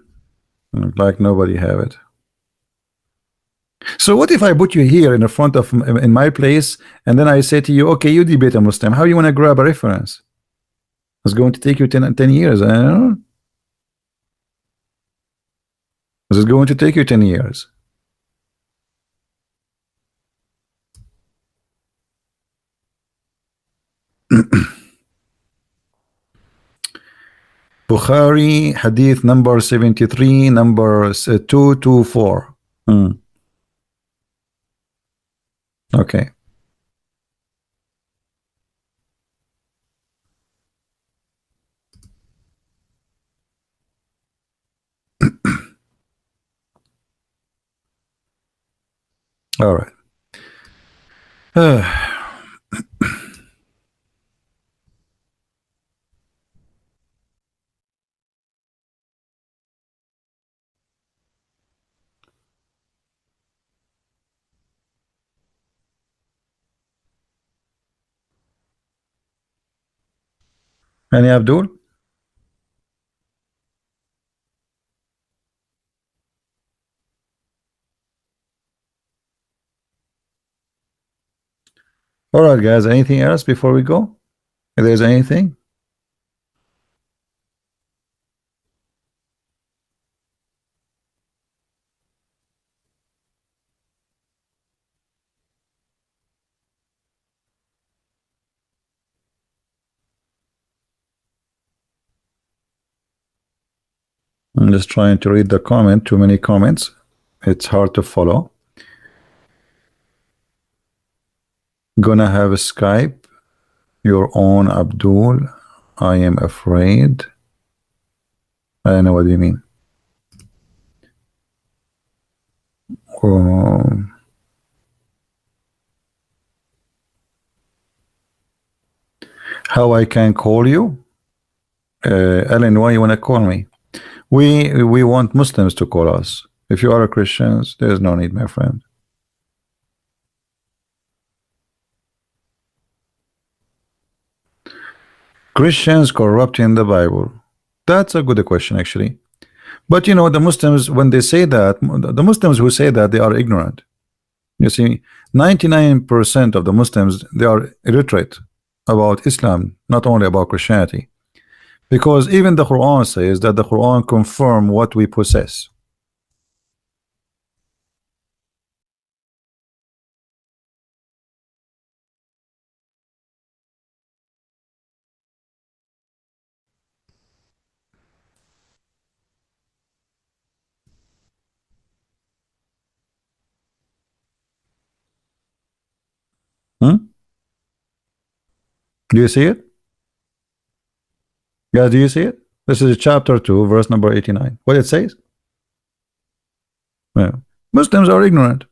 like nobody have it. So what if I put you here in the front of in my place, and then I say to you, okay, you debate a Muslim. How you want to grab a reference? It's going to take you 10 years. I don't know. It's going to take you 10 years. Bukhari, hadith number 73, number 224. Okay. All right. Any Abdul? All right, guys. Anything else before we go? If there's anything? I'm just trying to read the comment. Too many comments. It's hard to follow. Gonna have a Skype. Your own Abdul. I am afraid. I don't know what you mean. Um, how I can call you? Ellen, why you wanna call me? We want Muslims to call us. If you are a Christians, there's no need, my friend. Christians corrupting the Bible. That's a good question, actually. But you know, the Muslims, when they say that, the Muslims who say that, they are ignorant. You see, 99% of the Muslims, they are illiterate about Islam, not only about Christianity. Because even the Quran says that the Quran confirm what we possess. Hmm? Do you see it? Guys, do you see it? This is chapter 2, verse number 89. What it says? Yeah. Muslims are ignorant.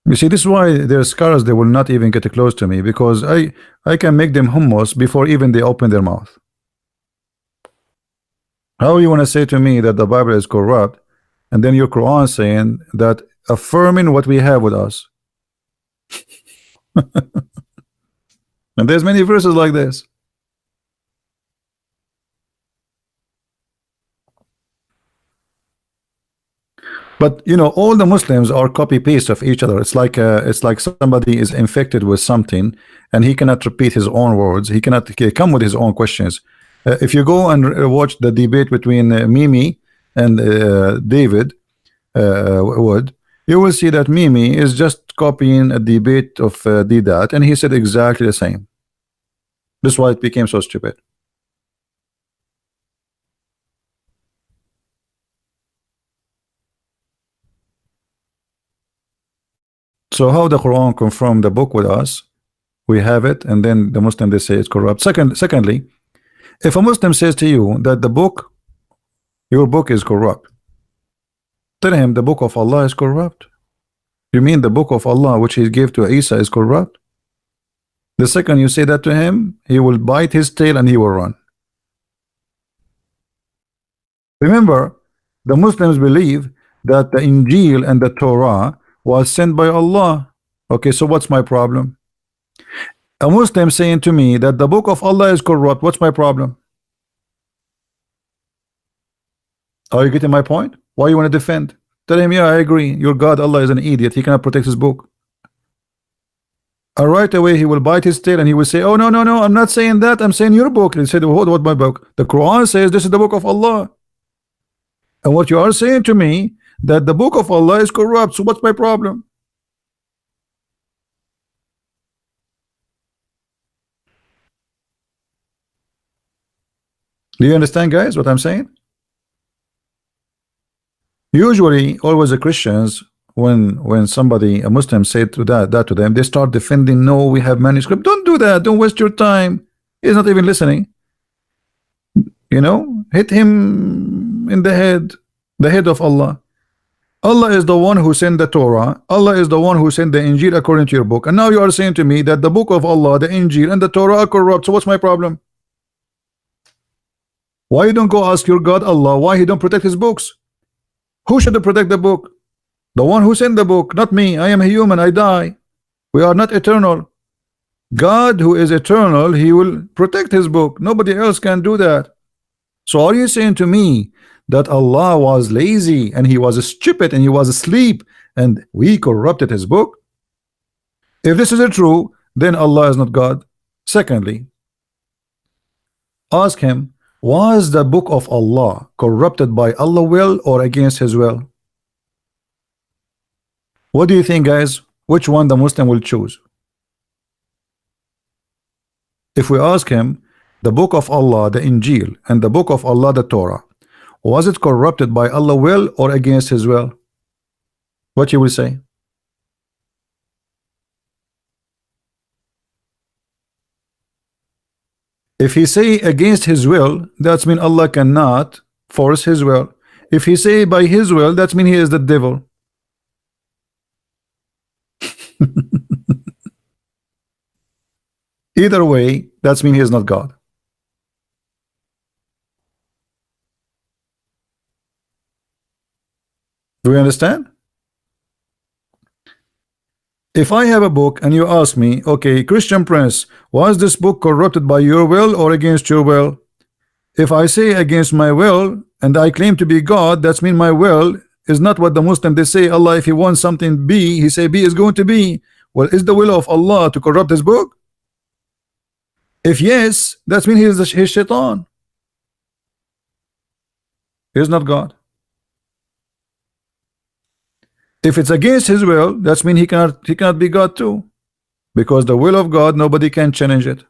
You see, this is why their scholars, they will not even get close to me, because I can make them hummus before even they open their mouth. How you want to say to me that the Bible is corrupt, and then your Quran saying that affirming what we have with us? And there's many verses like this. But you know, all the Muslims are copy paste of each other. It's like somebody is infected with something, and he cannot repeat his own words. He cannot come with his own questions. If you go and watch the debate between Mimi and David Wood, you will see that Mimi is just copying a debate of Didat, and he said exactly the same. That's why it became so stupid. So how the Quran confirmed the book with us? We have it, and then the Muslim, they say it's corrupt. Secondly, if a Muslim says to you that the book, your book is corrupt, tell him the book of Allah is corrupt. You mean the book of Allah which he gave to Isa is corrupt? The second you say that to him, he will bite his tail and he will run. Remember, the Muslims believe that the Injil and the Torah was sent by Allah. Okay, so what's my problem? A Muslim saying to me that the book of Allah is corrupt, what's my problem? Are you getting my point? Why you want to defend? Tell him, yeah, I agree, your God Allah is an idiot, he cannot protect his book. Right away he will bite his tail and he will say, oh no, I'm not saying that, I'm saying your book. He said, what my book? The Quran says this is the book of Allah. And what you are saying to me that the book of Allah is corrupt, so what's my problem? Do you understand, guys, what I'm saying? Usually, always the Christians, when somebody, a Muslim, said to that to them, they start defending. No, we have manuscript. Don't do that. Don't waste your time. He's not even listening. You know, hit him in the head of Allah. Allah is the one who sent the Torah. Allah is the one who sent the Injil according to your book. And now you are saying to me that the book of Allah, the Injil, and the Torah are corrupt. So what's my problem? Why you don't go ask your God Allah why he don't protect his books? Who should protect the book? The one who sent the book, not me. I am a human, I die. We are not eternal. God, who is eternal, he will protect his book. Nobody else can do that. So are you saying to me that Allah was lazy and he was stupid and he was asleep and we corrupted his book? If this is true, then Allah is not God. Secondly, ask him, was the book of Allah corrupted by Allah will or against his will? What do you think, guys? Which one the Muslim will choose? If we ask him, the book of Allah, the Injil, and the book of Allah, the Torah, was it corrupted by Allah will or against his will? What you will say? If he say against his will, that's mean Allah cannot force his will. If he say by his will, that's mean he is the devil. Either way, that's mean he is not God. Do we understand? If I have a book and you ask me, okay, Christian Prince, was this book corrupted by your will or against your will? If I say against my will and I claim to be God, that's mean my will is not what the Muslim they say. Allah, if he wants something be, he say be is going to be. Well, is the will of Allah to corrupt his book? If yes, that's mean he is his shaitan. He is not God. If it's against his will, that's mean he cannot be God too, because the will of God nobody can challenge it.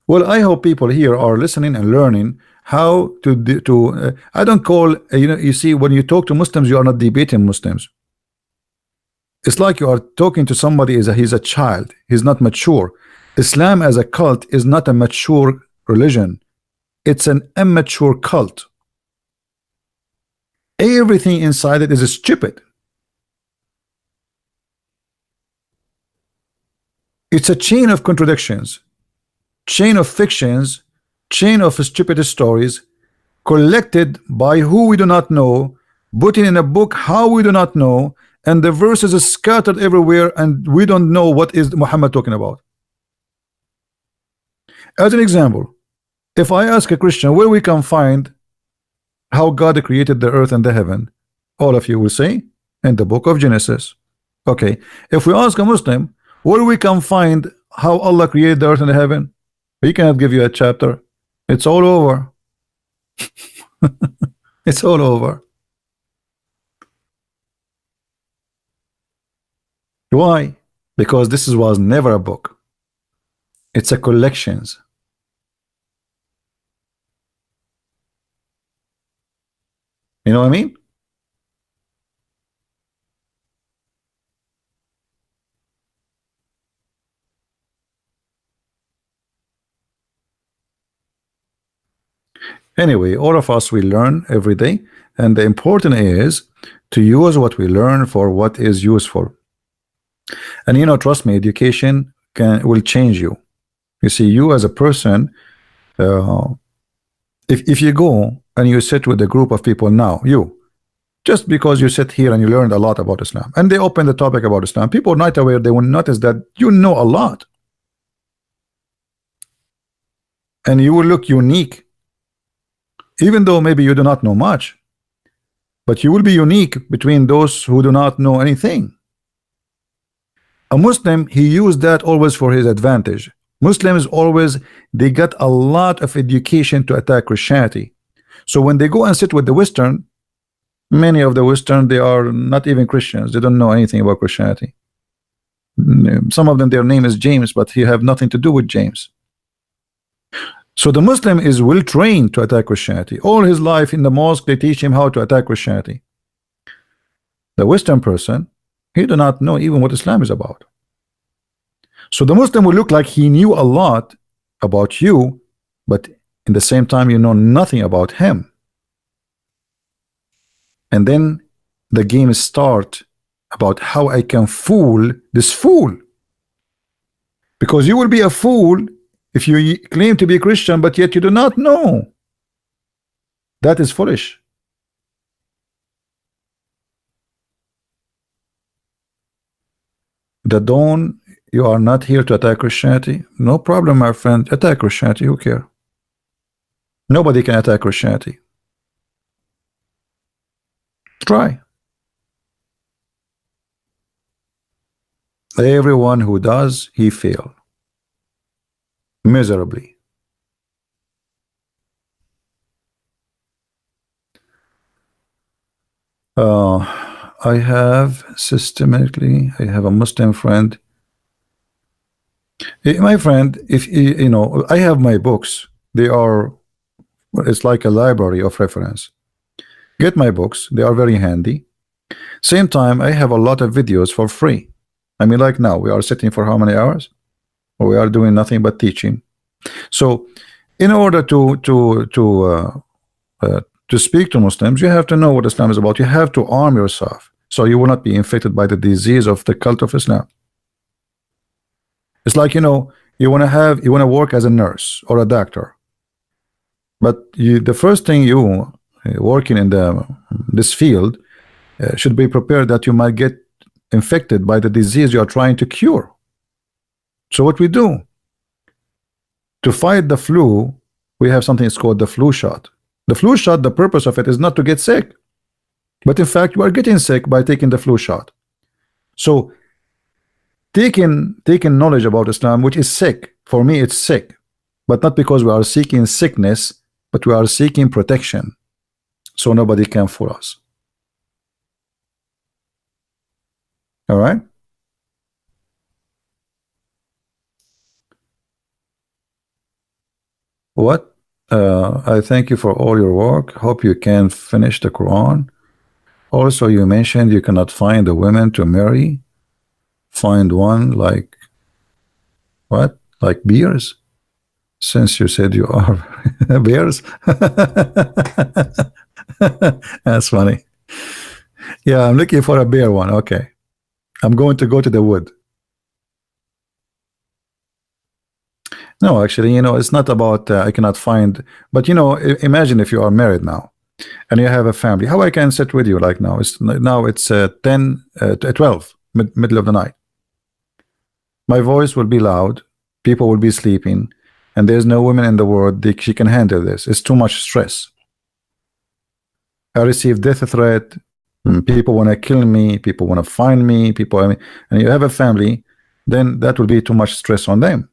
Well, I hope people here are listening and learning how to I don't call you know, you see, when you talk to Muslims, you are not debating Muslims. It's like you are talking to somebody he's a child, he's not mature. Islam as a cult is not a mature religion. It's an immature cult. Everything inside it is stupid. It's a chain of contradictions, chain of fictions, chain of stupid stories collected by who we do not know, put in a book how we do not know, and the verses are scattered everywhere and we don't know what is Muhammad talking about. As an example, If I ask a Christian where we can find how God created the earth and the heaven, all of you will say in the book of Genesis. Okay, if we ask a Muslim where we can find how Allah created the earth and the heaven, we cannot give you a chapter. It's all over. It's all over. Why? Because this was never a book. It's a collections. You know what I mean? Anyway, all of us, we learn every day, and the important is to use what we learn for what is useful. And you know, trust me, education will change you. You see, you as a person, if you go and you sit with a group of people now, just because you sit here and you learned a lot about Islam, and they open the topic about Islam, people right away, they will notice that you know a lot, and you will look unique, even though maybe you do not know much, but you will be unique between those who do not know anything. A Muslim, he used that always for his advantage. Muslims always, they got a lot of education to attack Christianity. So when they go and sit with the Western, many of the Western, they are not even Christians. They don't know anything about Christianity. Some of them, their name is James, but he have nothing to do with James. So the Muslim is well trained to attack Christianity. All his life in the mosque, they teach him how to attack Christianity. The Western person, he do not know even what Islam is about. So the Muslim will look like he knew a lot about you, but in the same time you know nothing about him. And then the game start about how I can fool this fool. Because you will be a fool if you claim to be a Christian, but yet you do not know. That is foolish. The dawn, you are not here to attack Christianity. No problem, my friend. Attack Christianity. Who cares? Nobody can attack Christianity. Try. Everyone who does, he fail miserably. I have systematically, I have a Muslim friend. My friend, if you know, I have my books. They are, it's like a library of reference. Get my books. They are very handy. Same time, I have a lot of videos for free. I mean, like now, we are sitting for how many hours? We are doing nothing but teaching. So, in order to speak to Muslims, you have to know what Islam is about. You have to arm yourself, so you will not be infected by the disease of the cult of Islam. It's like, you know, you want to work as a nurse or a doctor, but the first thing you working in this field should be prepared that you might get infected by the disease you are trying to cure. So what we do to fight the flu, we have something that's called the flu shot. The flu shot, the purpose of it is not to get sick, but in fact you are getting sick by taking the flu shot. So taking knowledge about Islam, which is sick, for me it's sick, but not because we are seeking sickness, but we are seeking protection, so nobody can fool us. All right. What? I thank you for all your work. Hope you can finish the Quran. Also, you mentioned you cannot find a woman to marry. Find one like what? Like bears? Since you said you are bears. That's funny. Yeah, I'm looking for a bear one. Okay. I'm going to go to the wood. No, actually, you know, it's not about I cannot find, but you know, imagine if you are married now and you have a family, how I can sit with you like now? It's 10, 12, middle of the night. My voice will be loud, people will be sleeping, and there's no women in the world she can handle this. It's too much stress. I receive death threat. People want to kill me. People want to find me. People, I mean, and you have a family, then that will be too much stress on them.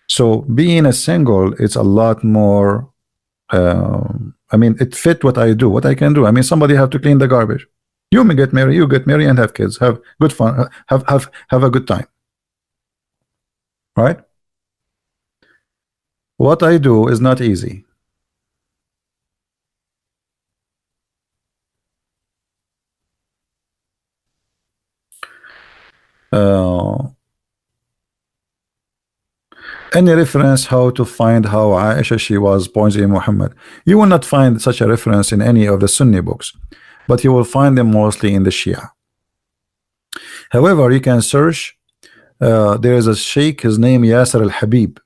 So being a single, it's a lot more. I mean, it fit what I do, what I can do. I mean, somebody have to clean the garbage. You may get married, you get married and have kids, have good fun, have a good time, right? What I do is not easy. Uh, any reference how to find how Aisha she was pointing Muhammad? You will not find such a reference in any of the Sunni books, but you will find them mostly in the Shia. However, you can search. There is a sheikh, his name Yasser al-Habib.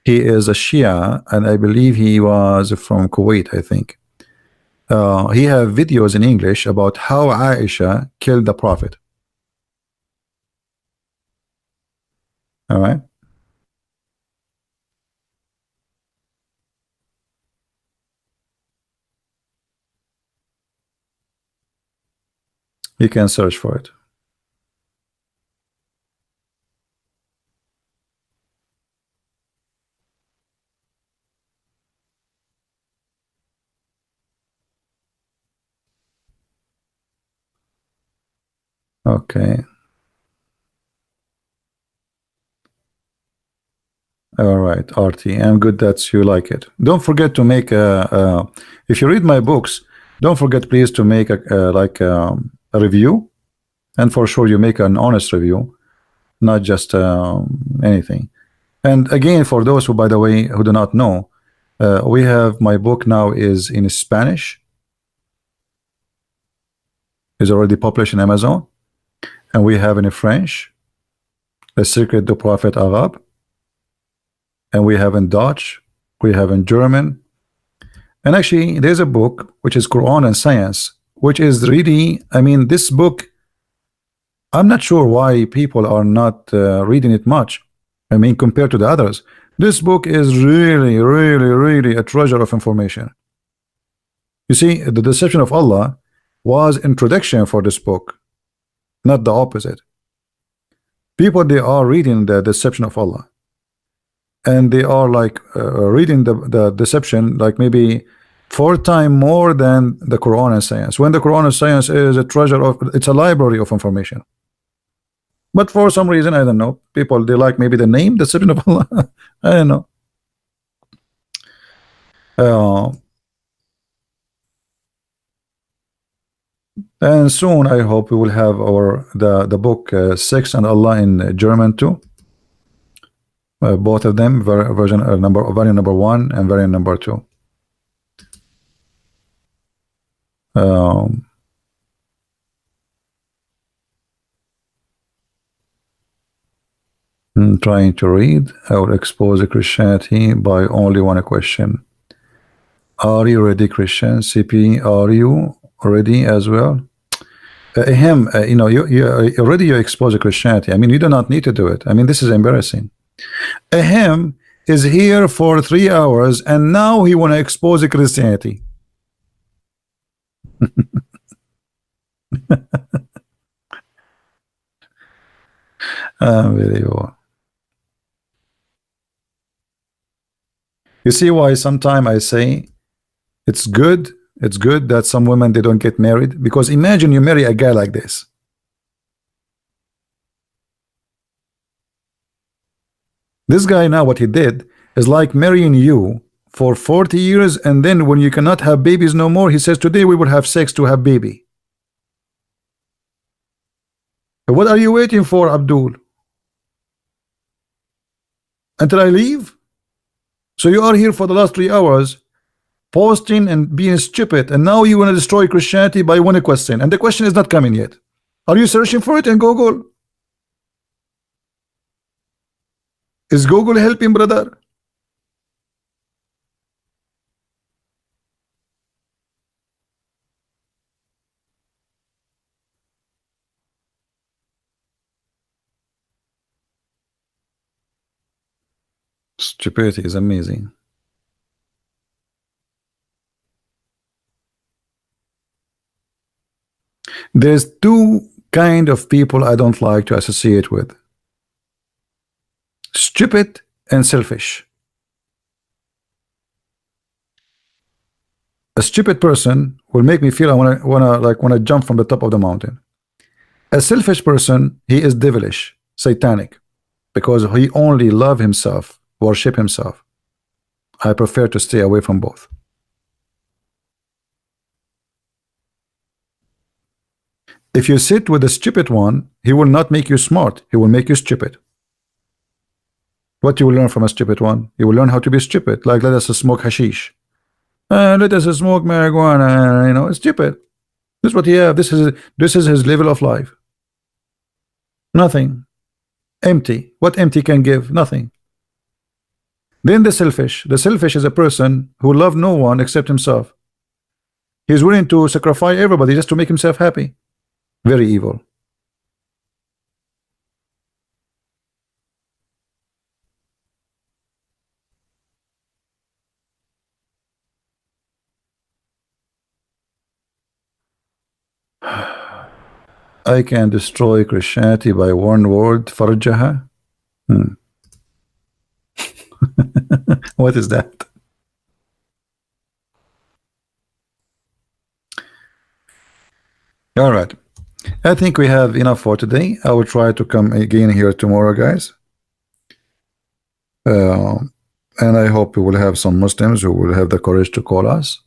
He is a Shia, and I believe he was from Kuwait, I think. He have videos in English about how Aisha killed the Prophet. All right. You can search for it. Okay. All right, RT. I'm good that you like it. Don't forget to make if you read my books, don't forget please to make a review, and for sure you make an honest review, not just anything. And again, for those who, by the way, who do not know, we have my book now is in Spanish, is already published in Amazon, and we have in French, The Secret du Prophet Arabe, and we have in Dutch, we have in German, and actually there's a book which is Quran and Science, which is really, I mean, this book, I'm not sure why people are not reading it much. I mean, compared to the others, this book is really, really, really a treasure of information. You see, the deception of Allah was introduction for this book, not the opposite. People, they are reading the deception of Allah, and they are like reading the deception like maybe 4 times more than the Quran and Science, when the Quran and Science is a treasure of, it's a library of information. But for some reason, I don't know, people, they like maybe the name deception of Allah. I don't know. uh, and soon I hope we will have our the book Sex and Allah in German too. Both of them, version variant number 1 and variant number 2. Um, trying to read. I will expose Christianity by only one question. Are you ready, Christian? CP, are you ready as well? Him, you know, you already you expose Christianity. I mean, you do not need to do it. I mean, this is embarrassing. Him is here for 3 hours, and now he want to expose Christianity. Unbelievable. You see why sometimes I say it's good that some women they don't get married, because imagine you marry a guy like this. This guy now what he did is like marrying you for 40 years, and then when you cannot have babies no more, he says today we will have sex to have baby. What are you waiting for, Abdul? Until I leave? So you are here for the last 3 hours posting and being stupid, and now you want to destroy Christianity by one question, and the question is not coming yet. Are you searching for it in Google? Is Google helping, brother? Stupidity is amazing. There's two kind of people I don't like to associate with: stupid and selfish. A stupid person will make me feel I wanna jump from the top of the mountain. A selfish person, he is devilish, satanic, because he only love himself, worship himself. I prefer to stay away from both. If you sit with a stupid one, he will not make you smart, he will make you stupid. What you will learn from a stupid one? You will learn how to be stupid. Like, let us smoke hashish. Let us smoke marijuana. You know, it's stupid. This is what he have. This is his level of life. Nothing. Empty. What empty can give? Nothing. Then the selfish. The selfish is a person who love no one except himself. He's willing to sacrifice everybody just to make himself happy. Very evil. I can destroy Christianity by one word, farjaha. What is that? All right. I think we have enough for today. I will try to come again here tomorrow, guys. And I hope we will have some Muslims who will have the courage to call us.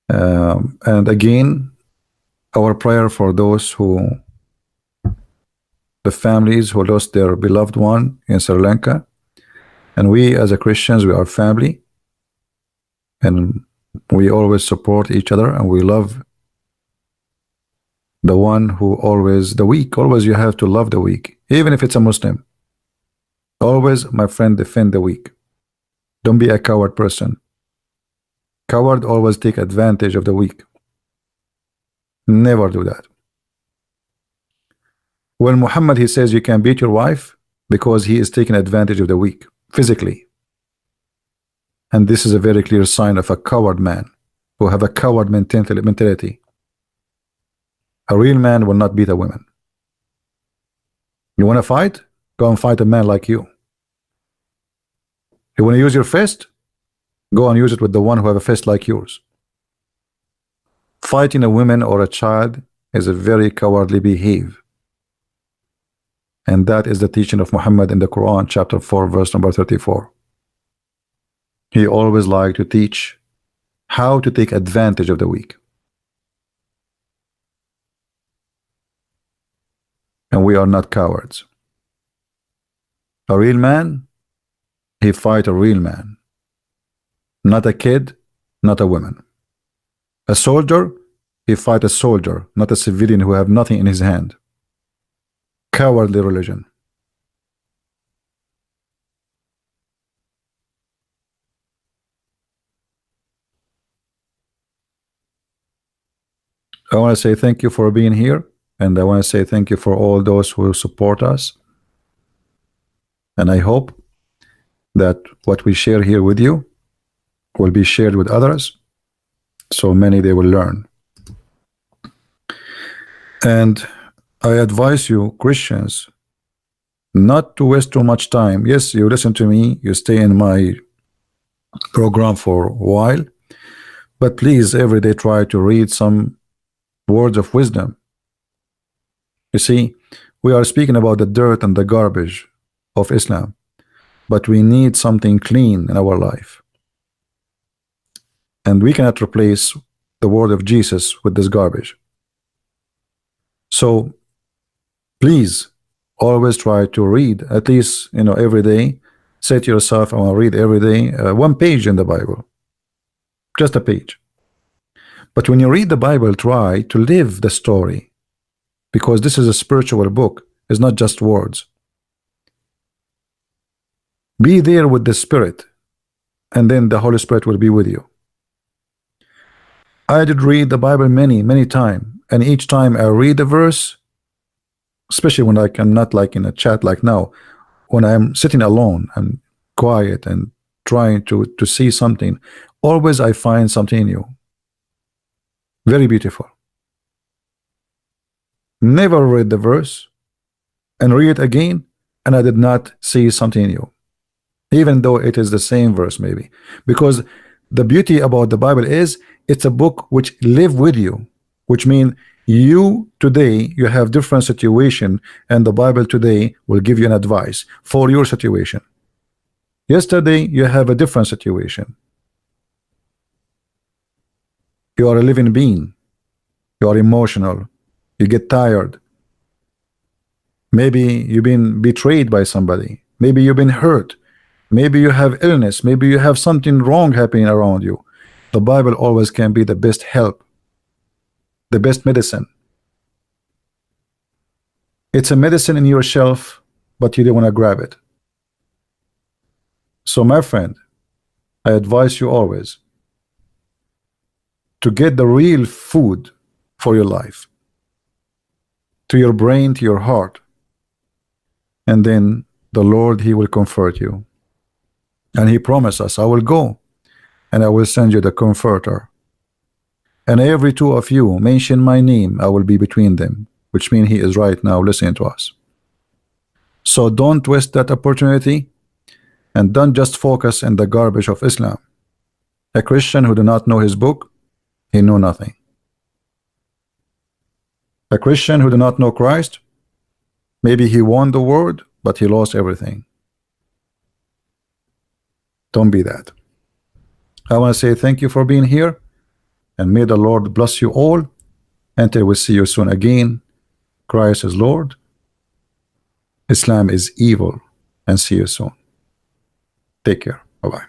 And again, our prayer for those who, the families who lost their beloved one in Sri Lanka. And we as a Christians, we are family. And we always support each other, and we love the one who always, the weak. Always you have to love the weak, even if it's a Muslim. Always, my friend, defend the weak. Don't be a coward person. Coward always take advantage of the weak. Never do that. When Muhammad, he says you can beat your wife because he is taking advantage of the weak physically. And this is a very clear sign of a coward man who have a coward mentality. A real man will not beat a woman. You want to fight? Go and fight a man like you. You want to use your fist? Go and use it with the one who have a fist like yours. Fighting a woman or a child is a very cowardly behavior. And that is the teaching of Muhammad in the Quran, chapter 4, verse number 34. He always liked to teach how to take advantage of the weak. And we are not cowards. A real man, he fight a real man. Not a kid, not a woman. A soldier, he fight a soldier, not a civilian who have nothing in his hand. Cowardly religion. I want to say thank you for being here, and I want to say thank you for all those who support us. And I hope that what we share here with you will be shared with others, so many they will learn. And I advise you, Christians, not to waste too much time. Yes, you listen to me, you stay in my program for a while, but please every day try to read some words of wisdom. You see, we are speaking about the dirt and the garbage of Islam, but we need something clean in our life. And we cannot replace the word of Jesus with this garbage. So please always try to read at least, every day. Say to yourself, I want to read every day one page in the Bible, just a page. But when you read the Bible, try to live the story, because this is a spiritual book. It's not just words. Be there with the Spirit, and then the Holy Spirit will be with you. I did read the Bible many times, and each time I read a verse, especially when I cannot, like in a chat like now, when I'm sitting alone and quiet and trying to see something, always I find something new, very beautiful. Never read the verse and read it again, and I did not see something new, even though it is the same verse maybe. Because the beauty about the Bible is it's a book which live with you, which means you today you have different situation, and the Bible today will give you an advice for your situation. Yesterday you have a different situation. You are a living being. You are emotional. You get tired. Maybe you've been betrayed by somebody. Maybe you've been hurt. Maybe you have illness. Maybe you have something wrong happening around you. The Bible always can be the best help, the best medicine. It's a medicine in your shelf, but you don't want to grab it. So my friend, I advise you always to get the real food for your life, to your brain, to your heart, and then the Lord, he will comfort you. And he promised us, I will go and I will send you the comforter, and every two of you mention my name, I will be between them, which means he is right now listening to us. So don't waste that opportunity, and don't just focus in the garbage of Islam. A Christian who do not know his book, he know nothing. A Christian who do not know Christ, maybe he won the world, but he lost everything. Don't be that. I want to say thank you for being here, and may the Lord bless you all until we see you soon again. Christ is Lord, Islam is evil, and see you soon. Take care. Bye-bye.